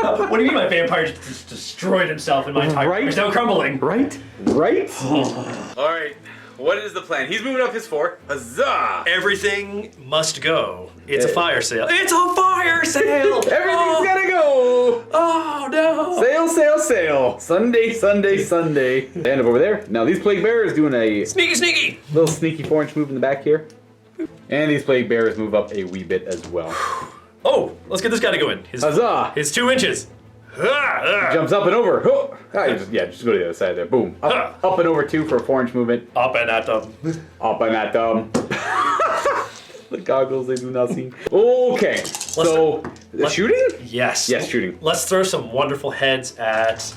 What do you mean my vampire just destroyed himself in my entire... Right? He's now crumbling. Right? Alright. What is the plan? He's moving up his 4. Huzzah! Everything must go. It's a fire sale. It's a fire sale! Everything's gotta go! Oh, no! Sail, sail, sail. Sunday, Sunday, Sunday. Stand up over there. Now these plague bearers doing a Sneaky, sneaky! little sneaky 4-inch move in the back here. And these plague bearers move up a wee bit as well. Oh, let's get this guy to go in. Huzzah! His 2 inches. Jumps up and over. Oh. Just go to the other side there. Boom. Up and over 2 for a 4-inch movement. Up and at them. Up and at them. The goggles they do not see. Okay. So, shooting? Yes. Yes, shooting. Let's throw some wonderful heads at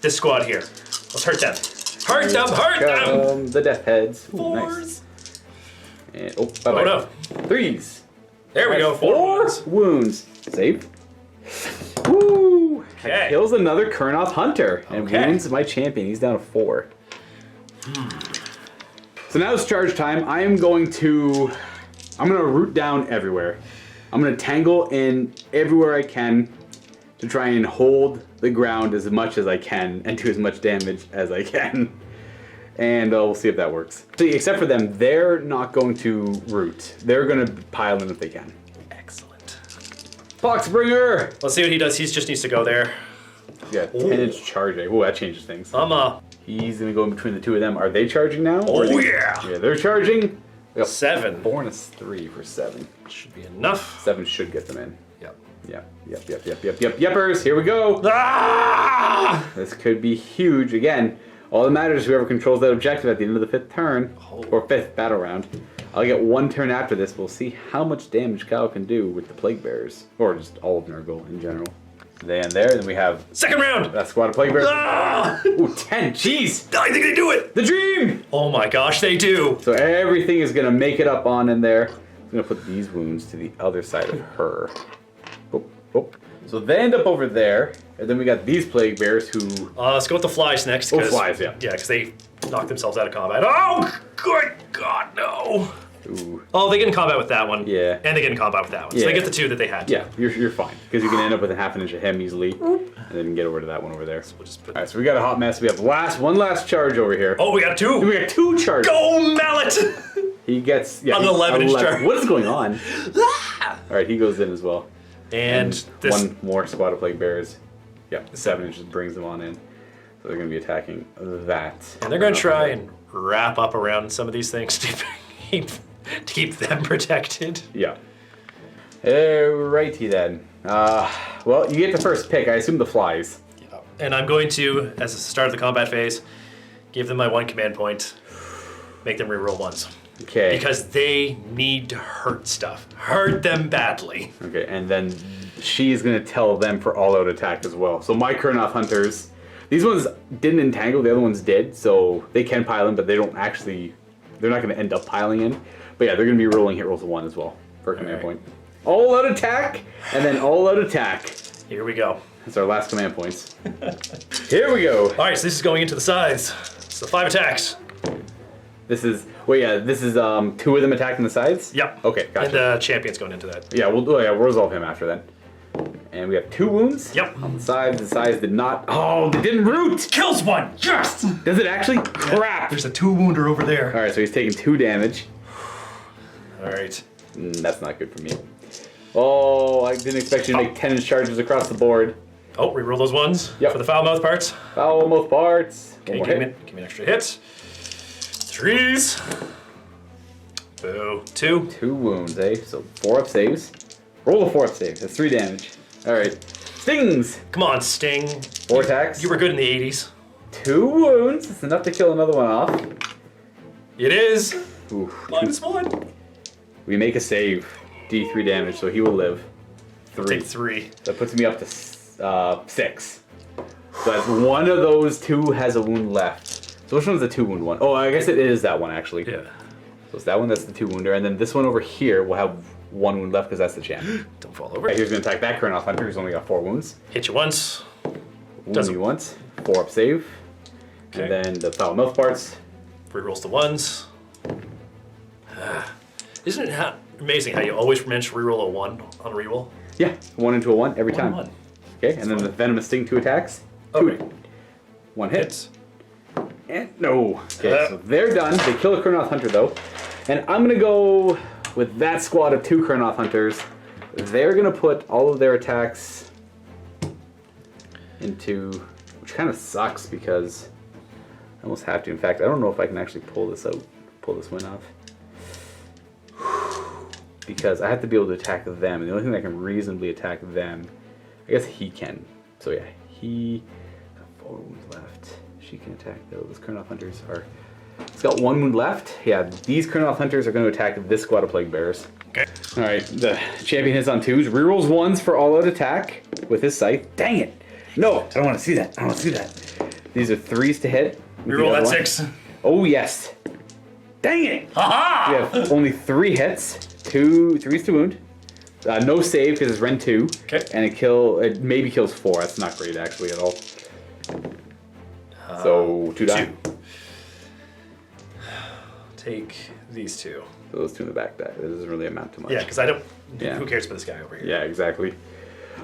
this squad here. Let's hurt them. Hurt them! Hurt them! The death heads. Ooh, 4s. nice. And, bye-bye. Oh no. 3s. There we go. 4 wounds. Save. Woo! Okay. Kills another Kurnoth Hunter and Okay. wounds my champion. He's down to 4. So now it's charge time. I'm gonna root down everywhere. I'm gonna tangle in everywhere I can to try and hold the ground as much as I can and do as much damage as I can. And we'll see if that works. See, except for them, they're not going to root. They're gonna pile in if they can. Excellent. Poxbringer! Let's see what he does. He just needs to go there. Yeah, 10-inch charging. Oh, that changes things. He's gonna go in between the 2 of them. Are they charging now? Yeah. Yeah, they're charging. 7. 4 and a 3 for 7. Should be enough. 7 should get them in. Yep. Yeppers, here we go. Ah! This could be huge. Again, all that matters is whoever controls that objective at the end of the 5th turn, or 5th battle round. I'll get 1 turn after this. We'll see how much damage Kyle can do with the Plague Bearers, or just all of Nurgle in general. Then we have 2nd round! that squad of Plague Bearers. Ah! Ooh, 10, jeez! I think they do it! The dream! Oh my gosh, they do! So everything is gonna make it up on in there. I'm gonna put these wounds to the other side of her. So they end up over there, and then we got these Plague Bears who... let's go with the flies next. flies, yeah. Yeah, because they knocked themselves out of combat. Oh, good God, no! Ooh. Oh, they get in combat with that one. Yeah. And they get in combat with that one. So Yeah. they get the 2 that they had. Yeah, you're fine, because you can end up with a half an inch of him easily, and then get over to that one over there. We'll just put... Alright, so we got a hot mess. We have one last charge over here. Oh, we got 2! We got 2 charges. Go, Mallet! He gets... Yeah, An he's 11-inch charge. What is going on? Alright, he goes in as well. And this... 1 more squad of Plague Bears. Yep, 7 inches brings them on in. So they're going to be attacking that. And they're going to try and wrap up around some of these things to keep them protected. Yeah. Alrighty then. Well, you get the first pick. I assume the flies. Yeah. And I'm going to, as the start of the combat phase, give them my 1 command point. Make them reroll 1s. Okay. Because they need to hurt stuff. Hurt them badly. Okay, and then she's going to tell them for all-out attack as well. So my Kurnoth Hunters, these ones didn't entangle, the other ones did, so they can pile in, but they don't actually, they're not going to end up piling in. But yeah, they're going to be rolling hit rolls of 1 as well for a command point. All-out attack, and then all-out attack. Here we go. That's our last command points. Here we go. All right, so this is going into the sides. So 5 attacks. This is 2 of them attacking the sides? Yep. Okay, gotcha. And the champion's going into that. Yeah, we'll resolve him after then. And we have 2 wounds. Yep. On the sides. The sides did not. Oh, they didn't root! Kills 1! Yes! Does it actually? Crap! There's a 2-wounder over there. Alright, so he's taking 2 damage. All right. That's not good for me. Oh, I didn't expect you to make 10-inch charges across the board. Oh, reroll those 1s Yep. for the foul mouth parts. Foul mouth parts. Okay, One more give me an extra hit. 3s. Boo. 2. 2 wounds, eh? So 4 up saves. Roll a 4 up save. That's 3 damage. Alright. Stings! Come on, Sting. 4 attacks. You were good in the 80s. 2 wounds. It's enough to kill another one off. It is. Ooh. -1. We make a save. D3 damage, so he will live. 3. Take 3. That puts me up to 6. So that's one of those two has a wound left. So which one's the 2 wound one? Oh, I guess it is that one actually. Yeah. So it's that one that's the 2 wounder, and then this one over here will have 1 wound left because that's the champ. Don't fall over. Right, here's gonna attack that Kurnoth Hunter who's only got 4 wounds. Hit you once. Wound you once. 4 up save. Okay. And then the foul mouth parts. Rerolls the ones. Isn't it amazing how you always manage to reroll a 1 on a reroll? Yeah, 1 into a 1 every time. 1. Okay, and then the venomous sting 2 attacks. Okay. 1 hit. And no. Okay, so they're done. They kill a Kurnoth Hunter though. And I'm gonna go with that squad of 2 Kurnoth Hunters. They're gonna put all of their attacks into, which kind of sucks because I almost have to. In fact, I don't know if I can actually pull this out, pull this win off. Because I have to be able to attack them, and the only thing that can reasonably attack them, I guess he can. So yeah, he got 4 wounds left. She can attack those. Kurnoth Hunters are. It's got 1 wound left. Yeah, these Kurnoth Hunters are going to attack this squad of Plague Bearers. Okay. All right, the champion hits on 2s, rerolls 1s for all-out attack with his scythe. Dang it! No, I don't want to see that. I don't want to see that. These are 3s to hit. Reroll that 6. Oh yes. Dang it! Haha! We have only 3 hits, 3s to wound. No save because it's Ren 2. Okay. And it maybe kills 4. That's not great actually at all. So 2 die. 2. Take these 2. So those 2 in the back die. It doesn't really amount to much. Yeah, because I don't. Yeah. Who cares about this guy over here? Yeah, exactly.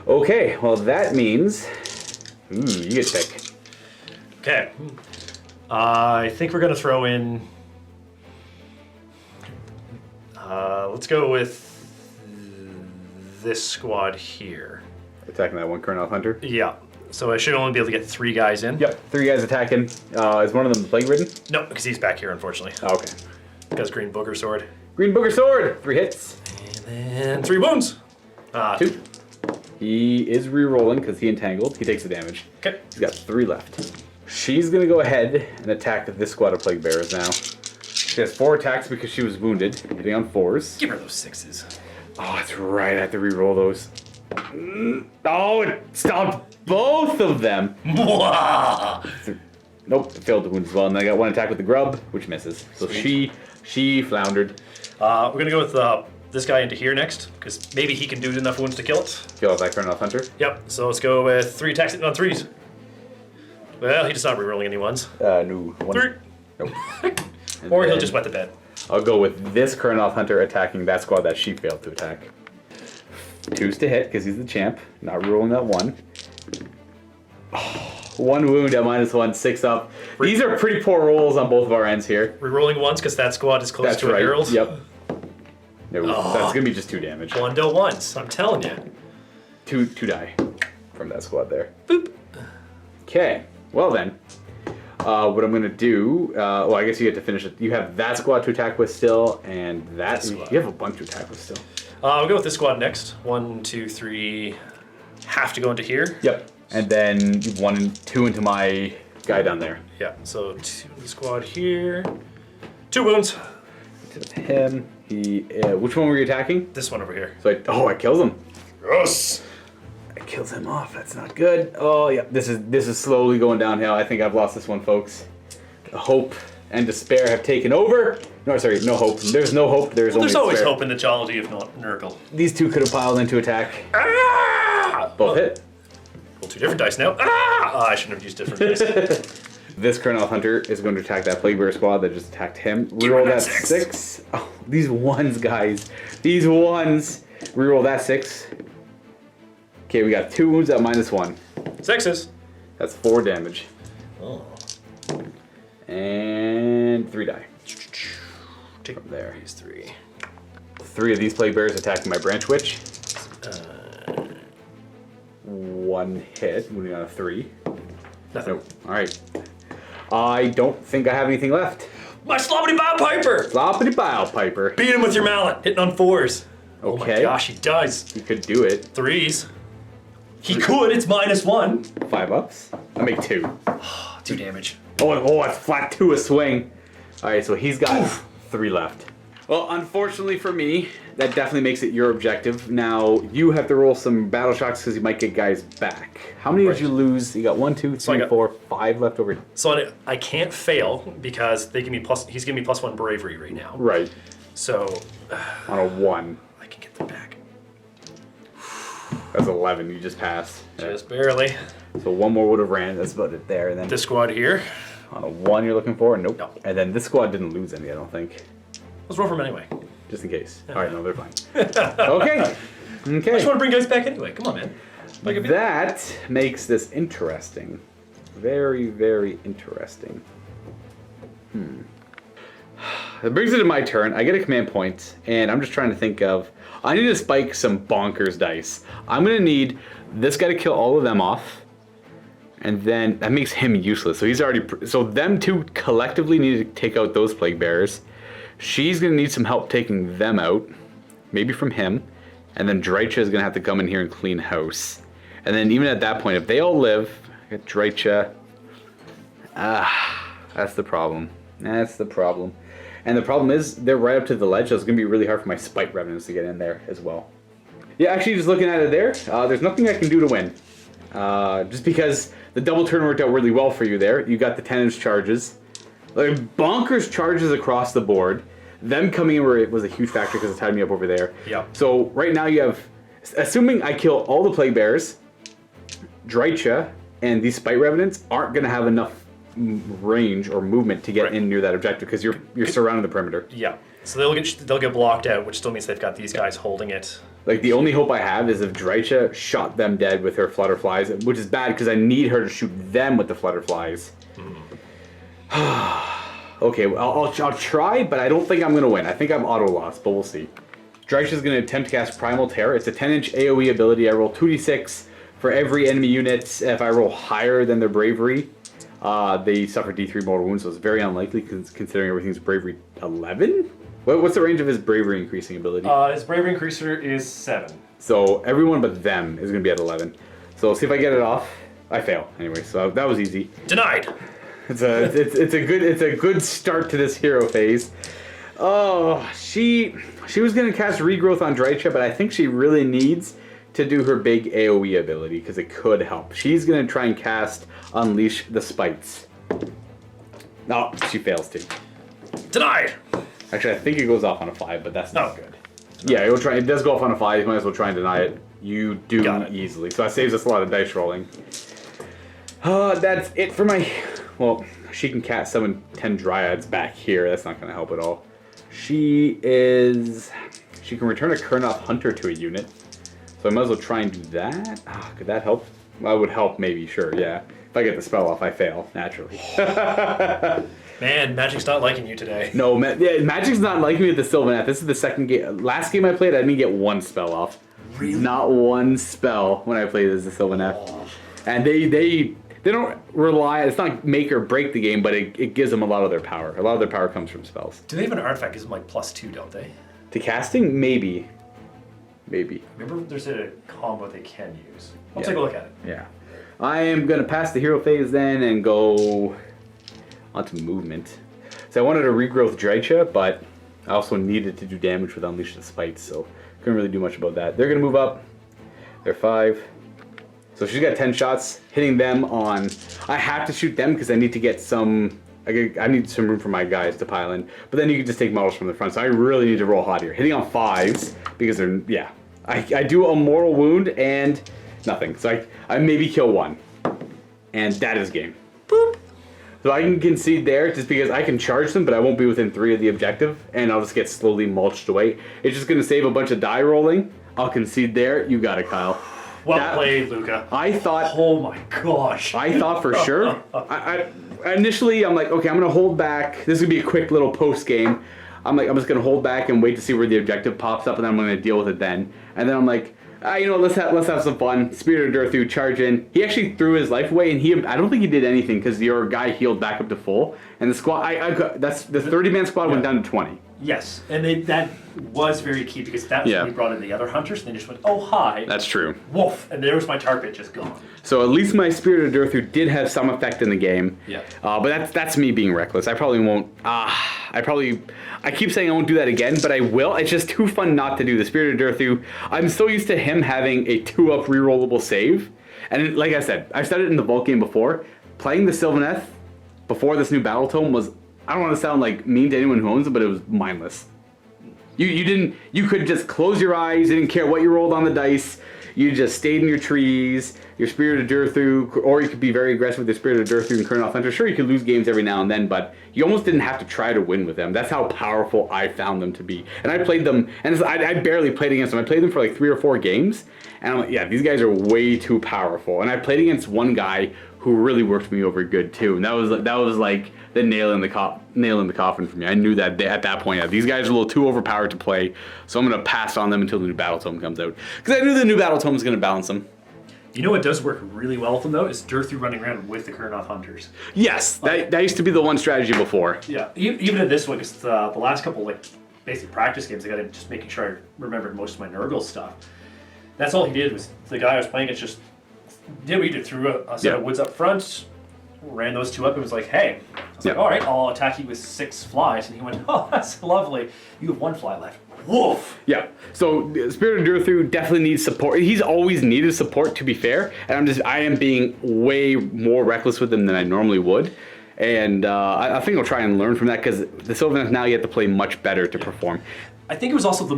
Okay, well that means. Ooh, you get to pick. Okay. I think we're gonna throw in. Let's go with this squad here. Attacking that 1 Kurnoth Hunter. Yeah. So I should only be able to get 3 guys in. Yep, 3 guys attacking. Is one of them plague ridden? No, because he's back here, unfortunately. Oh, okay. Because green booger sword. Green Booger Sword! 3 hits. And then 3 wounds. 2. He is re-rolling because he entangled. He takes the damage. Okay. He's got 3 left. She's gonna go ahead and attack this squad of Plague Bearers now. She has 4 attacks because she was wounded, hitting on 4s. Give her those 6s. Oh, that's right. I have to re-roll those. Oh, it stopped both of them. Mwah! Nope, it failed to wound as well. And I got 1 attack with the grub, which misses. So she floundered. We're gonna go with this guy into here next, because maybe he can do enough wounds to kill it. Kill that Kurnoth Hunter. Yep. So let's go with 3 attacks on 3s. Well, he does not re-rolling any ones. No. 3. Nope. Or he'll then just wet the bed. I'll go with this Kurnoth Hunter attacking that squad that she failed to attack. 2s to hit because he's the champ. Not rolling that 1. Oh, 1 wound at -1, 6 up. These are pretty poor rolls on both of our ends here. Re-rolling once because that squad is close That's to a right. herald. Yep. No, that's gonna be just 2 damage. 1 to once. I'm telling you. 2 die from that squad there. Boop. Okay. Well then, what I'm gonna do? Well, I guess you get to finish it. You have that squad to attack with still, and that squad. you have a bunch to attack with still. We'll go with this squad next. 1, 2, 3. Have to go into here. Yep. And then 1 and 2 into my guy down there. Yeah. So 2 in the squad here. 2 wounds. To him. He. Which one were you attacking? This one over here. So I kills him. Yes. It kills him off. That's not good. Oh yeah. This is slowly going downhill. I think I've lost this one, folks. Hope and despair have taken over. No, sorry, no hope. There's no hope. There's only There's always despair. hope in the geology of Nurgle. These 2 could have piled into attack. Ah! Both hit. Roll 2 different dice now. Ah! Oh, I shouldn't have used different dice. This Kurnoth Hunter is going to attack that Plague Bearer squad that just attacked him. Give Reroll her that that 6. Oh, these 1s, guys. These 1s. Reroll that 6. Okay, we got 2 wounds at -1. 6s. That's 4 damage. Oh. And 3 die. Take From there. these 3. 3 of these Plague Bearers attacking my Branch Witch. 1 hit, wounding on a 3. Nothing. Nope. Alright. I don't think I have anything left. My Sloppity Bow Piper! Floppity Bile Piper. Beat him with your mallet, hitting on 4s. Oh my Okay. gosh, he does. He could do it. 3s. He could, it's -1. 5 ups. I make 2. 2 damage. Oh, it's flat 2 a swing. Alright, so he's got 3 left. Well, unfortunately for me, that definitely makes it your objective. Now, you have to roll some battle shocks because you might get guys back. How many did you lose? You got 1, 2, 3, 4, 5 left over. So I can't fail because they give me he's giving me +1 bravery right now. Right. So on a 1. I can get them back. That's 11. You just passed. Just barely. So 1 more would have ran. That's about it there. And then This squad here. on a 1 you're looking for? Nope. No. And then this squad didn't lose any, I don't think. Let's roll for them anyway. Just in case. All right, no, they're fine. Okay. I just Okay. want to bring guys back anyway. Come on, man. That makes this interesting. Very, very interesting. It brings it to my turn. I get a command point, and I'm just trying to think of... I need to spike some bonkers dice. I'm going to need this guy to kill all of them off, and then that makes him useless. So he's already... So them two collectively need to take out those plague bearers. She's going to need some help taking them out, maybe from him, and then Drycha is going to have to come in here and clean house. And then even at that point, if they all live, I get Drycha. That's the problem. That's the problem. And the problem is, they're right up to the ledge, so it's going to be really hard for my Spite Revenants to get in there as well. Yeah, actually, just looking at it there, there's nothing I can do to win. Just because the double turn worked out really well for you there. You got the 10-inch charges. Like, bonkers charges across the board. Them coming in was a huge factor because it tied me up over there. Yeah. So right now you have, assuming I kill all the Plague Bears, Drycha and these Spite Revenants aren't going to have enough range or movement to get in near that objective because you're surrounding the perimeter. Yeah. So they'll get blocked out, which still means they've got these guys holding it. Like, the only hope I have is if Drycha shot them dead with her Flutterflies, which is bad because I need her to shoot them with the Flutterflies. Okay, well, I'll try, but I don't think I'm going to win. I think I'm auto-lost, but we'll see. Drycha's going to attempt to cast Primal Terror. It's a 10-inch AoE ability. I roll 2d6 for every enemy unit. If I roll higher than their Bravery, they suffer D3 mortal wounds, so it's very unlikely considering everything's Bravery 11? What's the range of his Bravery increasing ability? His Bravery increaser is 7. So everyone but them is going to be at 11. So we'll see if I get it off. I fail. Anyway, so that was easy. Denied! It's a good start to this hero phase. Oh, she was gonna cast Regrowth on Drycha, but I think she really needs to do her big AoE ability because it could help. She's gonna try and cast Unleash the Spites. No, she fails to. Denied! Actually, I think it goes off on a 5, but that's not good. Yeah, it does go off on a 5. You might as well try and deny it. You do easily, so that saves us a lot of dice rolling. That's it for my... Well, she can cast summon 10 Dryads back here. That's not going to help at all. She can return a Kurnoth Hunter to a unit. So I might as well try and do that. Could that help? Well, it would help maybe, sure, yeah. If I get the spell off, I fail, naturally. Man, Magic's not liking you today. No, Magic's not liking me at the Sylvaneth. This is the second game. Last game I played, I didn't get 1 spell off. Really? Not 1 spell when I played as the Sylvaneth. Oh. And they don't rely, it's not make or break the game, but it gives them a lot of their power. A lot of their power comes from spells. Do they have an artifact that gives them like +2, don't they? To casting? Maybe. Maybe. Remember there's a combo they can use. I'll take a look at it. Yeah. I am going to pass the hero phase then and go onto movement. So I wanted to regrowth Drycha, but I also needed to do damage with Unleash the Spites, so couldn't really do much about that. They're going to move up. They're 5. So she's got 10 shots, hitting them on... I have to shoot them because I need to get some... I need some room for my guys to pile in. But then you can just take models from the front, so I really need to roll hot here. Hitting on 5s, because they're... Yeah. I do a mortal wound and nothing. So I maybe kill 1. And that is game. Boop! So I can concede there just because I can charge them, but I won't be within 3 of the objective. And I'll just get slowly mulched away. It's just going to save a bunch of die rolling. I'll concede there. You got it, Kyle. Well played, Luka. I thought... Oh my gosh. I thought for sure. Initially, I'm like, okay, I'm going to hold back. This is going to be a quick little post-game. I'm just going to hold back and wait to see where the objective pops up, and then I'm going to deal with it then. And then I'm like, you know, let's have some fun. Spirit of Durthu, charge in. He actually threw his life away, and I don't think he did anything because your guy healed back up to full. And the squad, the 30-man squad went down to 20. Yes, and that was very key because that was when we brought in the other hunters, and they just went, "Oh hi." That's true. Woof, and there was my tar pit just gone. So at least my Spirit of Durthu did have some effect in the game. Yeah. But that's me being reckless. I probably won't. I keep saying I won't do that again, but I will. It's just too fun not to do. The Spirit of Durthu, I'm so used to him having a 2-up rerollable save. And like I said, I've said it in the Vault game before, playing the Sylvaneth before this new Battle Tome was, I don't want to sound like mean to anyone who owns it, but it was mindless. You could just close your eyes, you didn't care what you rolled on the dice, you just stayed in your trees, your Spirit of Durthu, or you could be very aggressive with your Spirit of Durthu and Kurnoth Hunter. Sure, you could lose games every now and then, but you almost didn't have to try to win with them. That's how powerful I found them to be. And I played them, and I barely played against them. I played them for like 3 or 4 games, and I'm like, yeah, these guys are way too powerful. And I played against one guy who really worked me over good too, and that was like the nail in the coffin for me. I knew that at that point, these guys are a little too overpowered to play, so I'm gonna pass on them until the new Battle Tome comes out, because I knew the new Battle Tome was gonna balance them. You know what does work really well with them though is Durthu running around with the Kurnoth Hunters. Yes, that used to be the one strategy before. Yeah, even in this one, because the last couple like basic practice games, I got to just making sure I remembered most of my Nurgle stuff. That's all he did was the guy I was playing. It's just did what he did, threw a set of woods up front, ran those 2 up, and was like, hey. I was like, all right, I'll attack you with 6 flies. And he went, oh, that's lovely. You have 1 fly left. Woof! Yeah, so Spirit of Durthu definitely needs support. He's always needed support, to be fair, and I am being way more reckless with him than I normally would. And I think I'll try and learn from that, because the Sylvaneth now you have to play much better to perform. I think it was also the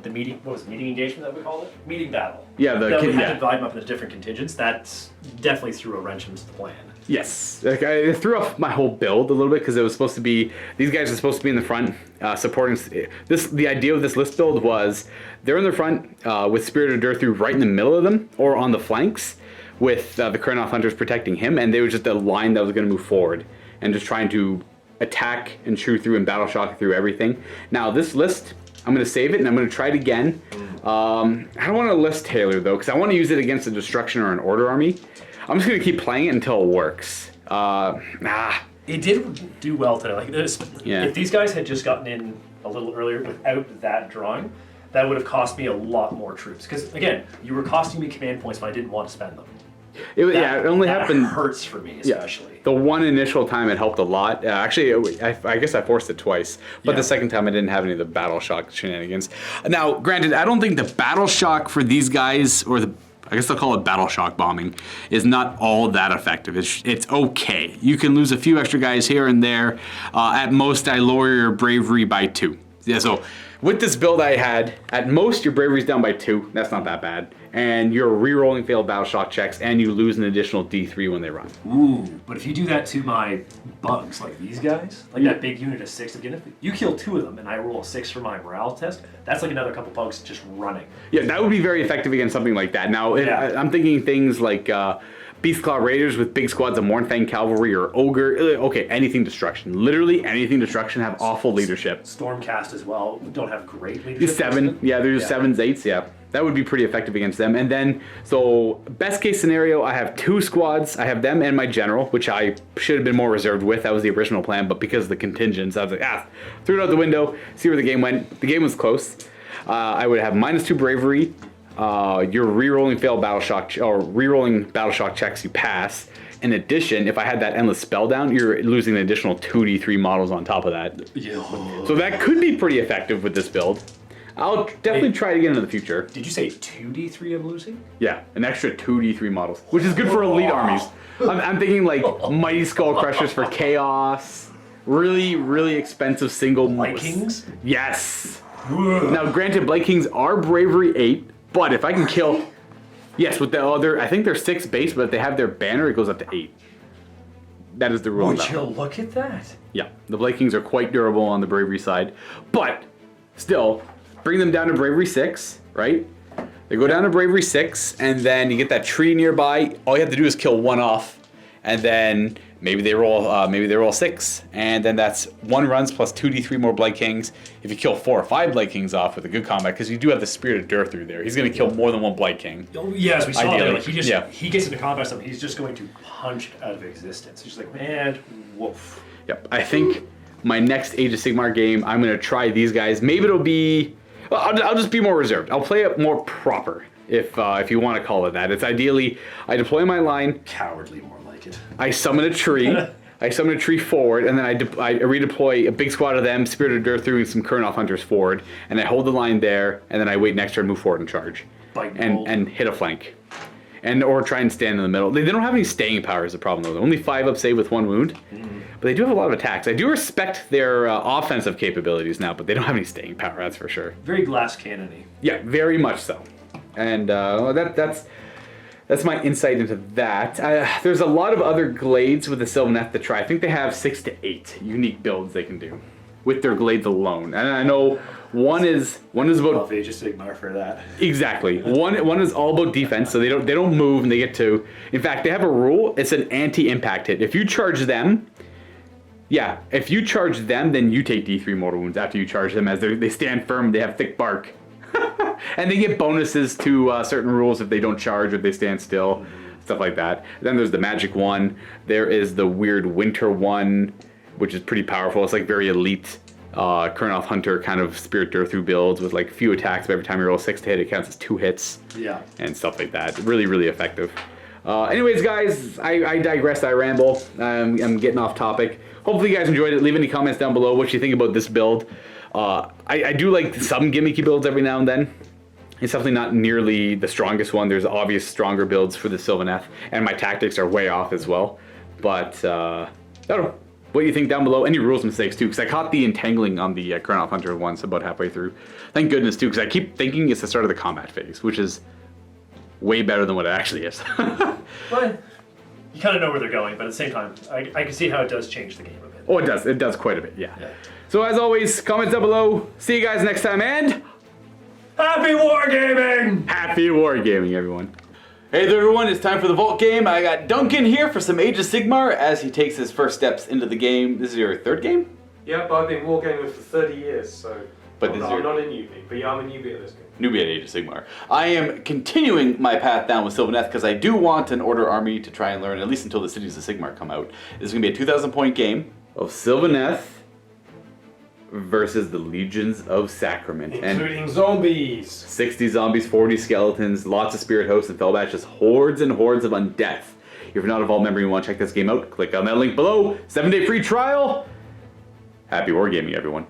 meeting. What was it, meeting engagement that we called it? Meeting battle. Yeah, that we had to divide them up into different contingents. That definitely threw a wrench into the plan. Yes, like I threw off my whole build a little bit, because it was supposed to be, these guys are supposed to be in the front supporting this. The idea of this list build was they're in the front with Spirit of Durthu right in the middle of them or on the flanks, with the Kurnoth Hunters protecting him, and they were just a line that was going to move forward and just trying to attack and chew through and battle shock through everything. Now this list, I'm going to save it and I'm going to try it again. I don't want to list Taylor though, because I want to use it against a destruction or an order army. I'm just going to keep playing it until it works. It did do well today. Like this, if these guys had just gotten in a little earlier without that drawing, that would have cost me a lot more troops. Because again, you were costing me command points, but I didn't want to spend them. It only happened. Hurts for me, especially. The one initial time it helped a lot. Actually, I guess I forced it twice, but the second time I didn't have any of the battle shock shenanigans. Now, granted, I don't think the battle shock for these guys, or I guess they'll call it battle shock bombing, is not all that effective. It's okay. You can lose a few extra guys here and there. At most, I lower your bravery by 2. Yeah, so with this build I had, at most your bravery's down by 2. That's not that bad. And you're re-rolling failed battle shock checks, and you lose an additional D3 when they run. Ooh, but if you do that to my bugs, like these guys, like that big unit of 6 again, if you kill 2 of them and I roll a 6 for my morale test, that's like another couple bugs just running. Yeah, that would be very effective against something like that. Now, I'm thinking things like Beastclaw Raiders with big squads of Mornfang Cavalry or Ogre. Okay, anything destruction. Literally anything destruction have awful leadership. Stormcast as well don't have great leadership. 7, there's 7s, 8s, yeah. That would be pretty effective against them. And then, so best case scenario, I have 2 squads. I have them and my general, which I should have been more reserved with. That was the original plan, but because of the contingents, I was like, threw it out the window, see where the game went. The game was close. I would have -2 bravery. You're re-rolling failed battle shock, or re-rolling battle shock checks you pass. In addition, if I had that endless spell down, you're losing an additional 2d3 models on top of that. So that could be pretty effective with this build. I'll definitely try it again in the future. Did you say 2d3 I'm losing? Yeah, an extra 2d3 models, which is good for elite armies. I'm thinking like Mighty Skull Crushers for Chaos. Really, really expensive single... Blight Kings? Yes! Now, granted, Blight Kings are bravery 8, but if I can kill... Yes, with the other... I think they're 6 base, but if they have their banner, it goes up to 8. That is the rule. Would you look at that? Yeah, the Blight Kings are quite durable on the bravery side, but still... Bring them down to bravery 6, right? They go down to bravery 6, and then you get that tree nearby. All you have to do is kill 1 off, and then maybe they roll 6, and then that's 1 runs plus 2d3 more Blight Kings. If you kill 4 or 5 Blight Kings off with a good combat, because you do have the Spirit of Durthu there, he's going to kill more than 1 Blight King. Oh, yeah, as we saw there, like he gets into combat, something he's just going to punch it out of existence. He's just like, man, woof. Yep, I think my next Age of Sigmar game, I'm going to try these guys. Maybe it'll be... Well, I'll just be more reserved. I'll play it more proper, if you want to call it that. It's ideally, I deploy my line. Cowardly, more like it. I summon a tree. I summon a tree forward, and then I redeploy a big squad of them, Spirited Earth and some Kurnoth Hunters forward, and I hold the line there, and then I wait next turn, move forward and charge. And hit a flank. Or try and stand in the middle. They don't have any staying power is the problem, though. They're only 5 up save with 1 wound. But they do have a lot of attacks. I do respect their offensive capabilities now, but they don't have any staying power, that's for sure. Very glass cannon-y. Yeah, very much so. And that's my insight into that. There's a lot of other Glades with the Sylvaneth to try. I think they have 6 to 8 unique builds they can do with their Glades alone. And I know one is about Age of Sigmar for that. exactly. One is all about defense, so they don't move and they get to. In fact, they have a rule. It's an anti-impact hit. If you charge them, then you take D3 mortal wounds after you charge them, as they stand firm. They have thick bark. And they get bonuses to certain rules if they don't charge or they stand still, stuff like that. Then there's the magic one. There is the weird winter one, which is pretty powerful. It's like very elite Kurnoth Hunter kind of Spirit Earth builds with like few attacks, but every time you roll 6 to hit, it counts as 2 hits. Yeah. And stuff like that. Really, really effective. Anyways, guys, I digress, I ramble. I'm getting off topic. Hopefully you guys enjoyed it. Leave any comments down below what you think about this build. I do like some gimmicky builds every now and then. It's definitely not nearly the strongest one. There's obvious stronger builds for the Sylvaneth, and my tactics are way off as well. But, I don't know. What do you think down below? Any rules mistakes too? Because I caught the entangling on the Kurnoth Hunter once about halfway through. Thank goodness too, because I keep thinking it's the start of the combat phase, which is way better than what it actually is. Well, you kind of know where they're going, but at the same time, I can see how it does change the game a bit. Oh, it does. It does quite a bit, yeah. So as always, comments down below. See you guys next time, and... Happy Wargaming! Happy Wargaming, everyone. Hey there, everyone. It's time for the Vault game. I got Duncan here for some Age of Sigmar as he takes his first steps into the game. This is your 3rd game? Yep, I've been wargaming for 30 years, so But I'm not a newbie, but yeah, I'm a newbie at this game. Newbie at Age of Sigmar. I am continuing my path down with Sylvaneth because I do want an Order army to try and learn, at least until the Cities of Sigmar come out. This is going to be a 2,000 point game of Sylvaneth versus the Legions of Sacrament. Including zombies! 60 zombies, 40 skeletons, lots of spirit hosts and fellbats, just hordes and hordes of undeath. If you're not a Vault member and you want to check this game out, click on that link below. 7-day free trial. Happy Wargaming, everyone.